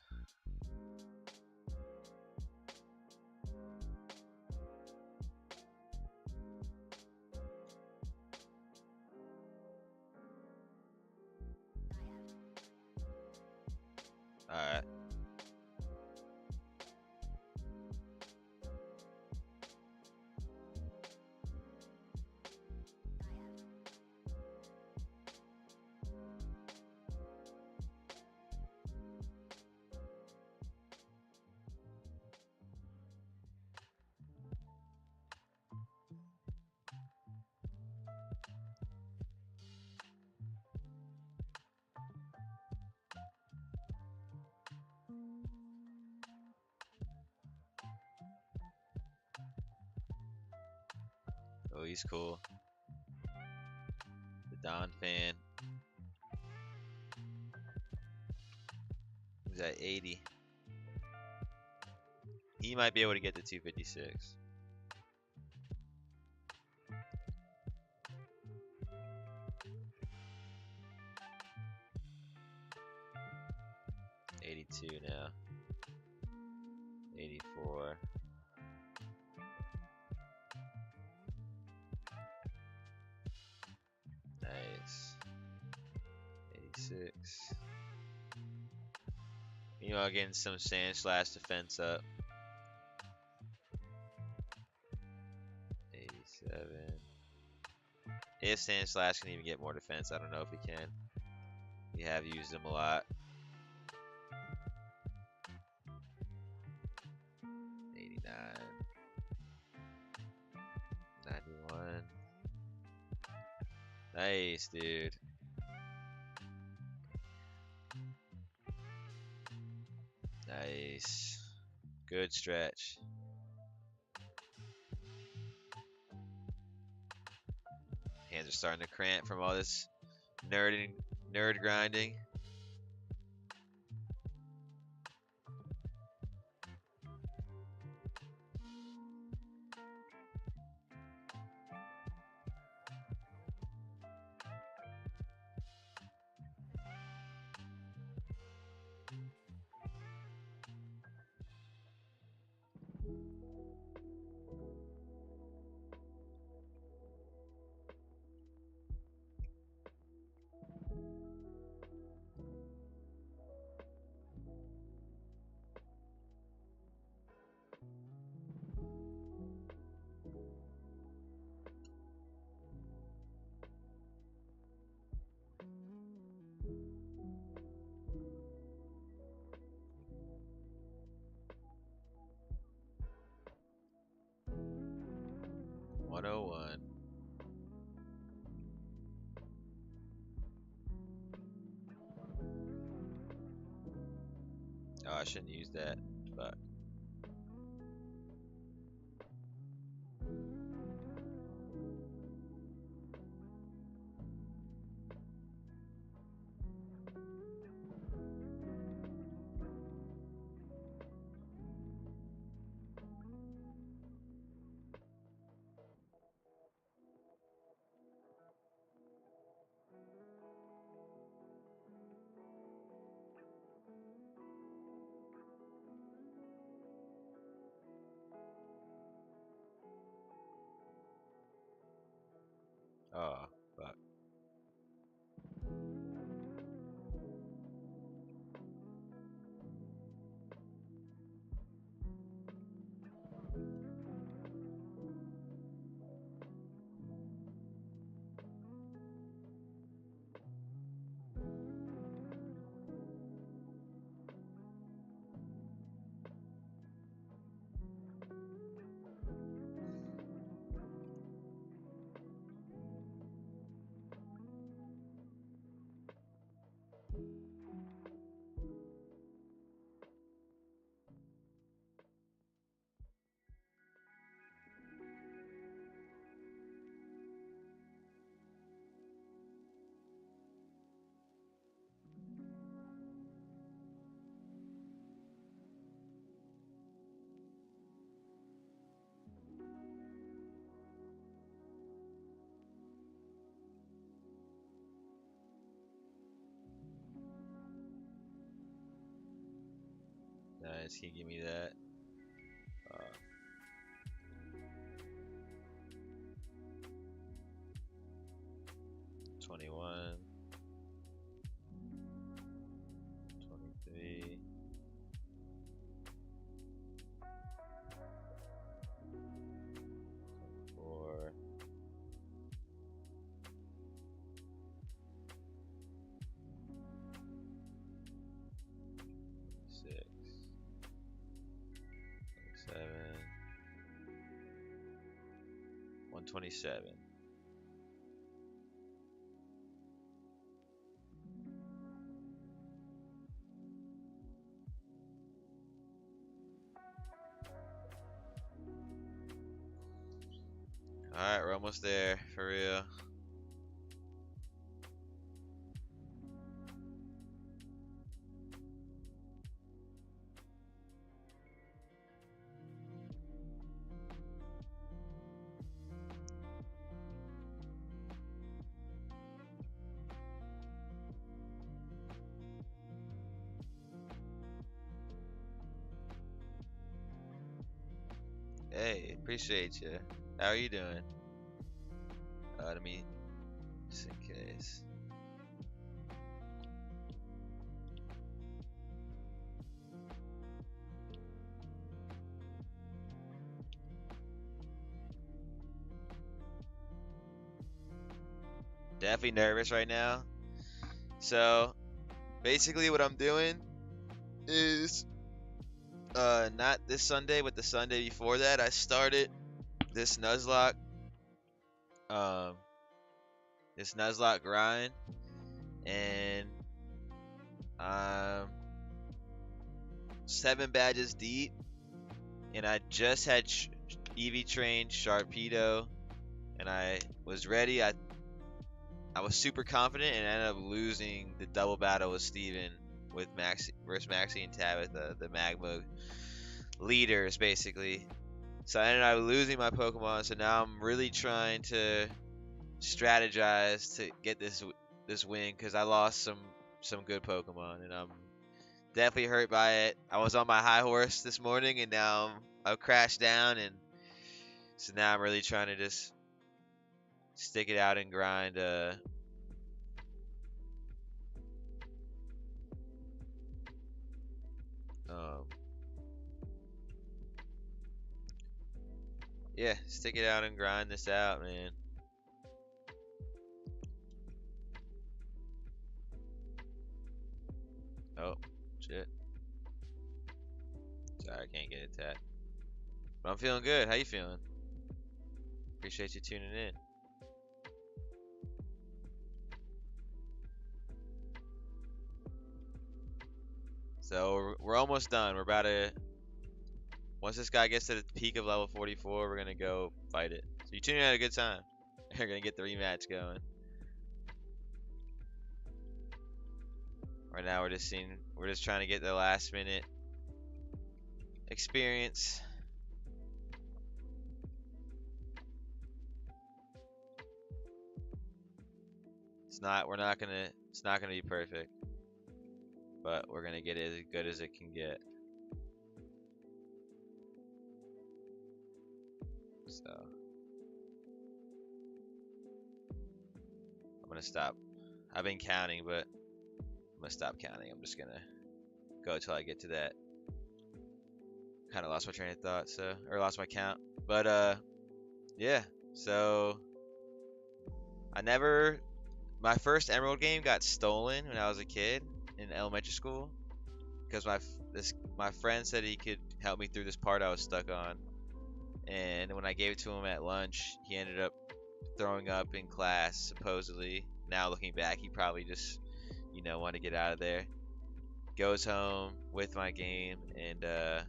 Alright. Oh, he's cool. The Don fan. He's at 80. He might be able to get to 256. $82 now. $84. Nice. $86. Meanwhile, getting some sand slash defense up. 87. If sand slash can even get more defense, I don't know if he can. We have used him a lot. 89. 91. Nice, dude. Nice. Good stretch. Hands are starting to cramp from all this nerd grinding. $101. Oh, I shouldn't use that, but oh, fuck. nice. Can you give me that? 21, 23, 24, 26, 27, 127. Alright, we're almost there, for real. Hey, appreciate you. How are you doing? Let me, just in case. Definitely nervous right now. So, basically what I'm doing is, not this Sunday, but the Sunday before that, I started this Nuzlocke, um, grind, and I'm 7 badges deep, and I just had EV trained Sharpedo, and I was ready. I was super confident, and I ended up losing the double battle with Steven with Maxie versus Maxie and Tabitha, the Magma leaders, basically. So I ended up losing my Pokemon. So now I'm really trying to strategize to get this win, because I lost some good Pokemon, and I'm definitely hurt by it. I was on my high horse this morning, and now I've crashed down, and so now I'm really trying to just stick it out and grind. Yeah, stick it out and grind this out, man. Oh, shit. Sorry, I can't get attacked. But I'm feeling good. How you feeling? Appreciate you tuning in. So we're almost done. We're about to. Once this guy gets to the peak of level 44, we're gonna go fight it. So you tuning in at a good time. We're gonna get the rematch going. Right now we're just trying to get the last minute experience. It's not gonna be perfect, but we're gonna get it as good as it can get. So I'm gonna stop. I've been counting, but I'm gonna stop counting. I'm just gonna go till I get to that. Kind of lost my train of thought, or lost my count. But yeah. So my first Emerald game got stolen when I was a kid in elementary school, because my friend said he could help me through this part I was stuck on, and when I gave it to him at lunch, he ended up throwing up in class, supposedly. Now looking back, he probably just wanted to get out of there. Goes home with my game, and I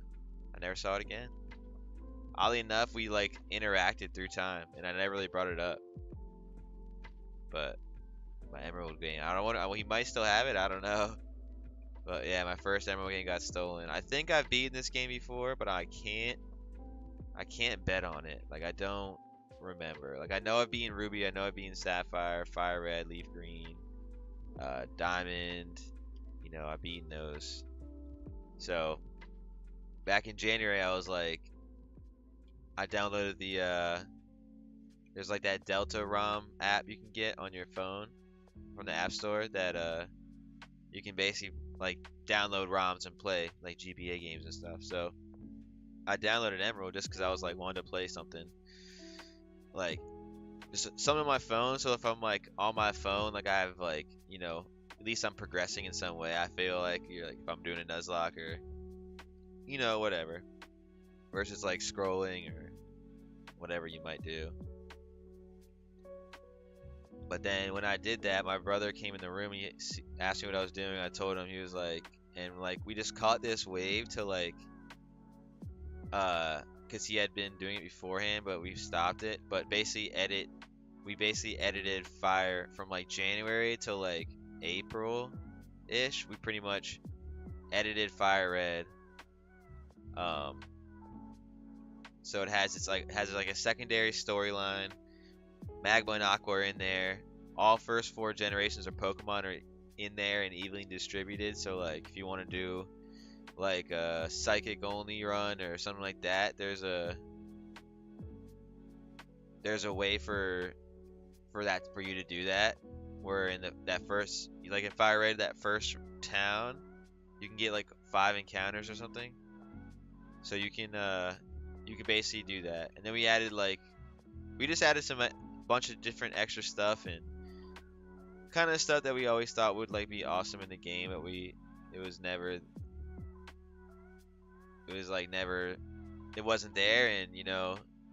never saw it again. Oddly enough, we interacted through time, and I never really brought it up. But my Emerald game, I don't want. He might still have it. I don't know. But yeah, my first Emerald game got stolen. I think I've beaten this game before, but I can't bet on it. I don't remember. I know I've beaten Ruby. I know I've beaten Sapphire, Fire Red, Leaf Green, Diamond. I've beaten those. So back in January, I was like, I downloaded there's like that Delta ROM app you can get on your phone from the App Store that you can basically like download ROMs and play like GBA games and stuff. So I downloaded Emerald just because I was like wanted to play something like just something on my phone. So if I'm like on my phone, like I have like at least I'm progressing in some way. I feel like you're like if I'm doing a Nuzlocke or whatever, versus like scrolling or whatever you might do. But then when I did that, my brother came in the room and he asked me what I was doing. I told him. He was like, and like we just caught this wave to like, because he had been doing it beforehand, but we stopped it. But we basically edited Fire from like January to like April-ish. We pretty much edited Fire Red. So it has like a secondary storyline. Magma and Aqua are in there. All first 4 generations of Pokemon are in there and evenly distributed. So like if you want to do like a psychic only run or something like that, there's a way for you to do that. Where in that first, like in Fire Red, that first town, you can get like 5 encounters or something. So you can basically do that. And then we just added some bunch of different extra stuff and kind of stuff that we always thought would like be awesome in the game, but it wasn't there. And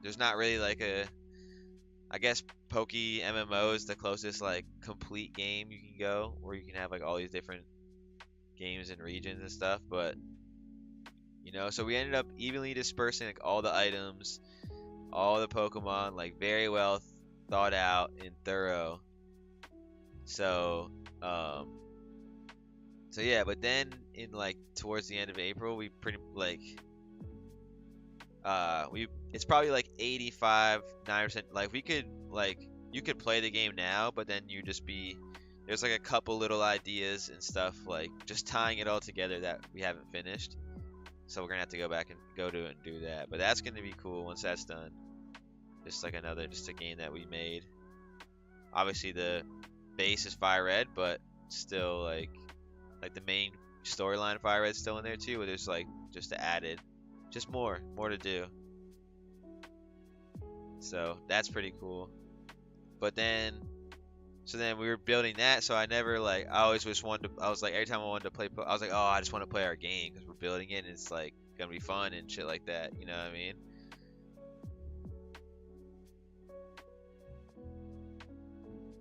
there's not really like I guess Poke MMO is the closest like complete game you can go, where you can have like all these different games and regions and stuff. But so we ended up evenly dispersing like all the items, all the Pokemon, like very well thought out and thorough. So yeah, but then in like towards the end of April, we pretty like it's probably like 85-90%. Like we could you could play the game now, but then there's like a couple little ideas and stuff like just tying it all together that we haven't finished. So we're gonna have to go back and go to it and do that. But that's gonna be cool once that's done. Just like just a game that we made. Obviously the base is Fire Red, but still like the main storyline of Fire Red's still in there too, where there's like just more to do. So that's pretty cool. But then we were building that, so I never I always just wanted to, I was like every time I wanted to play, I was like, oh, I just want to play our game because we're building it and it's like gonna be fun and shit like that, you know what I mean?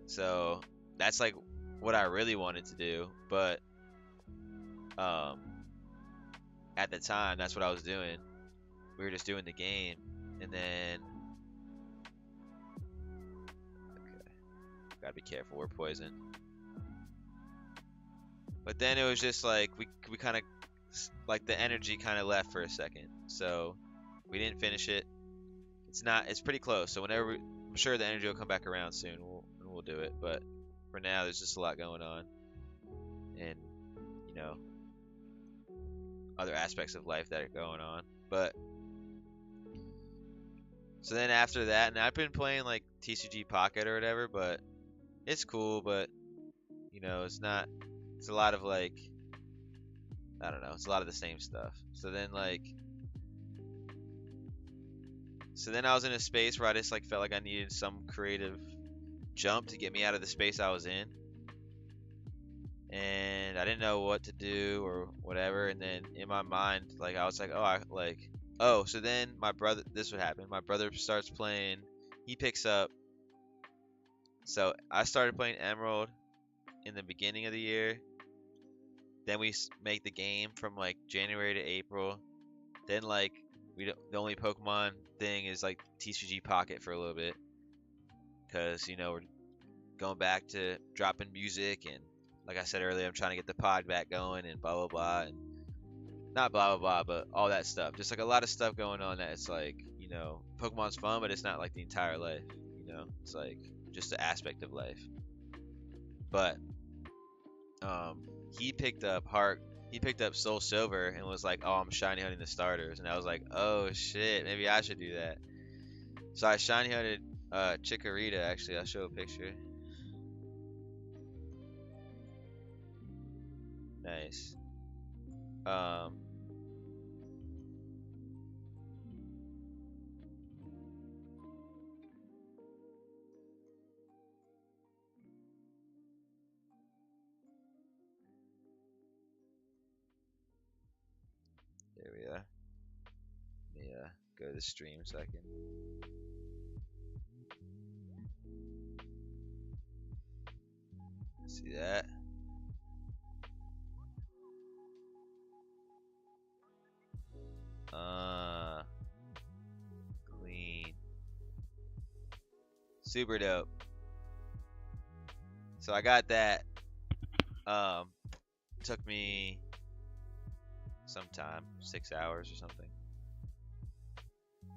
So that's like what I really wanted to do, but at the time that's what I was doing. We were just doing the game, and then gotta be careful, we're poison. But then it was just like we kind of like the energy kind of left for a second, so we didn't finish it. It's pretty close, so I'm sure the energy will come back around soon. We'll do it, but for now there's just a lot going on, and other aspects of life that are going on. But so then after that, and I've been playing like TCG Pocket or whatever, but it's cool, but it's a lot of like, I don't know, it's a lot of the same stuff. So then I was in a space where I just like felt like I needed some creative jump to get me out of the space I was in, and I didn't know what to do or whatever. And then in my mind, like I was like, so then my brother, this would happen. My brother starts playing, he picks up. So I started playing Emerald in the beginning of the year. Then we make the game from like January to April. Then like the only Pokemon thing is like TCG Pocket for a little bit, because we're going back to dropping music, and like I said earlier, I'm trying to get the pod back going and blah blah blah, and not blah blah blah, but all that stuff. Just like a lot of stuff going on that it's like Pokemon's fun, but it's not like the entire life. It's like just an aspect of life. But he picked up Heart he picked up Soul Silver and was like, "Oh, I'm shiny hunting the starters," and I was like, "Oh shit, maybe I should do that." So I shiny hunted Chikorita. Actually, I'll show a picture. Nice. Um, there we are. Let me go to the stream so I can. See that? Clean. Super dope. So I got that. Took me some time, 6 hours or something.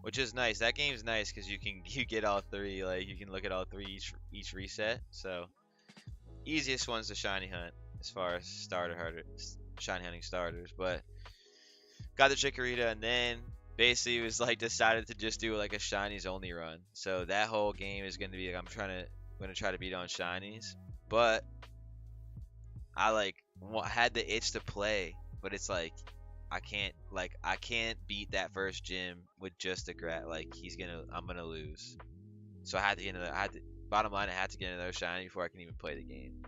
Which is nice. That game's nice because you get all three. Like you can look at all three each reset. So easiest one's the shiny hunt as far as shiny hunting starters. But got the Chikorita and then basically was like decided to just do like a shinies only run. So that whole game is gonna be like gonna try to beat on shinies. But I like had the itch to play, but it's like I can't beat that first gym with just a grat. Like I'm gonna lose. So I had to get another. Bottom line, I had to get another shiny before I can even play the game.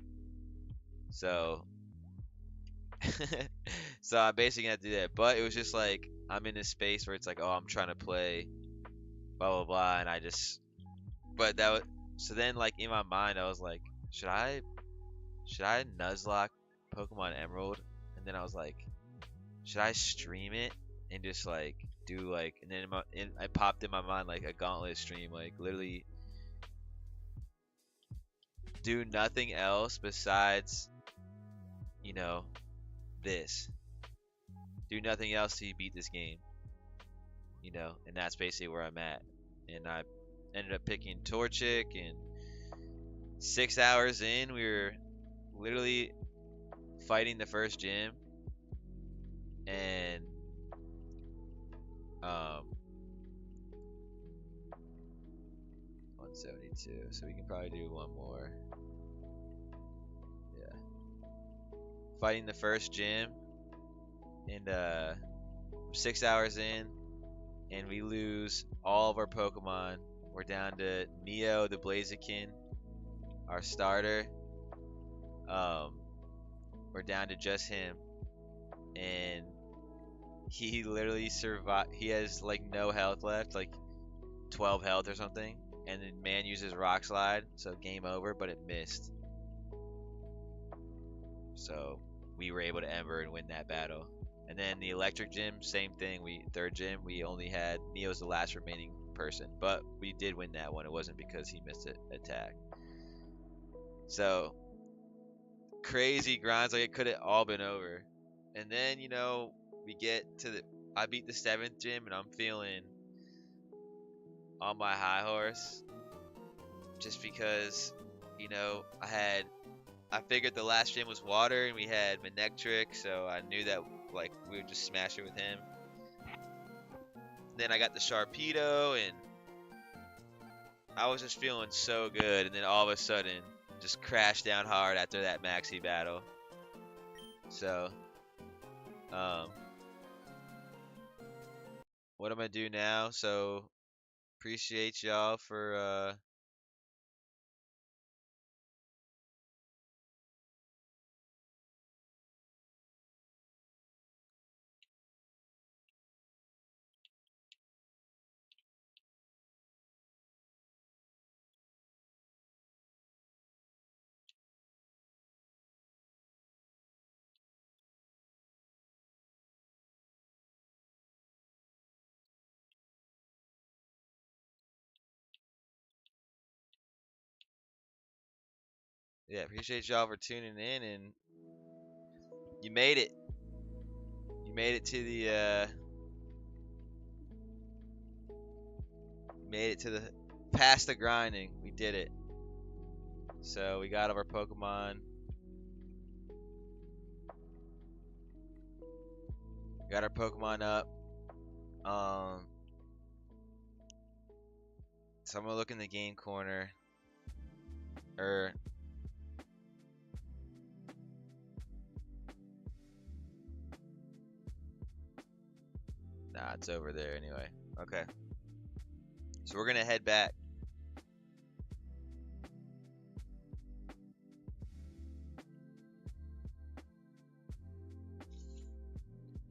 So, so I basically had to do that. But it was just like I'm in this space where it's like, oh, I'm trying to play, blah blah blah, and I just. But that was so then like in my mind I was like, should I Nuzlocke Pokemon Emerald? And then I was like, should I stream it and just like do like, and then I popped in my mind like a Gauntlet stream, like literally do nothing else besides, you know, this. Do nothing else till you beat this game, you know, and that's basically where I'm at. And I ended up picking Torchic, and 6 hours in, we were literally fighting the first gym, and 172. So we can probably do one more. Yeah. Fighting the first gym, and 6 hours in, and we lose all of our Pokemon. We're down to Neo the Blaziken, our starter. We're down to just him, and he literally survived. He has like no health left, like 12 health or something, and then man uses Rock Slide, so game over, but it missed. So we were able to Ember and win that battle. And then the Electric Gym, same thing. Third gym, we only had Neo's the last remaining person, but we did win that one. It wasn't because he missed an attack. So crazy grinds, like it could have all been over. And then we get to I beat the 7th gym, and I'm feeling on my high horse, just because I figured the last gym was water, and we had Manectric, so I knew that like we would just smash it with him. Then I got the Sharpedo, and I was just feeling so good, and then all of a sudden just crashed down hard after that Maxie battle. So what I'm gonna do now, so appreciate y'all for yeah, appreciate y'all for tuning in, and you made it. You made it to the past the grinding. We did it. So we got all our Pokemon. Got our Pokemon up. So I'm gonna look in the game corner. Nah, it's over there anyway. Okay. So we're gonna head back.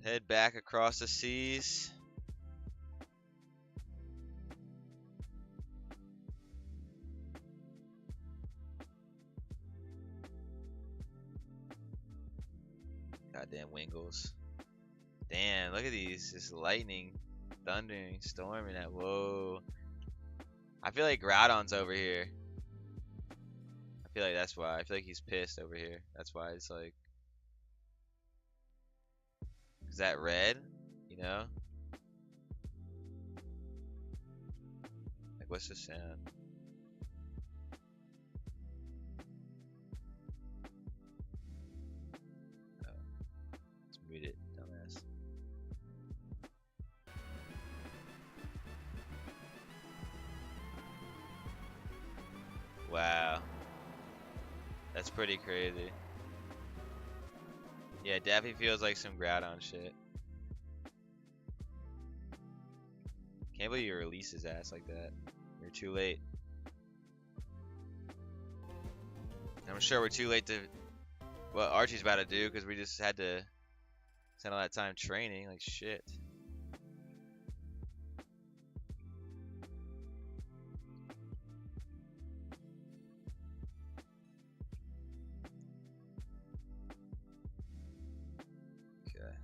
Head back across the seas. Goddamn Wingles. Damn, look at these. Just lightning, thundering, storming at. Whoa. I feel like Groudon's over here. I feel like that's why. I feel like he's pissed over here. That's why it's like. Is that red? You know? Like, what's the sound? Oh. Let's mute it, dumbass. Wow. That's pretty crazy. Yeah, definitely feels like some Groudon shit. Can't believe you release his ass like that. You're too late. I'm sure we're too late to what Archie's about to do because we just had to spend all that time training like shit. Okay.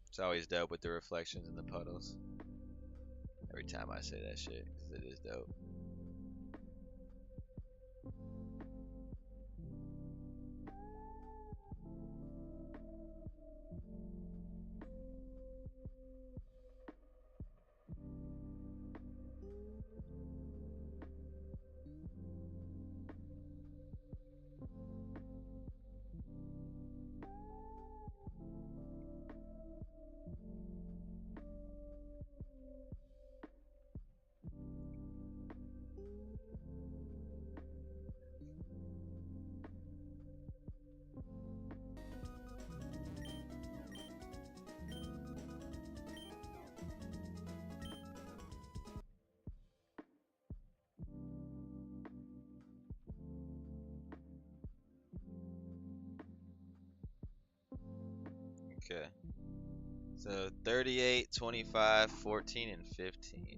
It's always dope with the reflections in the puddles. Every time I say that shit, because it is dope. Okay. So 38, 25, 14, and 15.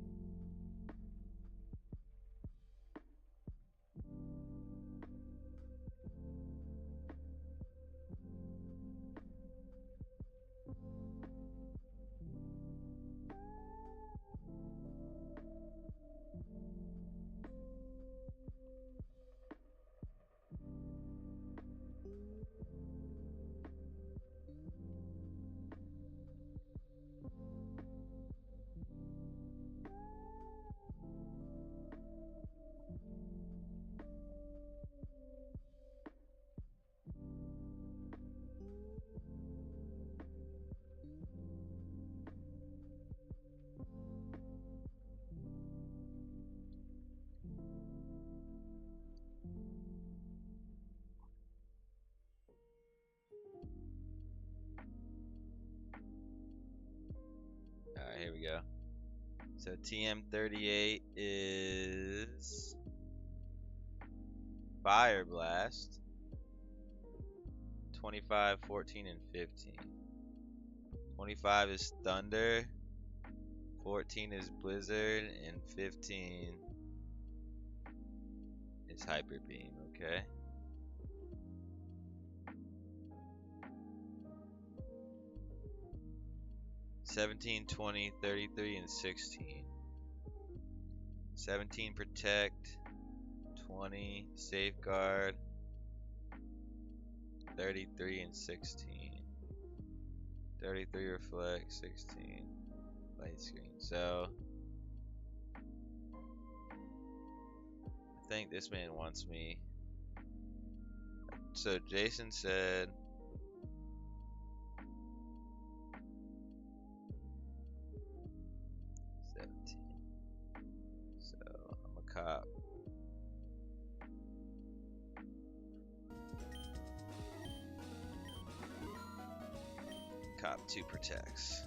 Alright, here we go. So TM38 is Fire Blast. 25, 14, and 15. 25 is Thunder. 14 is Blizzard. And 15 is Hyper Beam, okay? $17, $20, $33, and $16. 17 Protect, 20 Safeguard, 33 and $16. 33 reflect, 16 light screen. So I think this man wants me. So Jason said 17. So I'm a cop. Cop 2 protects.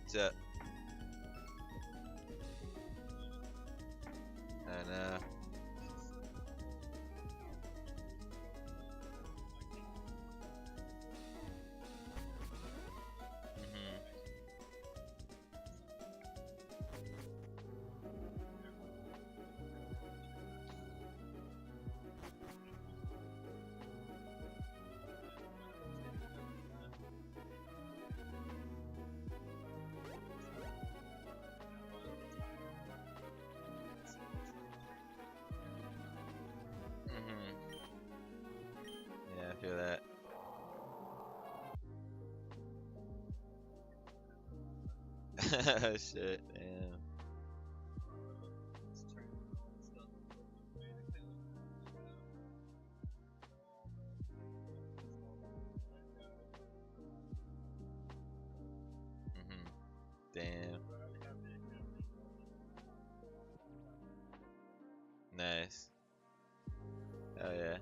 What's up? I know. Yeah, I feel that. Shit, damn. Damn. Nice. Oh yeah.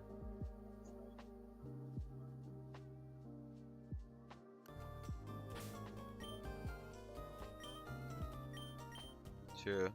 True.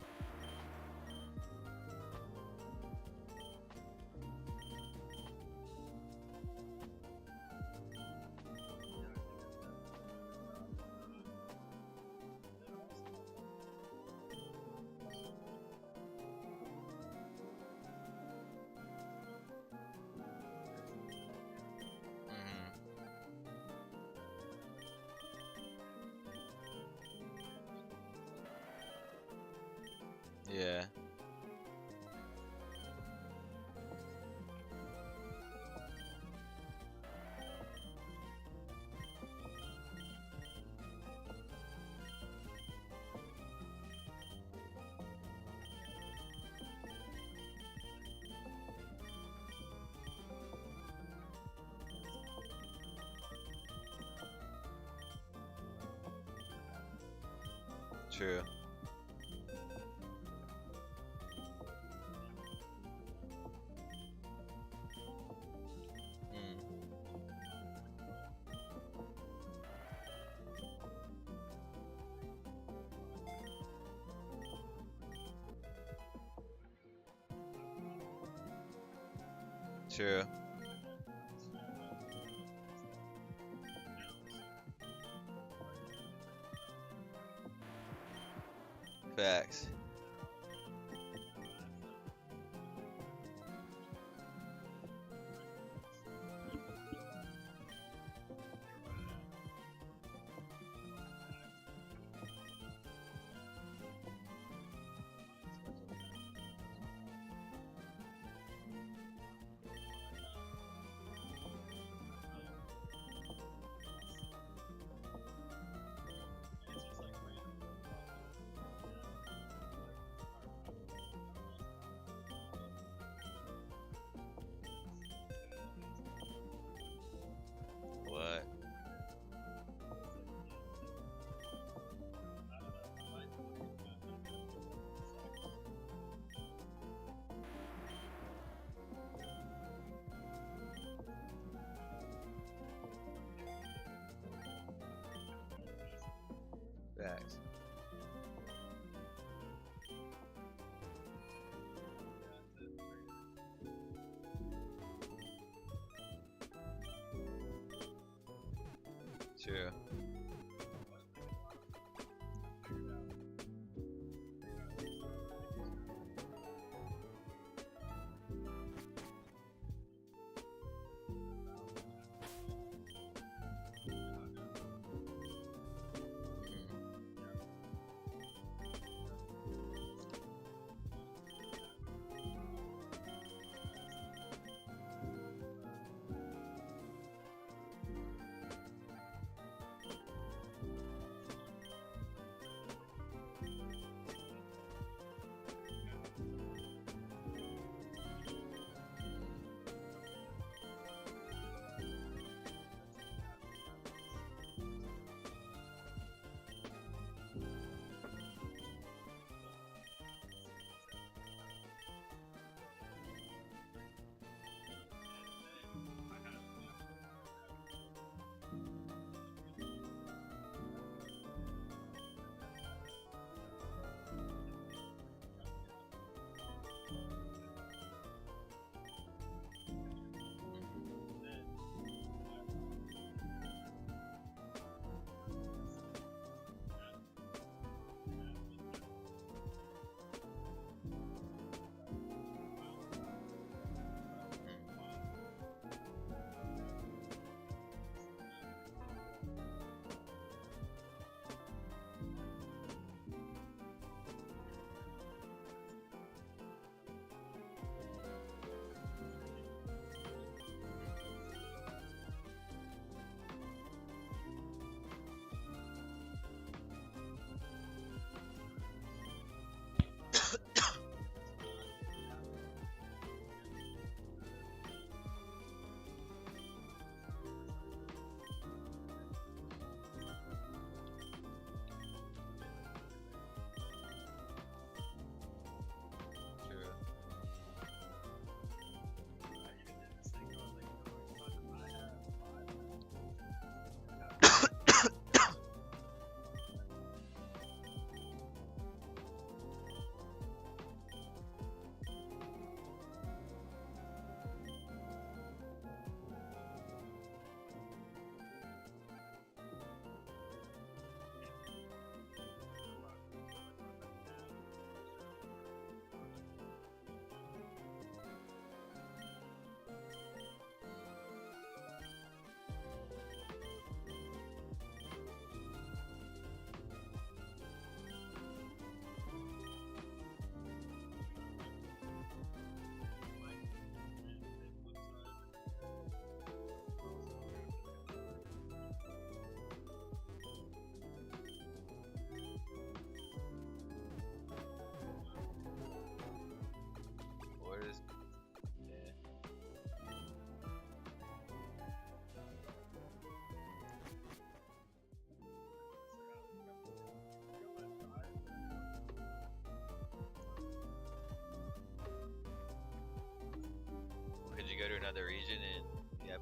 Yeah. True. True. Facts. What? Facts. True.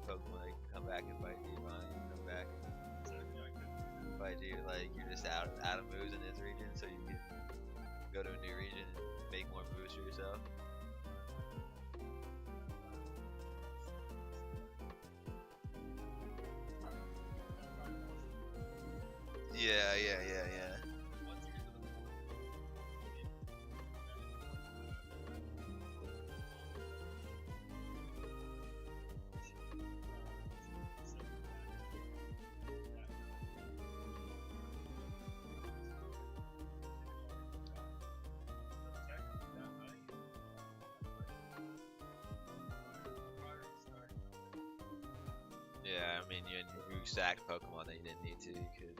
Pokemon that can come back and fight you. You come back and fight you. Like you're just out of moves in this region, so you can go to a new region and make more moves for yourself. Yeah. Yeah, I mean, you stacked Pokemon that you didn't need to. You could.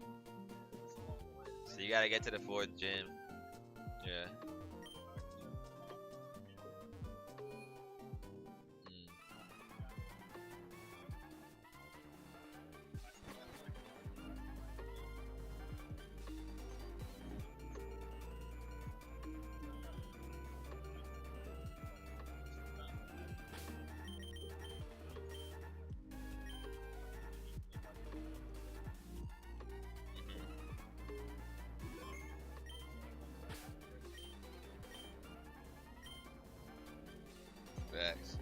So you gotta get to the 4th gym. Yeah. Mm. Facts.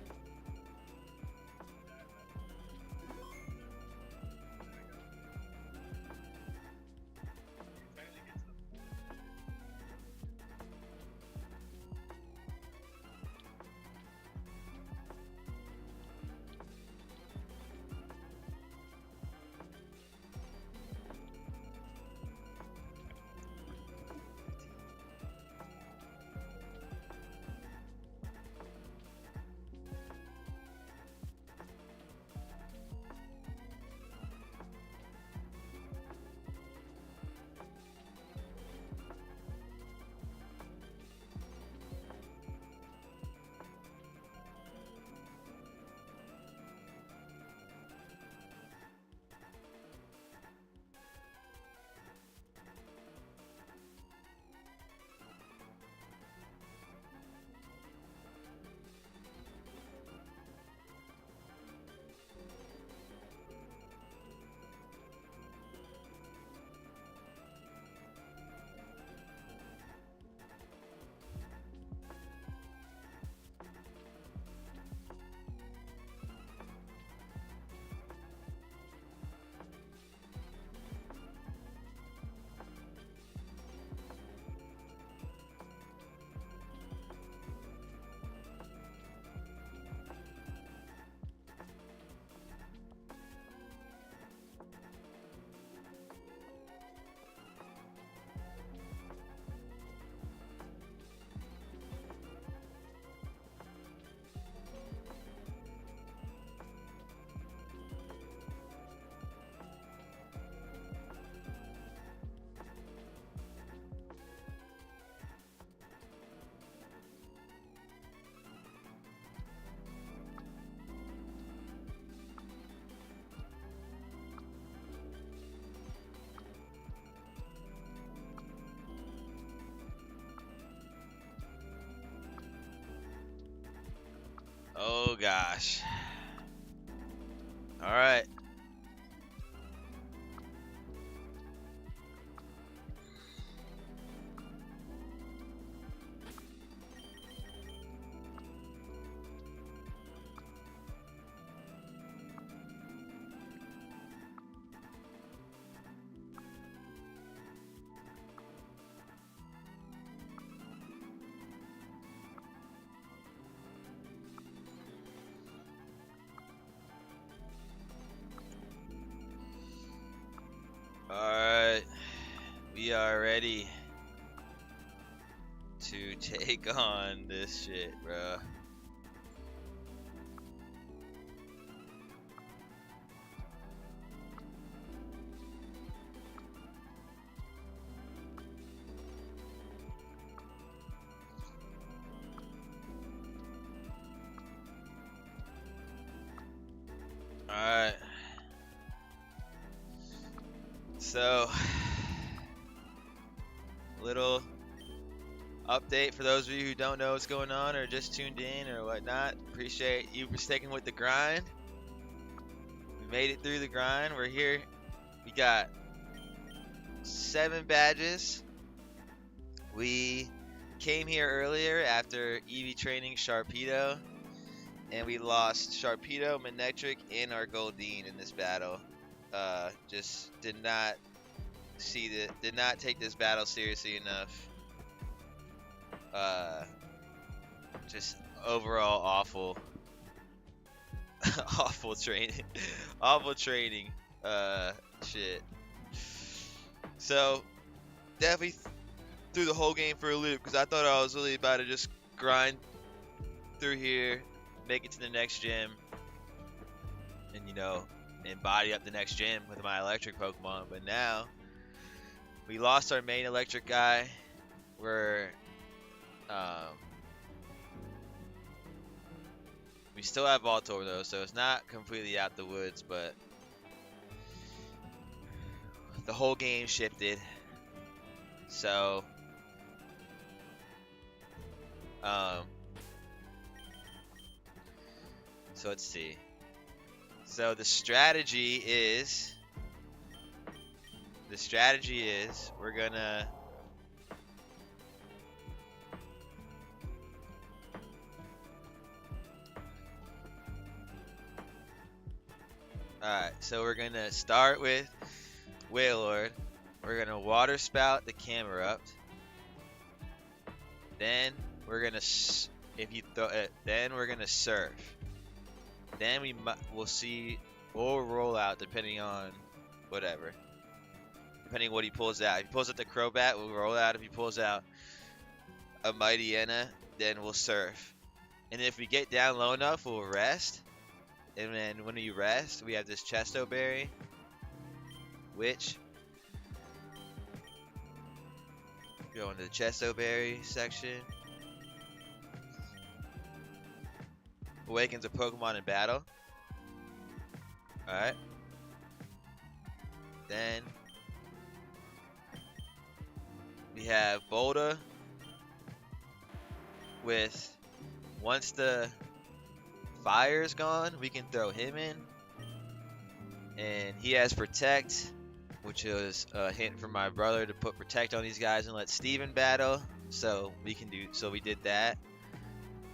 Oh gosh. All right. Alright, we are ready to take on this shit, bro. Alright. So, little update for those of you who don't know what's going on or just tuned in or whatnot. Appreciate you for sticking with the grind. made it through the grind. We're here. We got 7 badges. We came here earlier after EV training Sharpedo, and we lost Sharpedo, Manectric, and our Goldeen in this battle. Just did not take this battle seriously enough. Just overall awful. Awful training. Shit. So definitely threw the whole game for a loop because I thought I was really about to just grind through here, make it to the next gym, and and body up the next gym with my electric Pokemon. But now we lost our main electric guy. We still have Voltorb though, so it's not completely out the woods, but the whole game shifted. So let's see. So the strategy is we're gonna so we're gonna start with Wailord. We're gonna Water Spout the Camerupt. Then we're gonna then we're gonna Surf. Then we'll roll out depending on whatever. Depending what he pulls out. If he pulls out the Crobat, we'll roll out. If he pulls out a Mightyena, then we'll Surf. And if we get down low enough, we'll rest. And then when we rest, we have this Chesto Berry, which go into the Chesto Berry section. Awakens a Pokemon in battle. Alright. Then we have Bolda with, once the fire is gone, we can throw him in. And he has Protect, which is a hint from my brother to put Protect on these guys and let Steven battle. So we did that.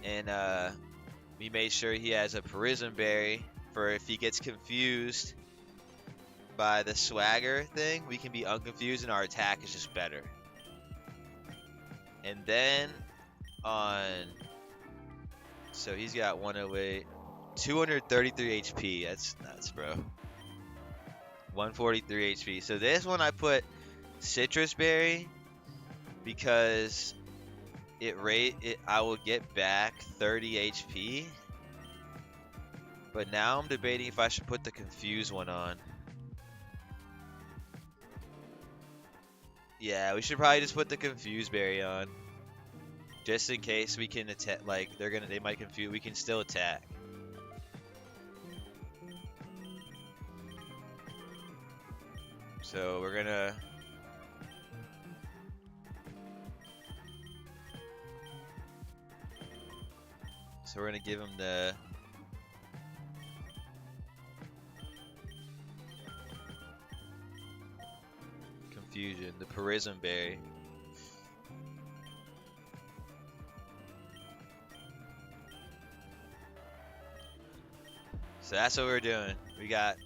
And we made sure he has a Prison Berry for if he gets confused by the Swagger thing, we can be unconfused and our attack is just better. And then so he's got 108, 233 HP. That's nuts, bro. 143 HP. So this one I put Citrus Berry because I will get back 30 HP. But now I'm debating if I should put the Confuse one on. Yeah, we should probably just put the Confuse Berry on. Just in case we can attack, like they might confuse, we can still attack. So we're gonna give him the Confusion, the Prison Berry. So that's what we're doing. We got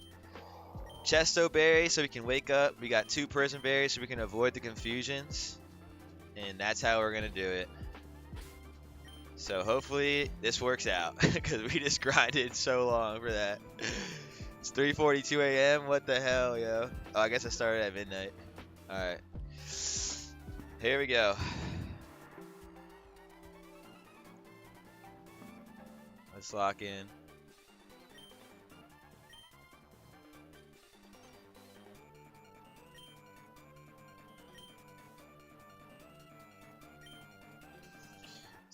Chesto Berry so we can wake up. We got 2 Prison Berries so we can avoid the confusions. And that's how we're going to do it. So hopefully this works out because we just grinded so long for that. It's 3:42 a.m. What the hell, yo? Oh, I guess I started at midnight. Alright. Here we go. Let's lock in.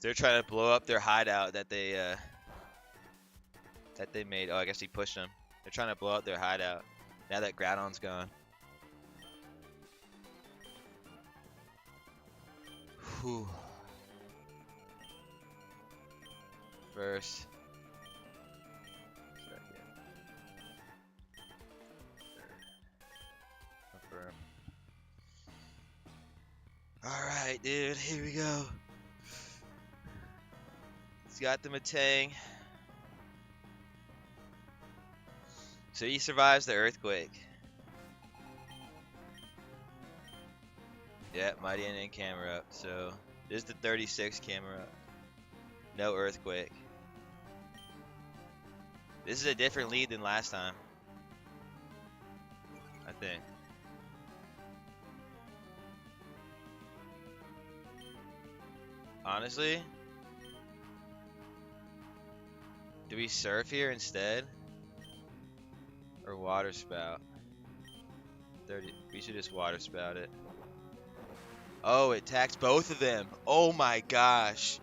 They're trying to blow up their hideout that they made. Oh, I guess he pushed them. They're trying to blow up their hideout now that Groudon's gone. Whew. First. Second. confirm. Alright, dude, here we go. He's got the Matang. So he survives the earthquake. Yeah, Mighty N and camera up. So this is the 36 camera up. No earthquake. This is a different lead than last time, I think. Honestly, do we surf here instead? Or water spout? 30. We should just water spout it. Oh, it attacks both of them. Oh my gosh.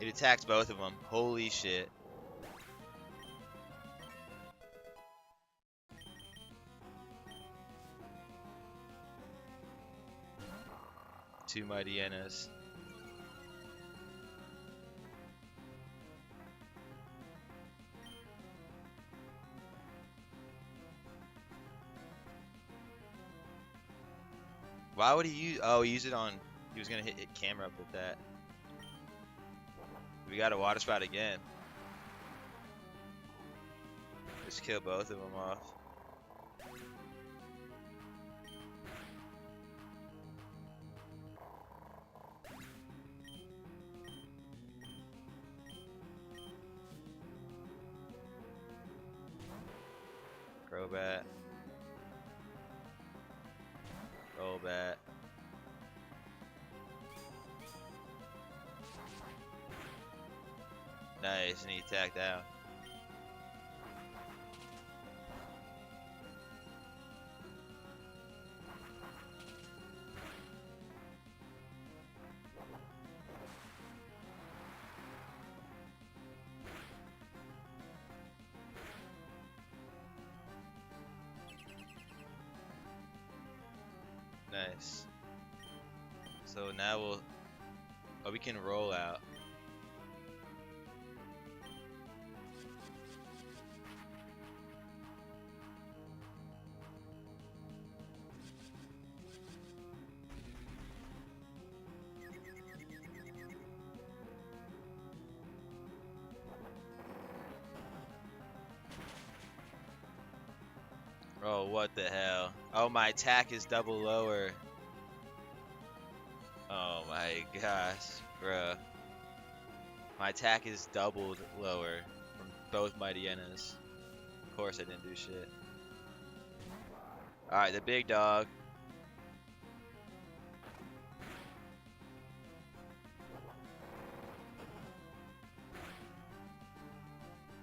It attacks both of them. Holy shit. Two Mighty Hyenas. Why would he use? Oh, he used it on. He was gonna hit camera up with that. We got a water spout again. Just kill both of them off. Crobat. Roll bat. Nice, and he attacked out. Nice. So now we'll... Oh, we can roll out. Oh, what the hell? Oh, my attack is double lower. Oh my gosh, bruh. My attack is doubled lower from both Mighty Hyenas. Of course I didn't do shit. Alright, the big dog.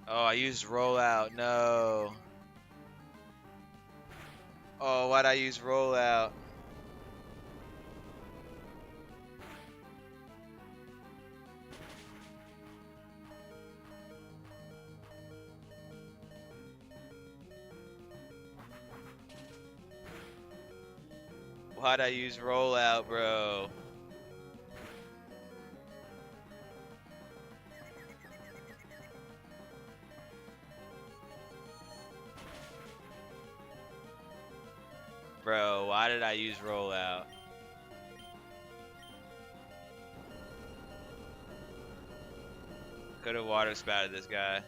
Oh, I used rollout. No. Oh, why'd I use rollout? Why'd I use rollout, bro? Bro, why did I use rollout? Could have water spouted this guy.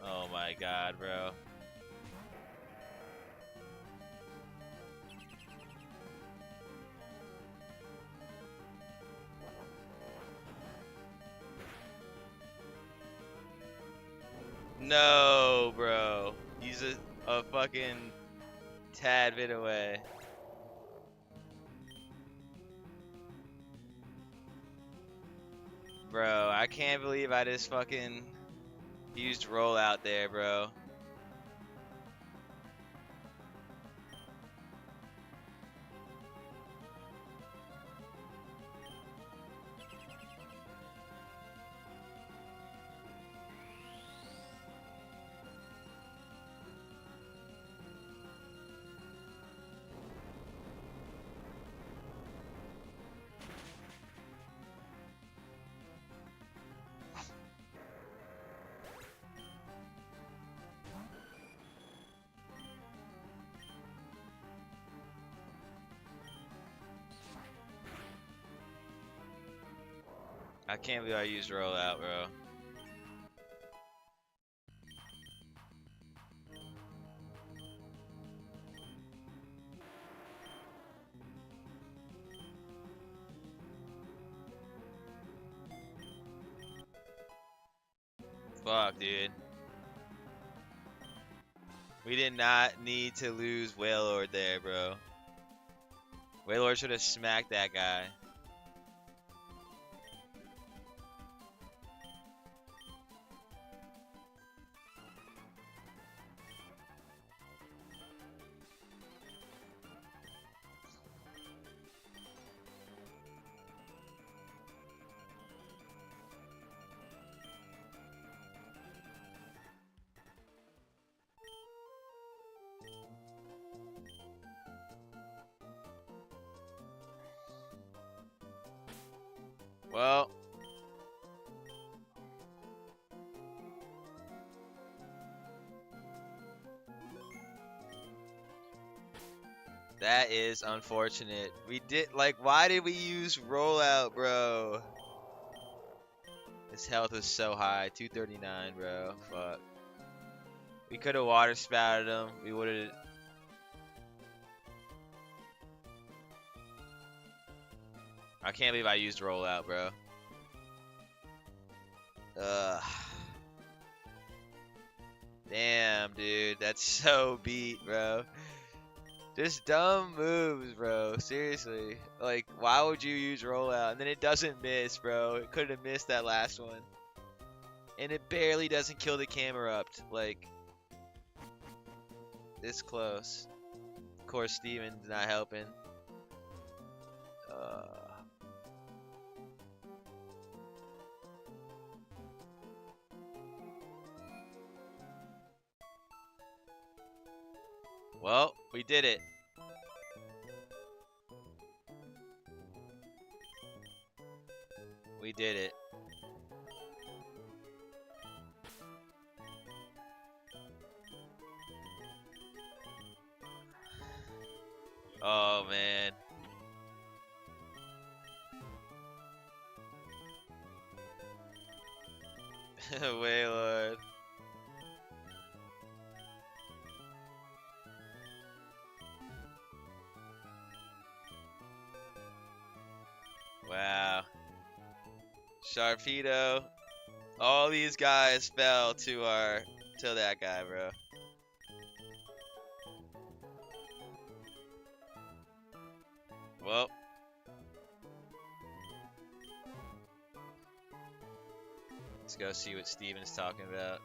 Oh my god, bro. No, bro. He's a fucking tad bit away. Bro, I can't believe I just fucking used rollout there, bro. I can't believe I used rollout, bro. Fuck, dude. We did not need to lose Wailord there, bro. Wailord should have smacked that guy. Well, that is unfortunate. We did, like, why did we use rollout, bro? His health was so high, 239, bro. Fuck. We could have water spouted him. We would have. I can't believe I used rollout, bro. Ugh. Damn, dude. That's so beat, bro. Just dumb moves, bro. Seriously. Like, why would you use rollout? And then it doesn't miss, bro. It could have missed that last one. And it barely doesn't kill the Camerupt. Like, this close. Of course, Steven's not helping. Well, we did it. We did it. Oh, man. Wailord. Wow. Sharpedo. All these guys fell to that guy, bro. Well. Let's go see what Steven's talking about.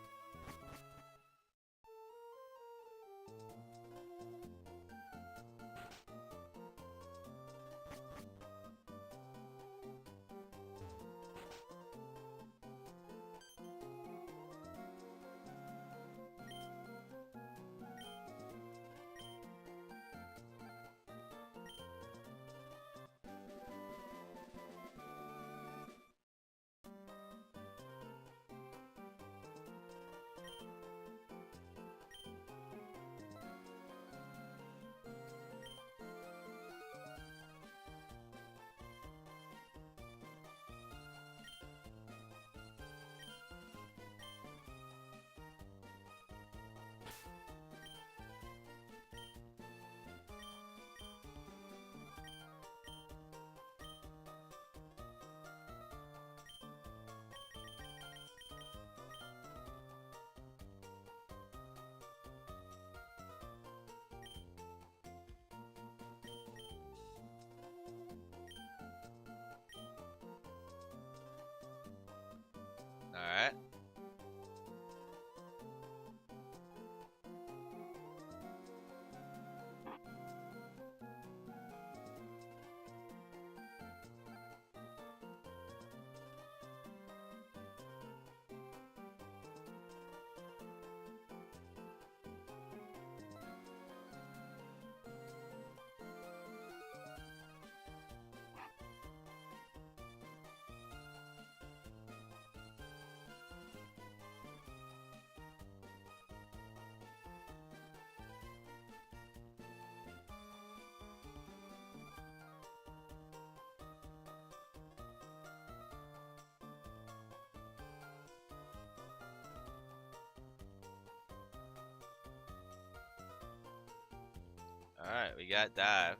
Alright, we got dive.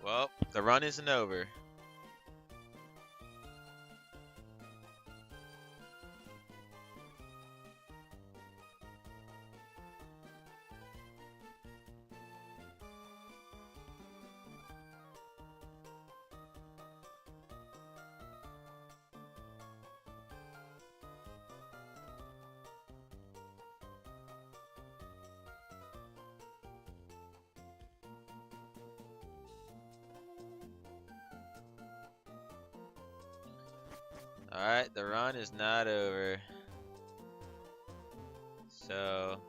Well, the run isn't over. Alright, the run is not over. So...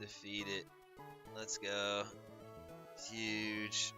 Defeat it. Let's go. Huge.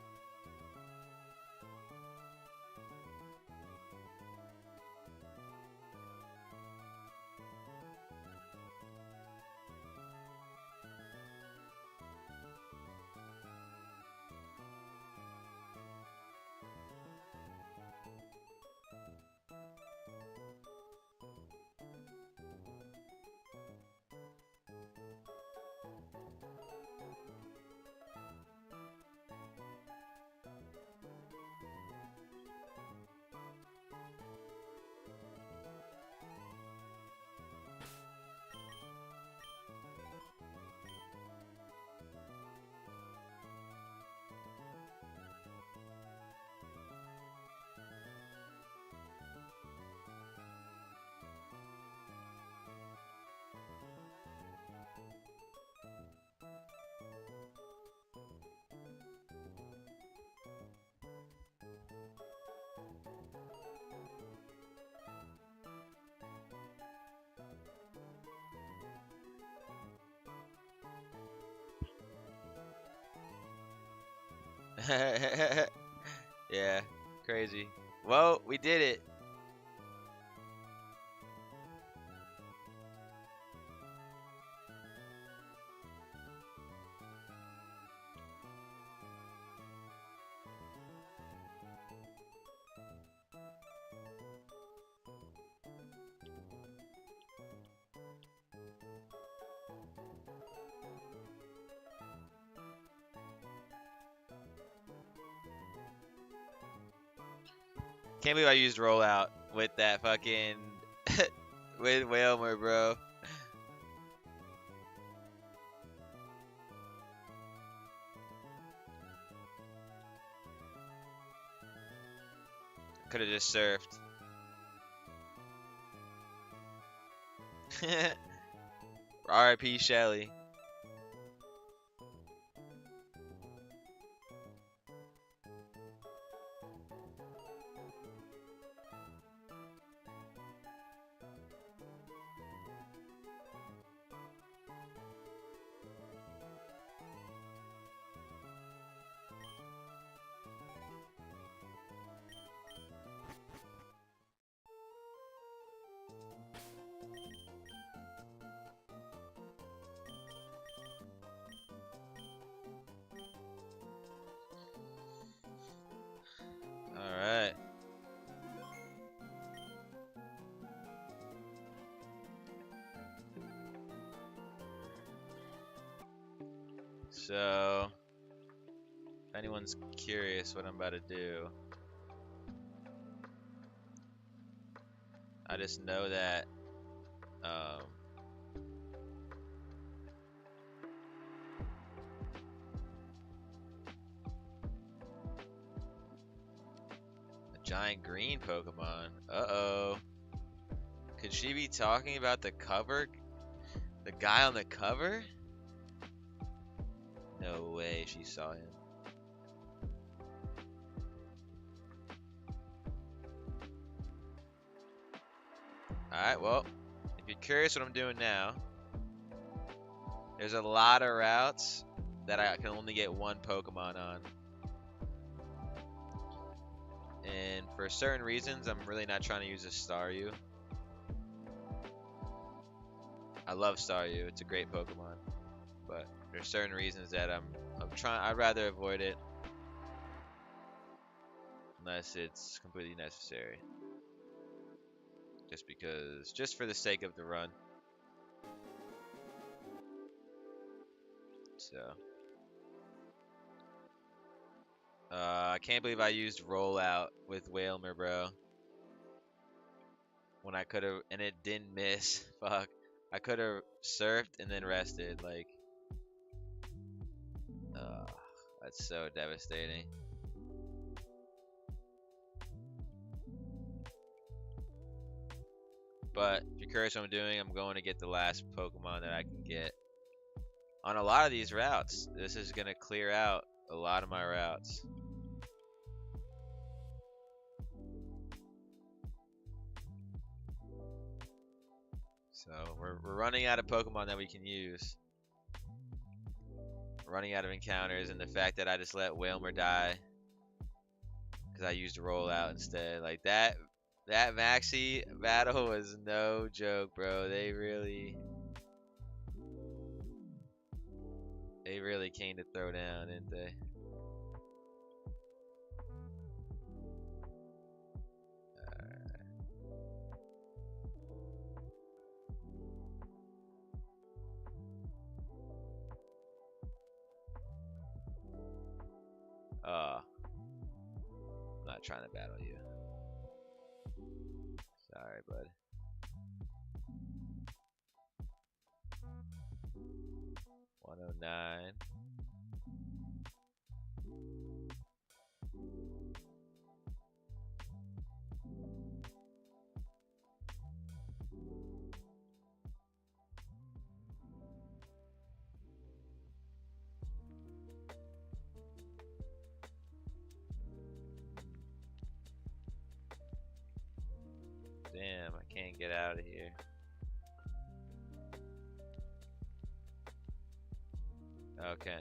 Yeah, crazy. Well, we did it. Can't believe I used rollout with that fucking with Whalmer, bro. Could have just surfed. R.I.P. Shelly. Alright. So, if anyone's curious what I'm about to do, I just know that a giant green Pokemon. Uh-oh. Could she be talking about the cover? The guy on the cover? No way she saw him. Alright, well, if you're curious what I'm doing now, there's a lot of routes that I can only get one Pokemon on. And for certain reasons, I'm really not trying to use a Staryu. I love Staryu, it's a great Pokemon. But there's certain reasons that I'd rather avoid it unless it's completely necessary. Just for the sake of the run. So I can't believe I used rollout with Whalmer, bro. When I could have, and it didn't miss. Fuck. I could have surfed and then rested. Like, that's so devastating. But if you're curious what I'm doing, I'm going to get the last Pokemon that I can get. On a lot of these routes, this is going to clear out a lot of my routes. So we're running out of Pokemon that we can use. We're running out of encounters, and the fact that I just let Whalmer die because I used a rollout instead, like that Maxie battle was no joke, bro. They really came to throw down, didn't they? I'm not trying to battle you. Sorry, bud. $109. Damn, I can't get out of here. Okay.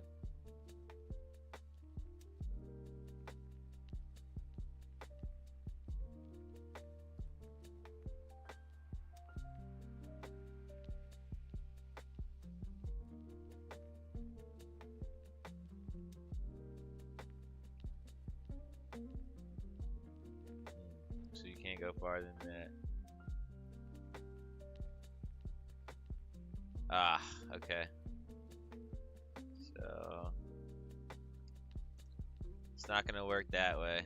far than that. Ah, okay. So it's not gonna work that way.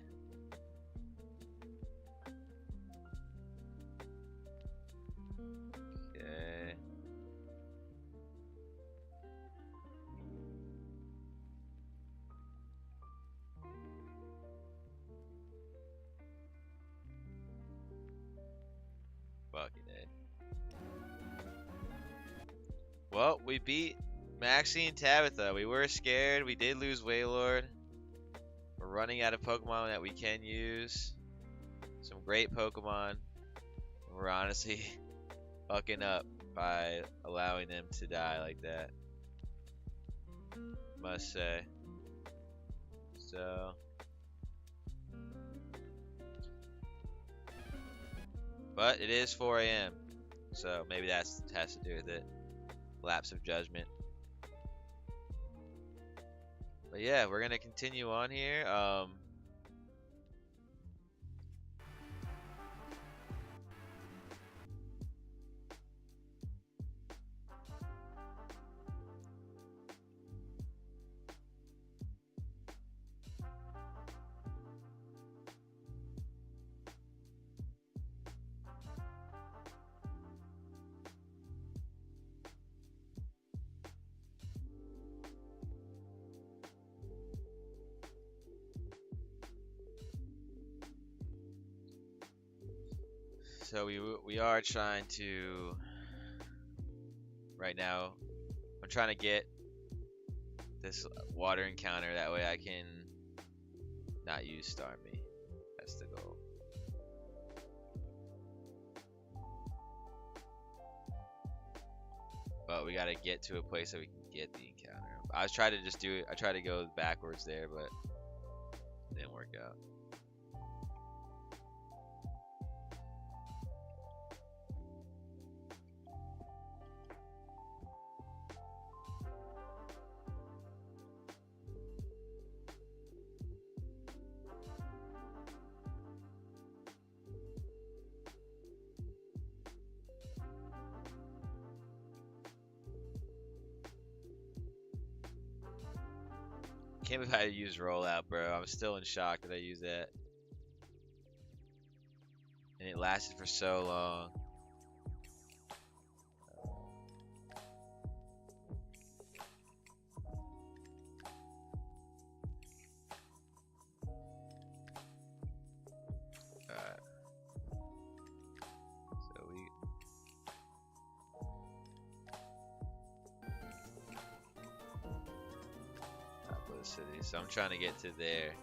Okay. Fucking A. Well, we beat Maxie and Tabitha. We were scared. We did lose Waylord. We're running out of Pokemon that we can use. Some great Pokemon. We're honestly fucking up by allowing them to die like that. Must say. So. But it is 4 a.m. So maybe that has to do with it. Lapse of judgment. But yeah, we're gonna continue on here. So we are trying to right now. I'm trying to get this water encounter, that way I can not use Starmie. That's the goal. But we gotta get to a place that we can get the encounter. I was trying to just do it. I tried to go backwards there, but it didn't work out. Can't believe I used rollout, bro. I'm still in shock that I used that. And it lasted for so long. Alright. So we... City, so I'm trying to get to there.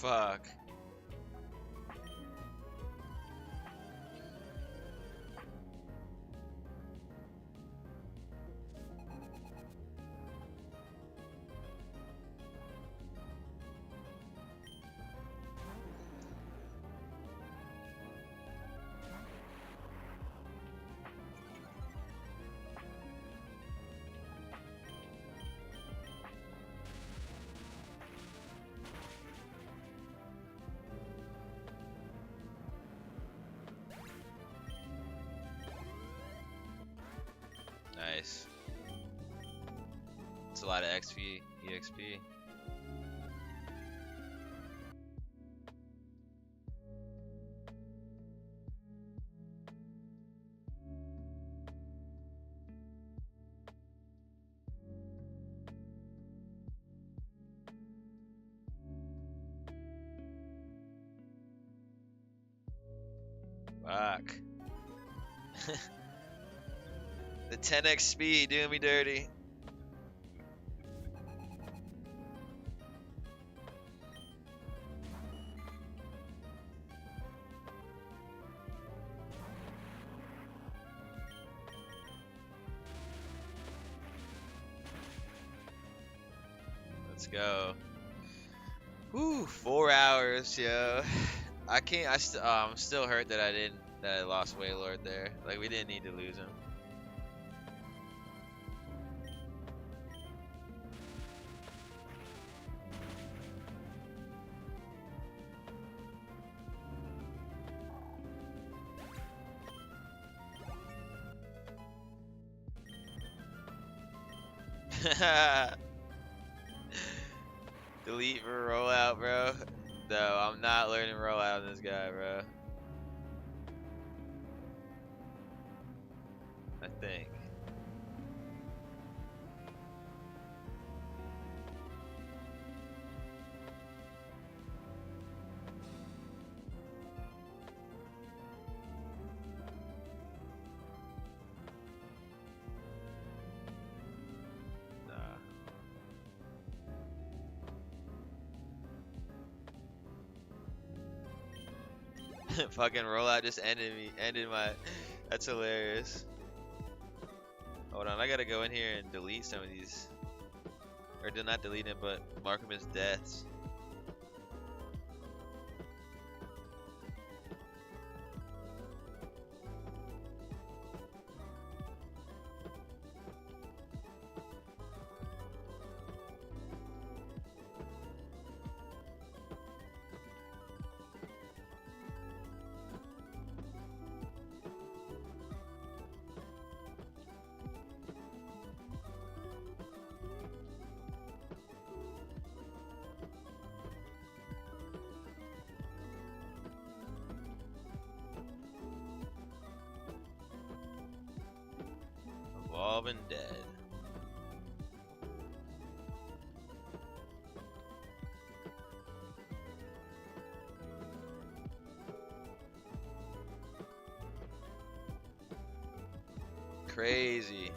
fuck. Nice. It's a lot of XP, EXP. Fuck. The 10x speed doing me dirty. Let's go. Woo, 4 hours, yo. I can't. I'm still hurt that I lost Waylord there. Like we didn't need to lose him. Delete for rollout, bro. No, I'm not learning rollout on this guy, bro. I think. Fucking rollout just ended my. That's hilarious. Hold on, I gotta go in here and delete some of these, or do not delete them, but mark them as deaths. All been dead. Crazy.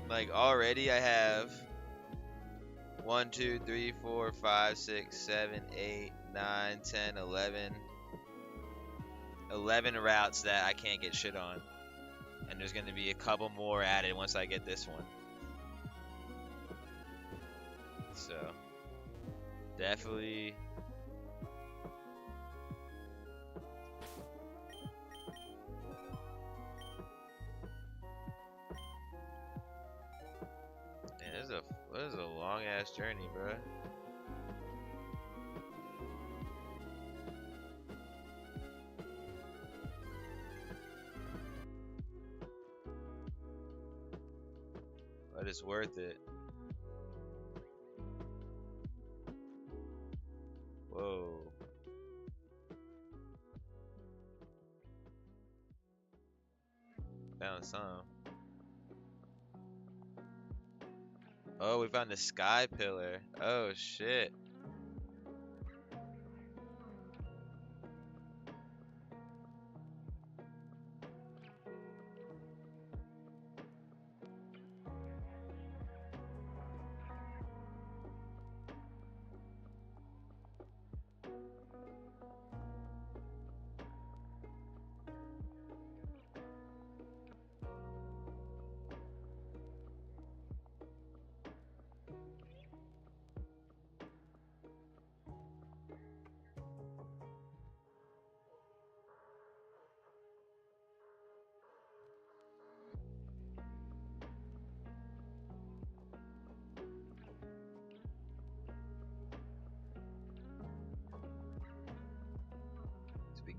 Like already I have 1, 2, 3, 4, 5, 6, 7, 8, 9, 10, 11 routes that I can't get shit on. And there's gonna be a couple more added once I get this one. So definitely this is a long ass journey, bro. But it's worth it. Whoa. Found some. Oh, we found the sky pillar. Oh shit.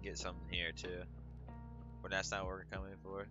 get something here too. But that's not what we're coming for.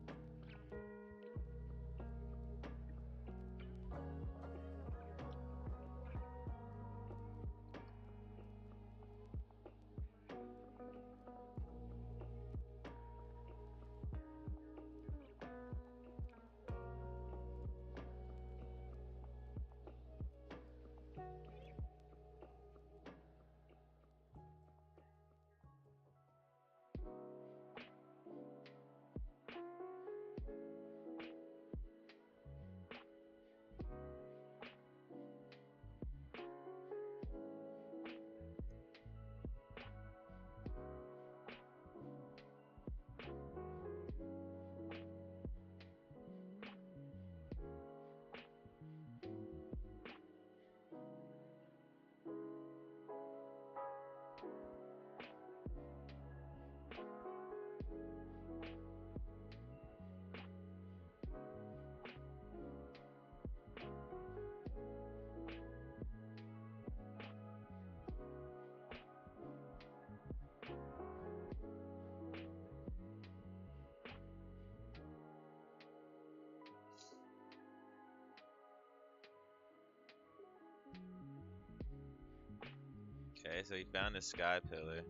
Okay, so he found a sky pillar,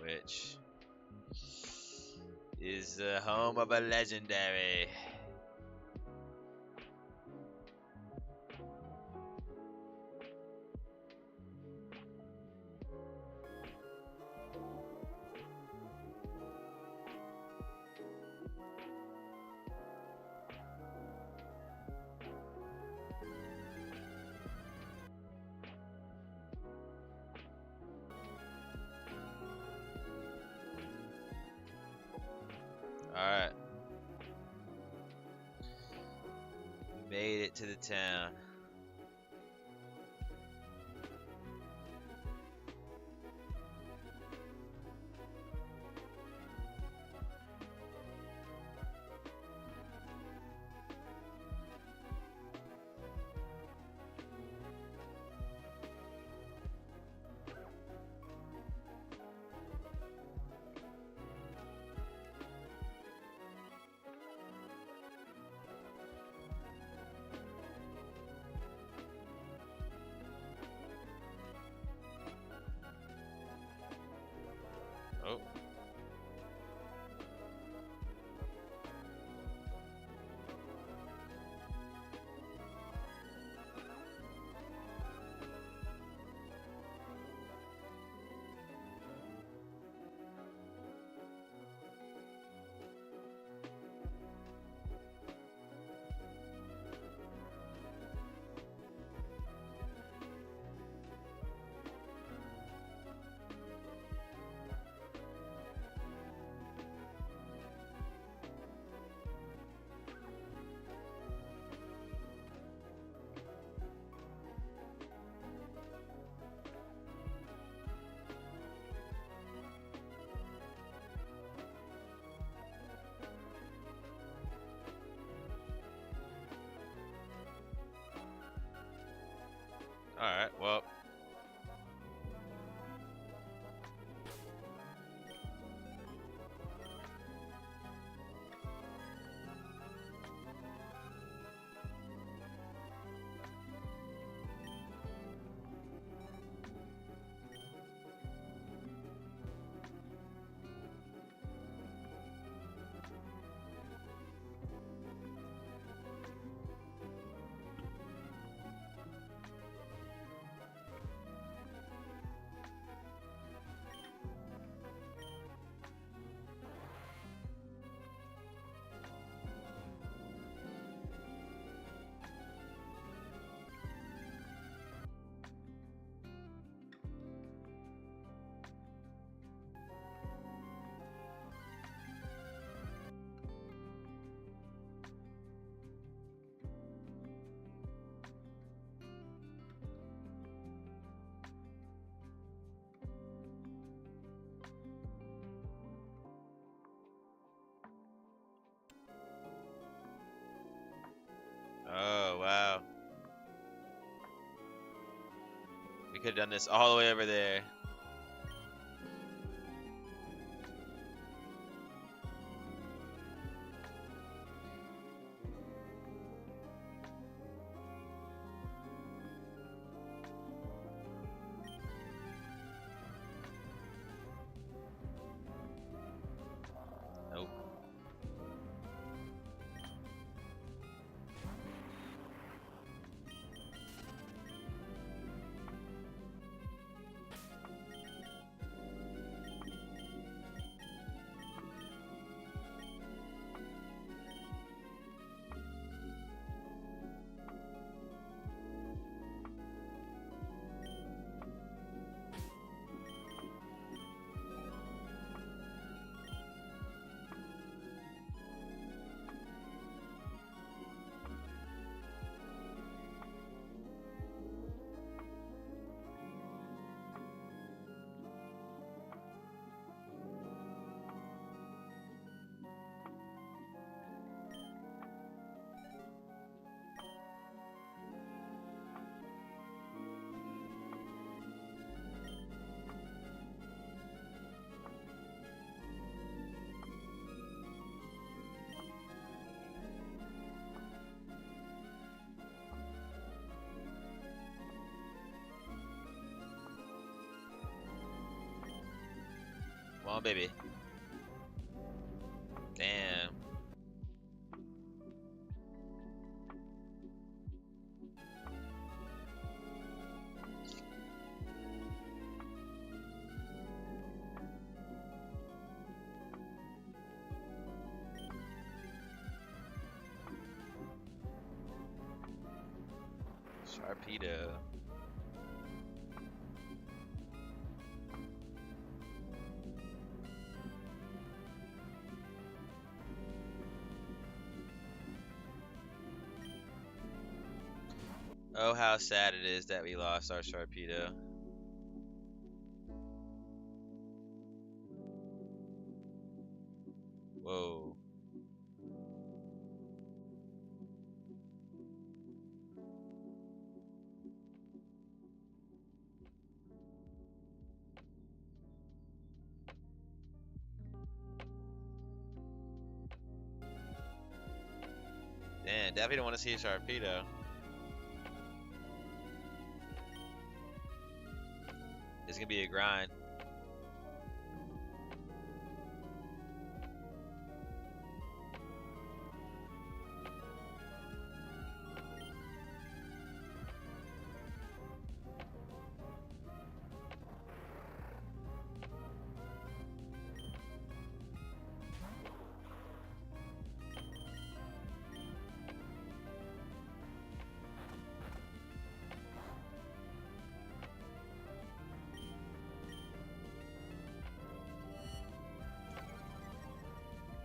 which is the home of a legendary. Alright. We made it to the town. could have done this all the way over there. Nope. Come on, baby. Damn. Sharpedo. Oh, how sad it is that we lost our Sharpedo. Whoa. Damn, definitely don't want to see a Sharpedo. It's gonna be a grind.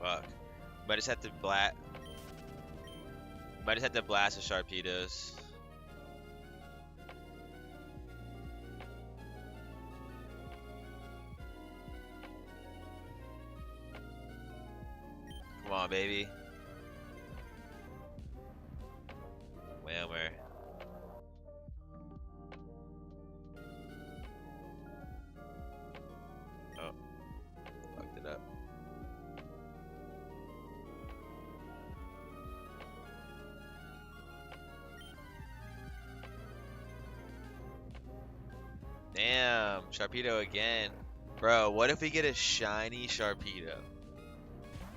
Fuck. Might just have to blast. Might just have to blast the Sharpedos. Come on, baby. Whammer. Oh. Fucked it up. Damn, Sharpedo again. Bro, what if we get a shiny Sharpedo?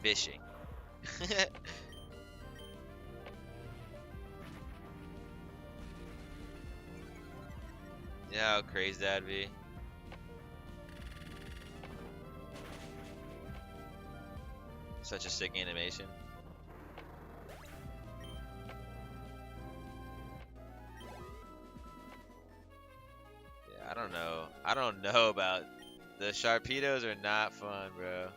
Fishing. You know how crazy that'd be? Such a sick animation. Yeah, I don't know. I don't know about the Sharpedos are not fun, bro.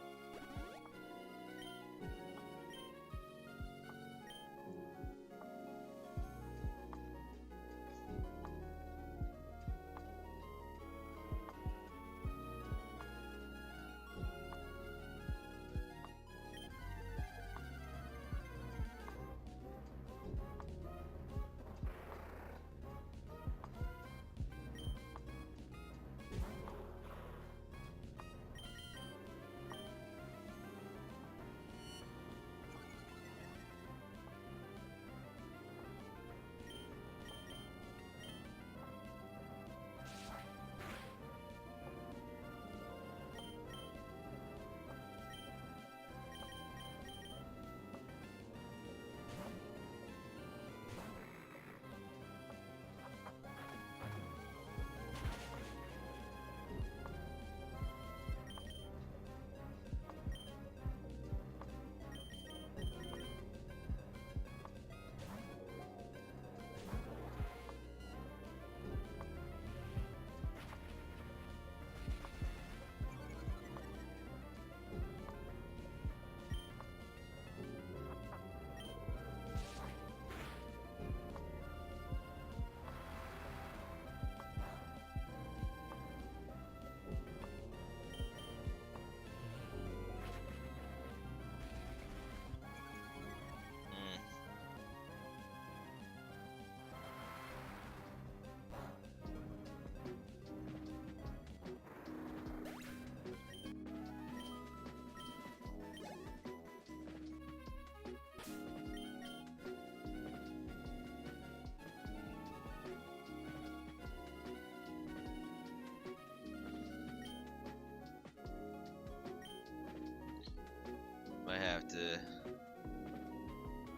have to.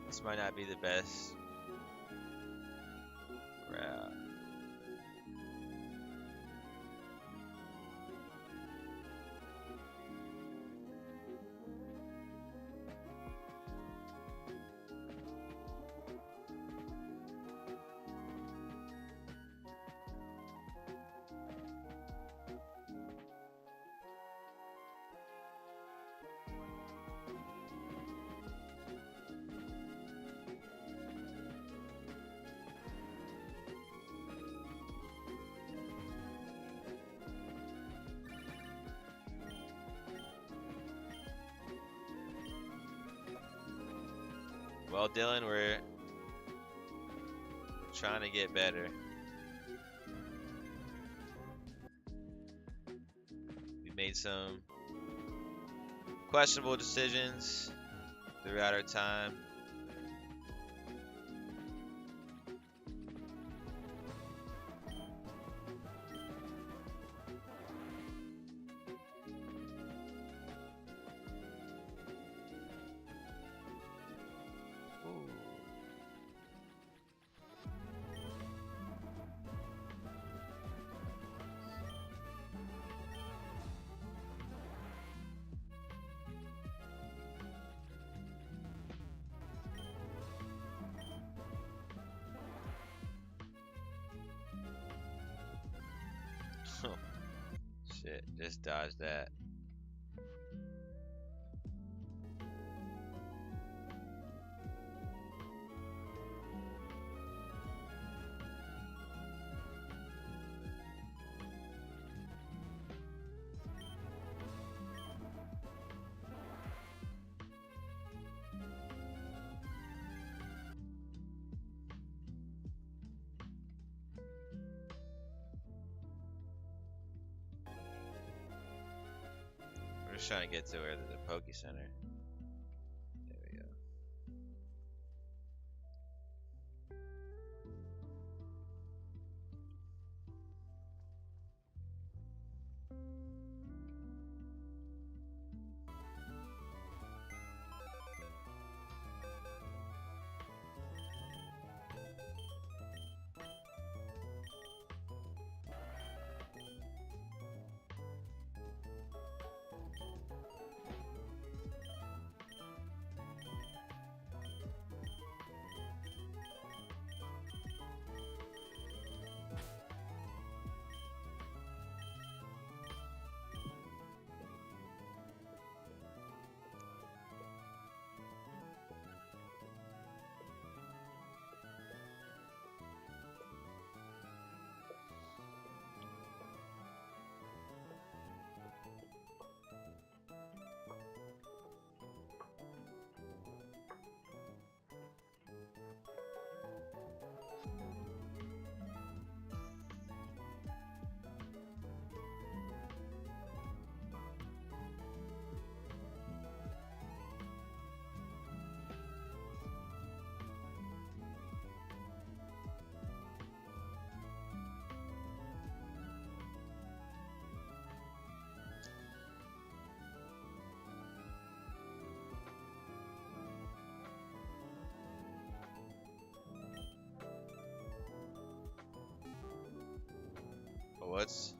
This might not be the best route. Well, Dylan, we're trying to get better. We made some questionable decisions throughout our time. Shit, just dodge that. We're just trying to get to where the Poke Center. There we go. What's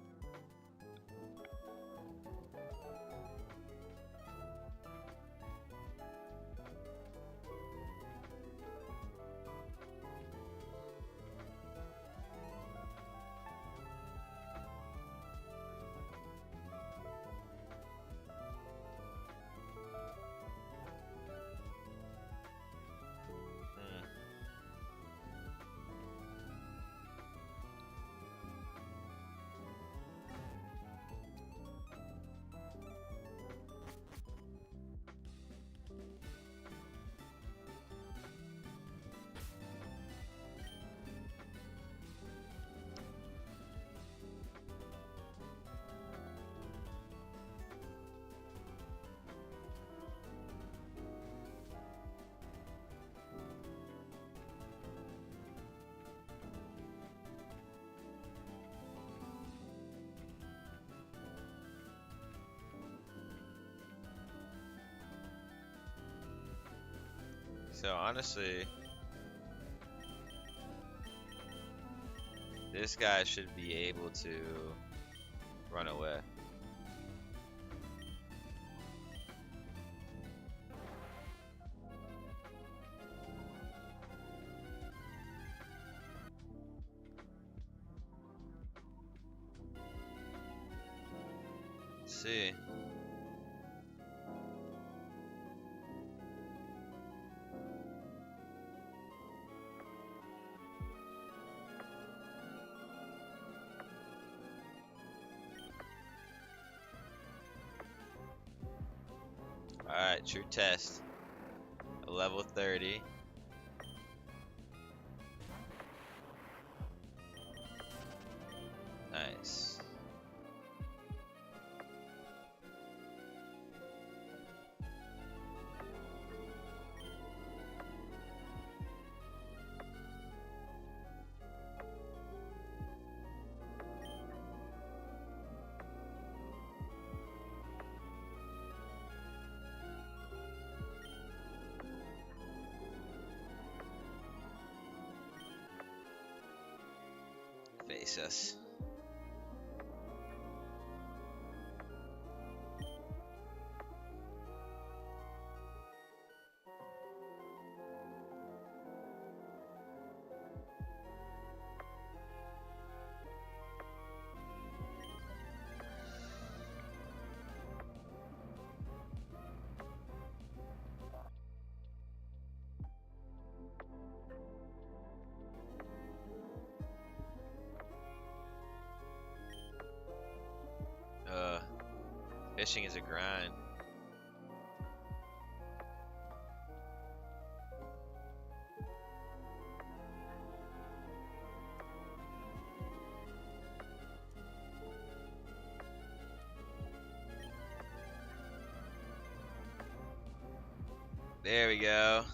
So honestly, this guy should be able to run away. Let's see. Alright, true test. A level 30. Nice. Face us. Fishing is a grind. There we go.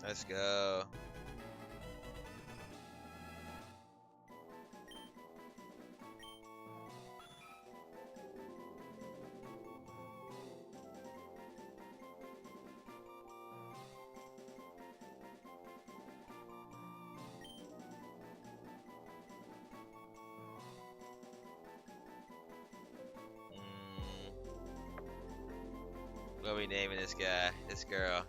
Let's go. What are we naming this guy? This girl?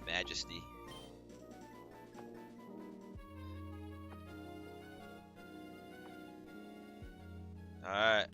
Majesty. Alright.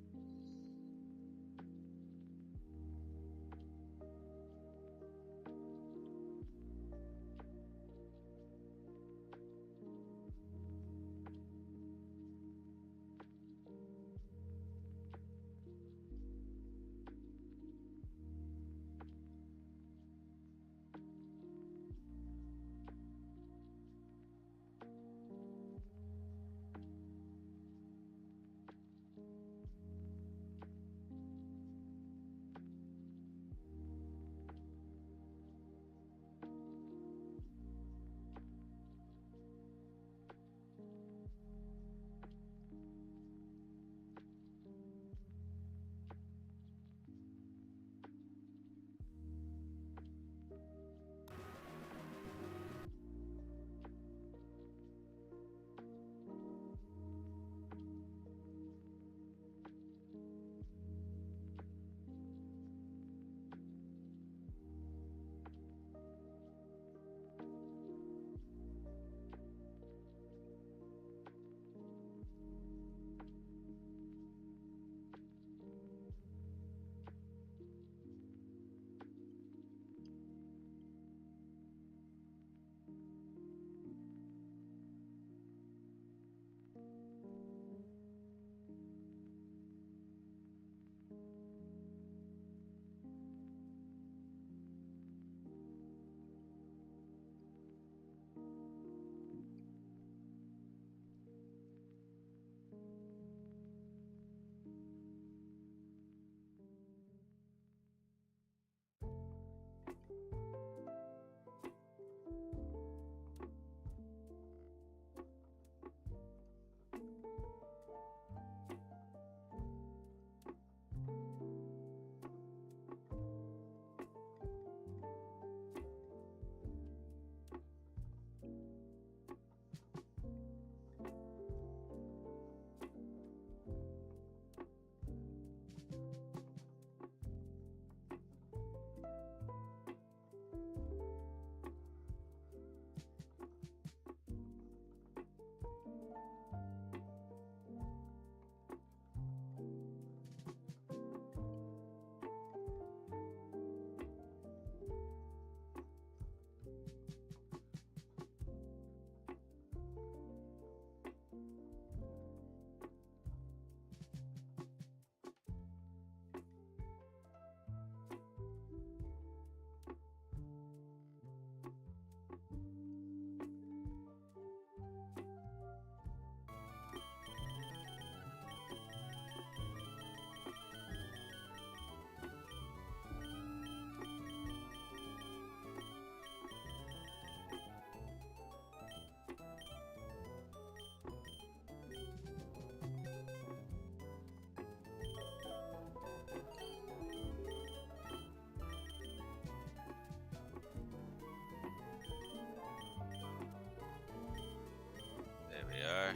we are.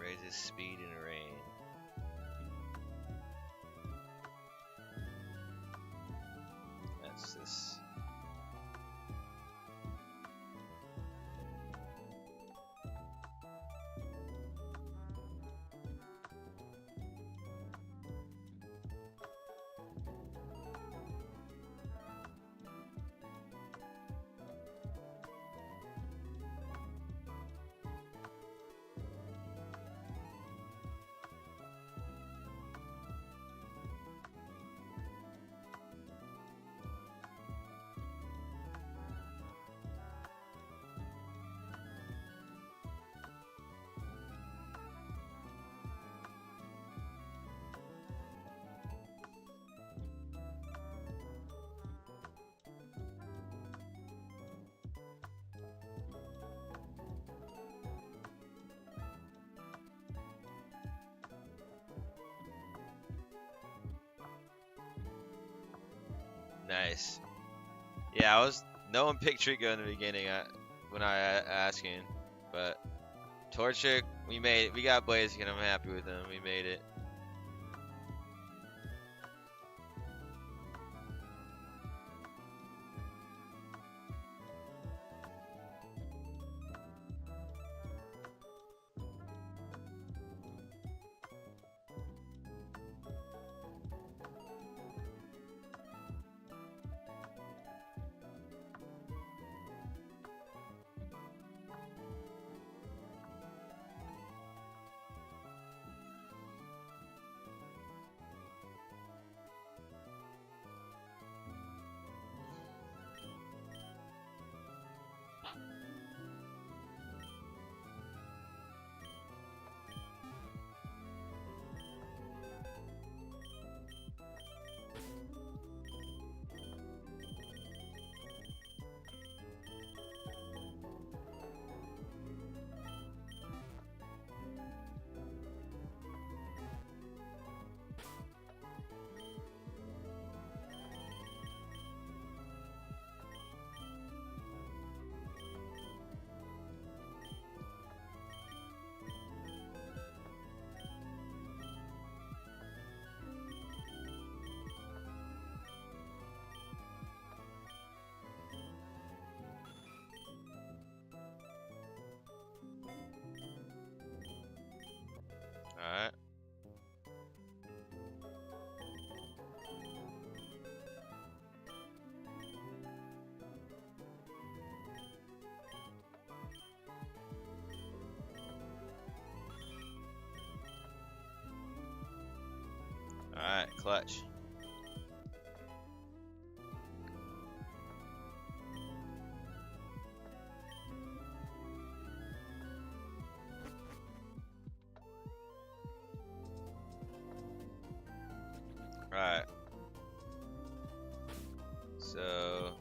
Raises speed and range. That's this. Nice. Yeah, no one picked Trico in the beginning when I asking, but Torchic, we got Blazing and I'm happy with him. We made it. Alright. Alright, clutch. Alright. So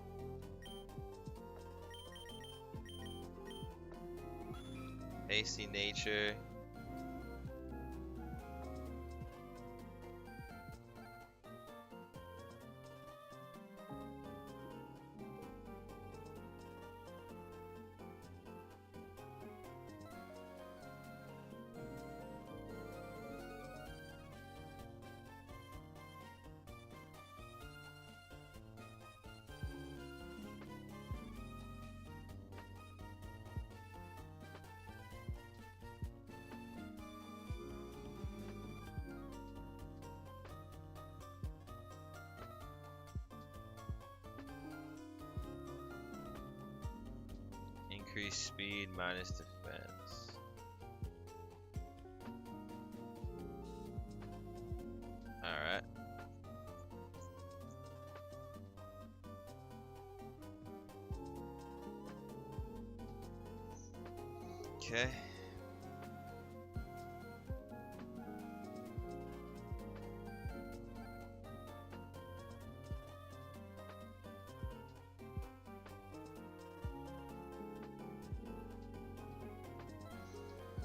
hasty nature. Increase speed minus defense. Alright. Okay.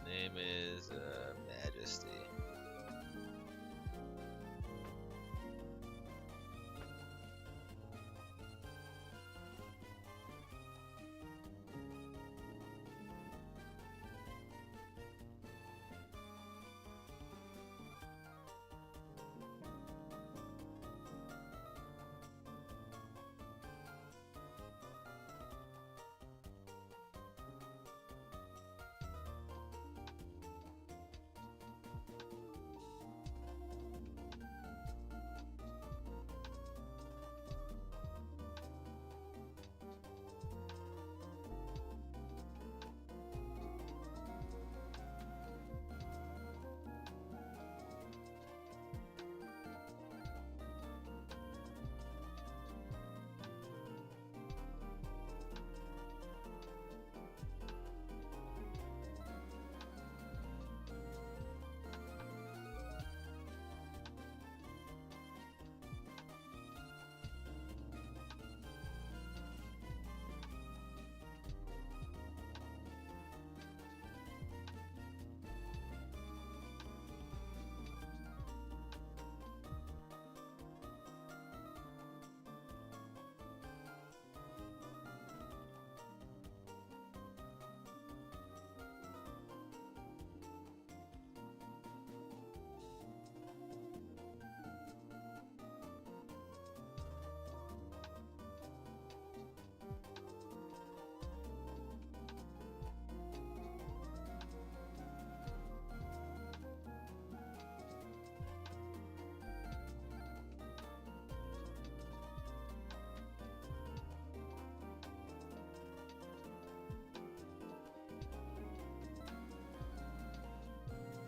Name is Majesty.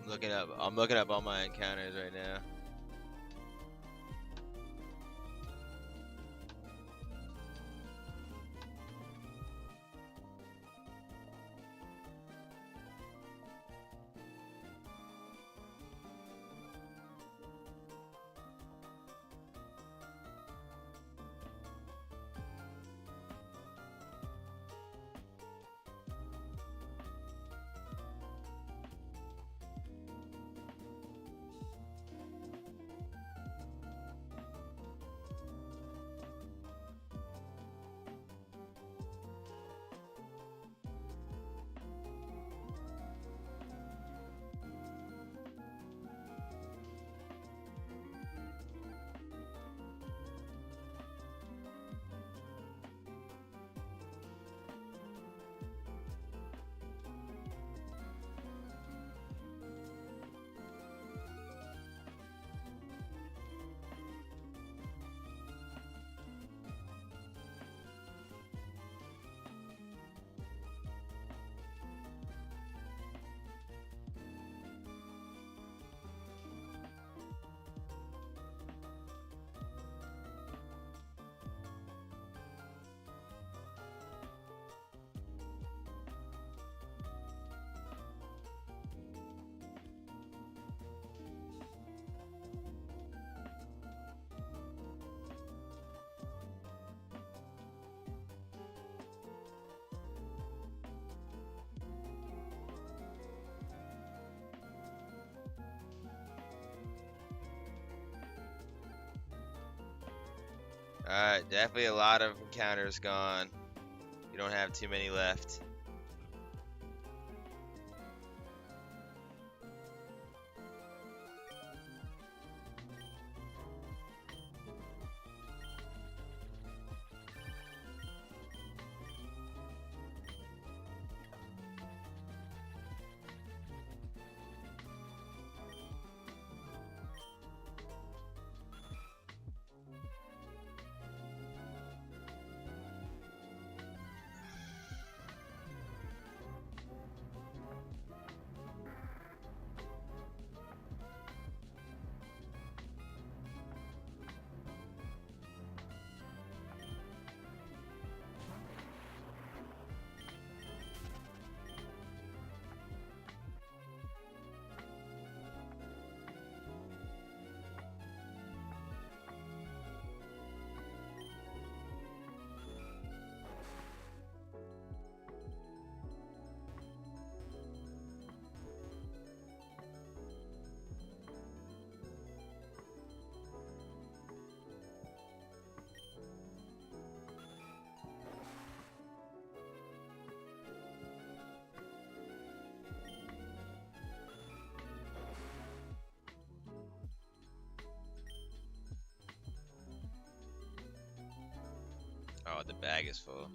I'm looking up all my encounters right now. Alright, definitely a lot of encounters gone. You don't have too many left. Oh, the bag is full.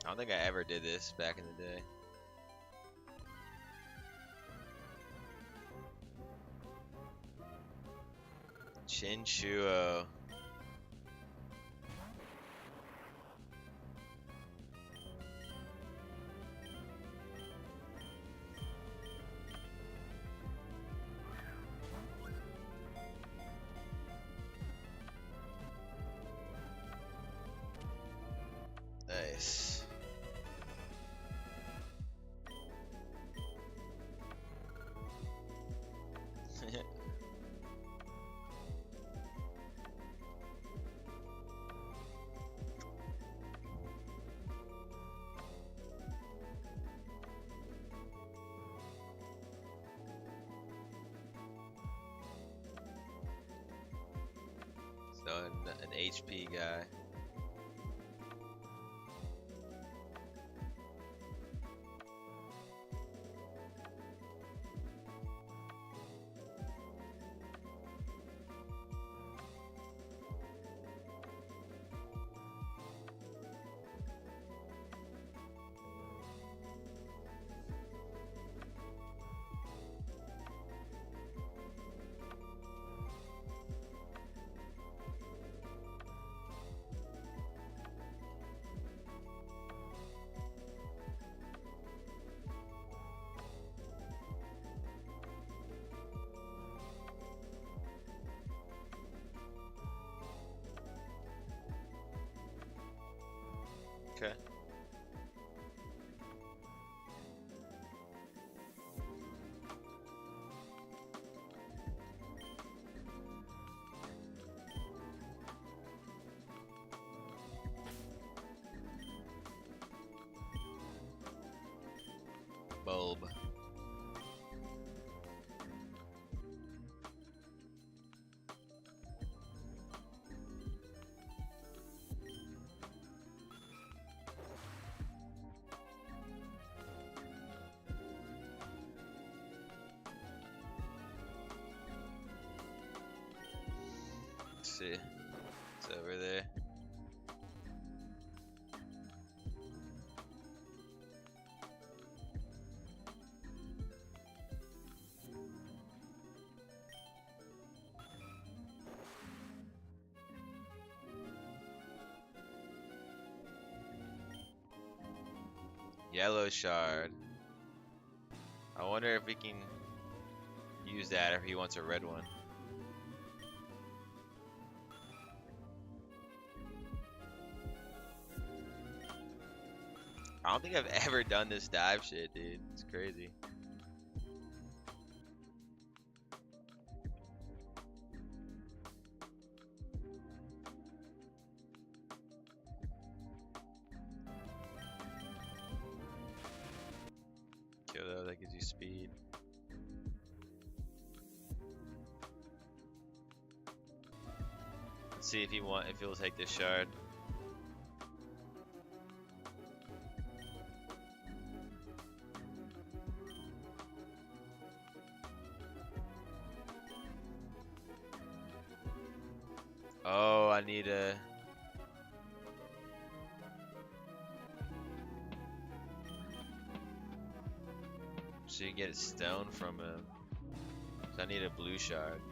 I don't think I ever did this back in the day. Chinchuo. Nice. So an HP guy. Okay. Bulb. Let's see. It's over there. Yellow shard. I wonder if we can use that if he wants a red one. I don't think I've ever done this dive shit, dude. It's crazy. Kill though, that gives you speed. Let's see if he'll take this shard. Oh, I need a... So you get a stone from him. So I need a blue shard.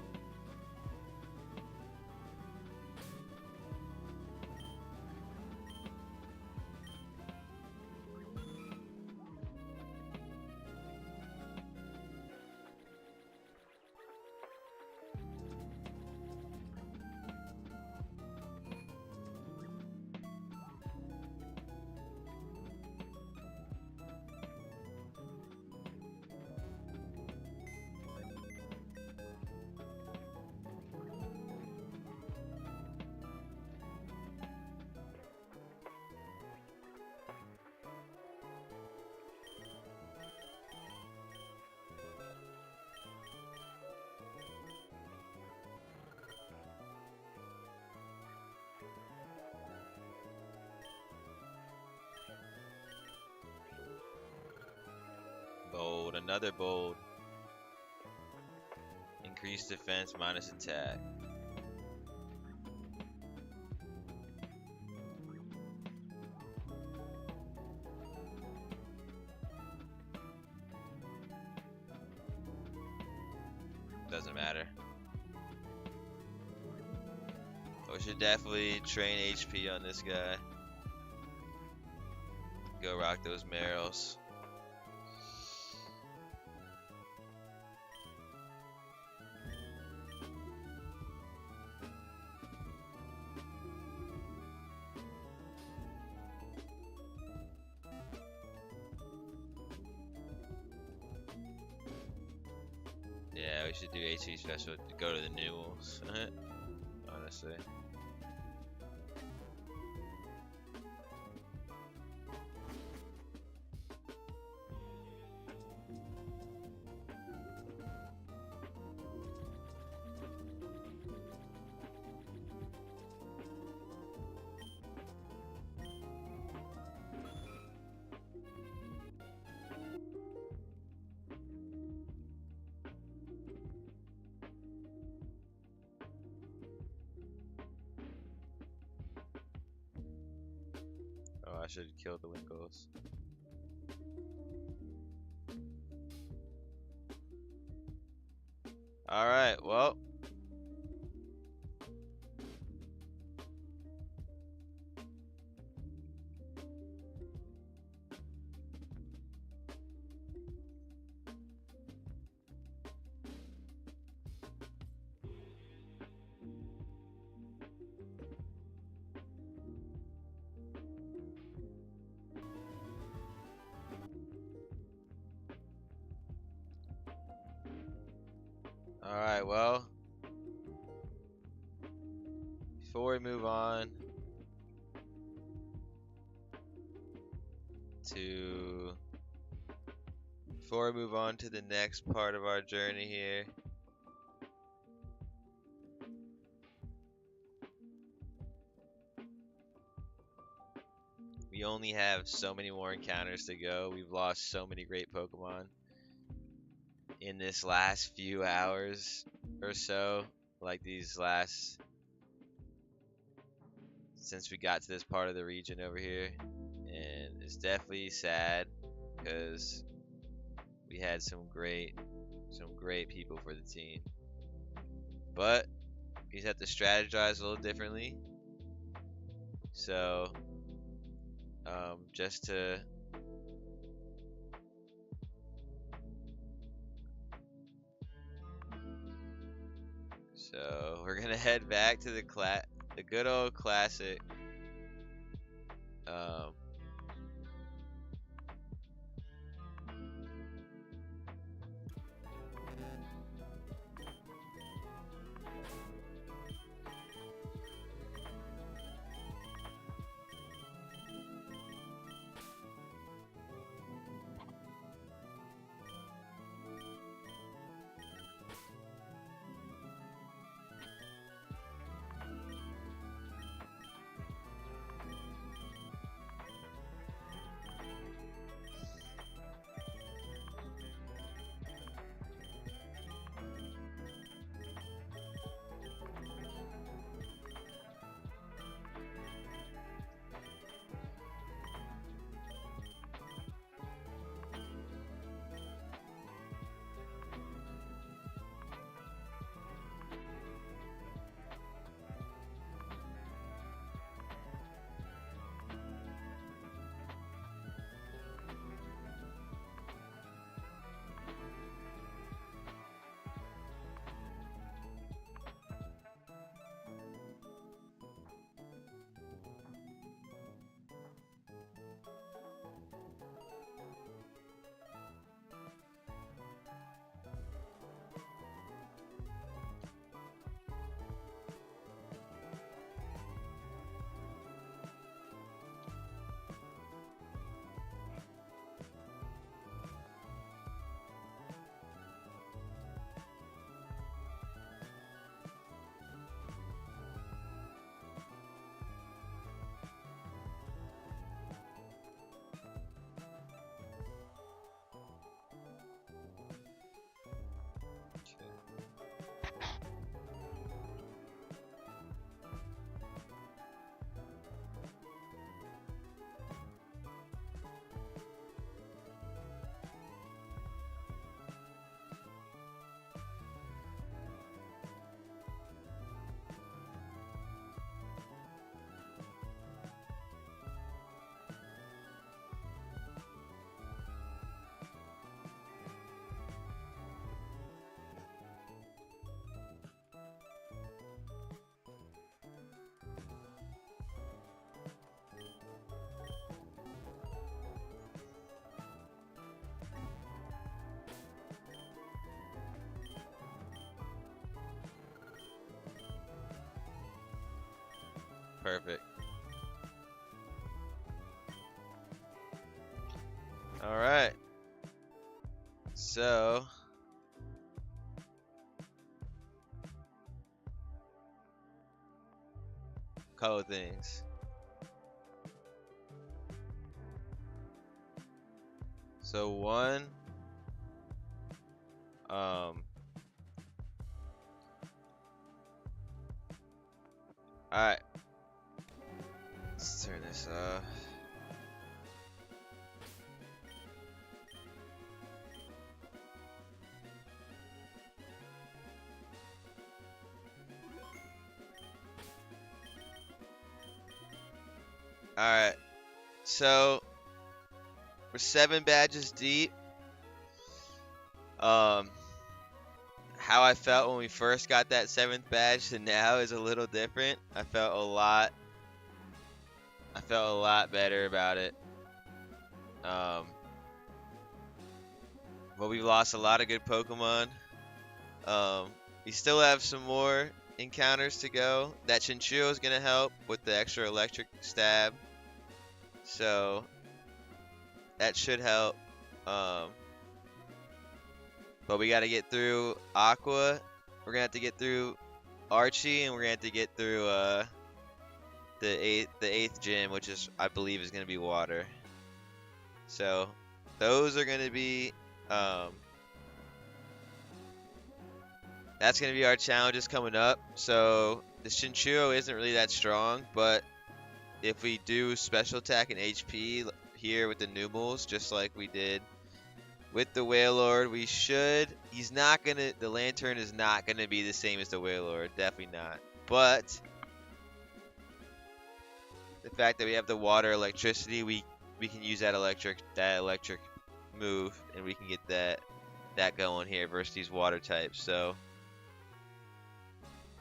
Bold, another bold. Increase defense minus attack. doesn't matter. We should definitely train HP on this guy. Go rock those marrows. Yeah, we should do HC special to go to the newels. Honestly. Oh, I should kill the Winkles. Alright, well. Alright, well. Before we move on to the next part of our journey here, we only have so many more encounters to go. We've lost so many great Pokemon in this last few hours or so, like these last, since we got to this part of the region over here, and it's definitely sad because we had some great people for the team, but we have to strategize a little differently. So just to so we're gonna head back to the good old classic Perfect. Alright. So couple things. So one, alright. Let's turn this off. Alright. So we're 7 badges deep. How I felt when we first got that 7th badge to now is a little different. I felt a lot better about it. But we've lost a lot of good Pokemon. We still have some more encounters to go. That Chinchullo is gonna help with the extra electric stab, so that should help. But we got to get through Aqua. We're gonna have to get through Archie, and we're gonna have to get through the eighth gym, which is, I believe, is gonna be water. So those are gonna be that's gonna be our challenges coming up. So the Chinchullo isn't really that strong, but if we do special attack and HP here with the Numels, just like we did with the Wailord, we should. He's not gonna. The Lantern is not gonna be the same as the Wailord. Definitely not. But the fact that we have the water electricity, we can use that electric move, and we can get that going here versus these water types. So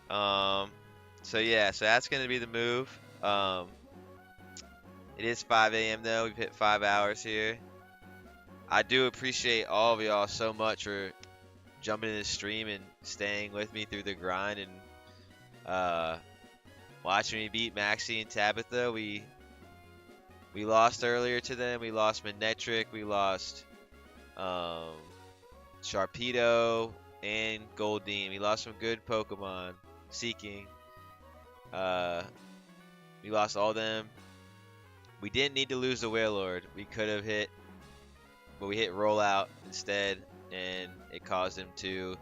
yeah, so that's gonna be the move. It is 5 a.m. though. We've hit 5 hours here. I do appreciate all of y'all so much for jumping in the stream and staying with me through the grind and watching me beat Maxie and Tabitha. We lost earlier to them. We lost Manectric. We lost Sharpedo and Goldeen. We lost some good Pokemon. Seeking. We lost all them. We didn't need to lose the Wailord. We could have hit, but we hit roll out instead, and it caused him to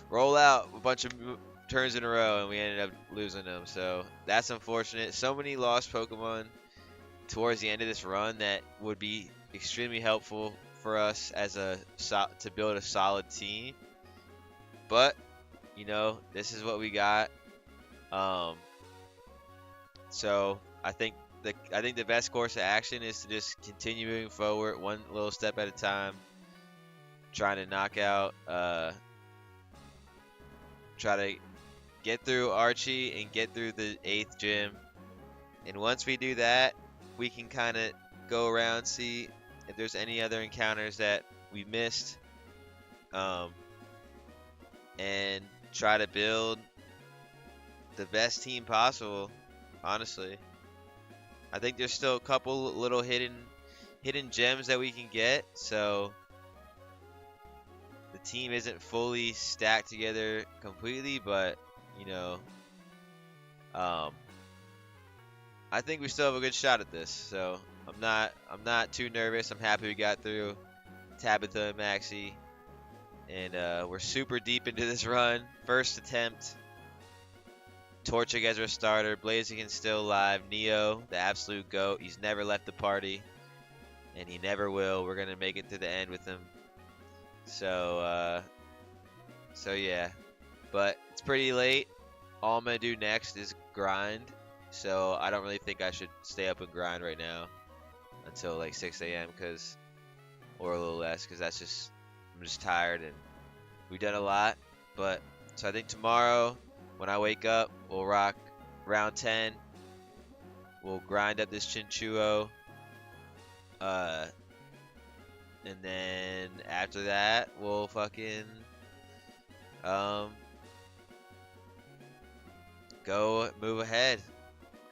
roll out a bunch of turns in a row, and we ended up losing them. So that's unfortunate. So many lost Pokemon towards the end of this run that would be extremely helpful for us as to build a solid team. But you know, this is what we got. So I think the best course of action is to just continue moving forward, one little step at a time, trying to knock out, try to get through Archie and get through the 8th gym. And once we do that, we can kind of go around, see if there's any other encounters that we missed, and try to build the best team possible, honestly. I think there's still a couple little hidden gems that we can get, so the team isn't fully stacked together completely, but you know, I think we still have a good shot at this. So I'm not too nervous. I'm happy we got through Tabitha and Maxie, and we're super deep into this run. First attempt. Torchic as our starter. Blaziken's still alive. Neo, the absolute GOAT. He's never left the party, and he never will. We're gonna make it to the end with him. So yeah, but it's pretty late. All I'm gonna do next is grind. So I don't really think I should stay up and grind right now until like 6 a.m. or a little less, because I'm just tired and we've done a lot. But so I think tomorrow, when I wake up, we'll rock round 10. We'll grind up this Chinchullo. And then after that, we'll fucking go move ahead.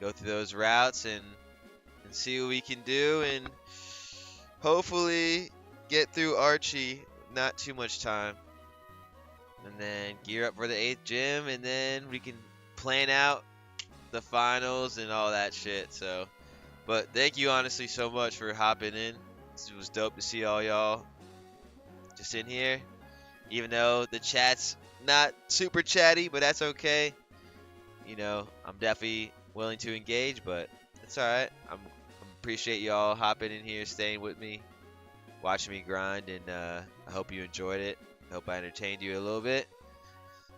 go through those routes and see what we can do, and hopefully get through Archie. Not too much time. And then gear up for the 8th gym, and then we can plan out the finals and all that shit. So, but thank you honestly so much for hopping in. It was dope to see all y'all just in here. Even though the chat's not super chatty, but that's okay. You know, I'm definitely willing to engage, but it's alright. I appreciate y'all hopping in here, staying with me, watching me grind, and I hope you enjoyed it. I hope I entertained you a little bit.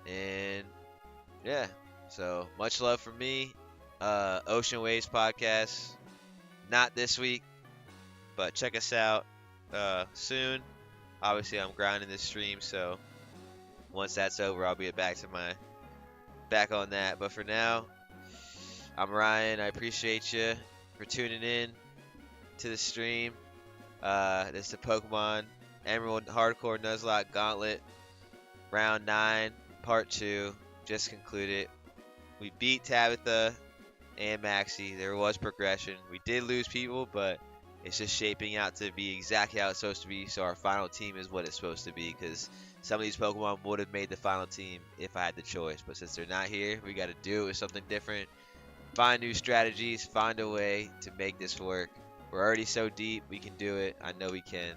And yeah, so much love from me. Ocean Waves Podcast, not this week, but check us out soon. Obviously, I'm grinding this stream, so once that's over, I'll be back on that. But for now, I'm Ryan. I appreciate you for tuning in to the stream. This is the Pokemon Emerald Hardcore Nuzlocke Gauntlet Round 9, Part 2. Just concluded. We beat Tabitha and Maxie. There was progression. We did lose people, but it's just shaping out to be exactly how it's supposed to be. So our final team is what it's supposed to be, because some of these Pokemon would have made the final team if I had the choice. But since they're not here, we got to do it with something different. Find new strategies. Find a way to make this work. We're already so deep. We can do it. I know we can.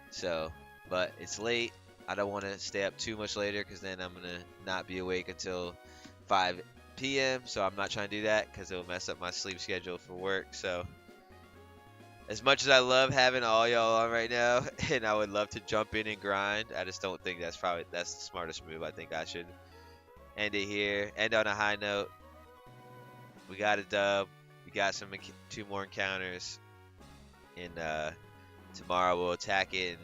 So, but it's late. I don't want to stay up too much later, because then I'm going to not be awake until 5 p.m. So I'm not trying to do that, because it'll mess up my sleep schedule for work. So as much as I love having all y'all on right now, and I would love to jump in and grind, I just don't think that's the smartest move. I think I should end it here. End on a high note. We got a dub. We got 2 more encounters. And tomorrow we'll attack it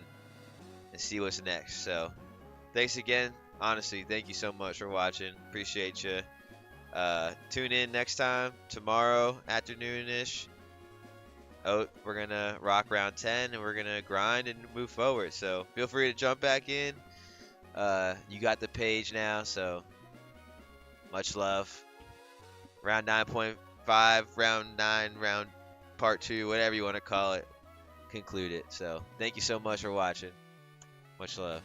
and see what's next. So thanks again. Honestly, thank you so much for watching. Appreciate you. Tune in next time, tomorrow afternoon-ish. Oh, we're going to rock round 10, and we're going to grind and move forward. So feel free to jump back in. You got the page now, so much love. Round 9.5, round 9, round part 2, whatever you want to call it, conclude it. So thank you so much for watching. Much love.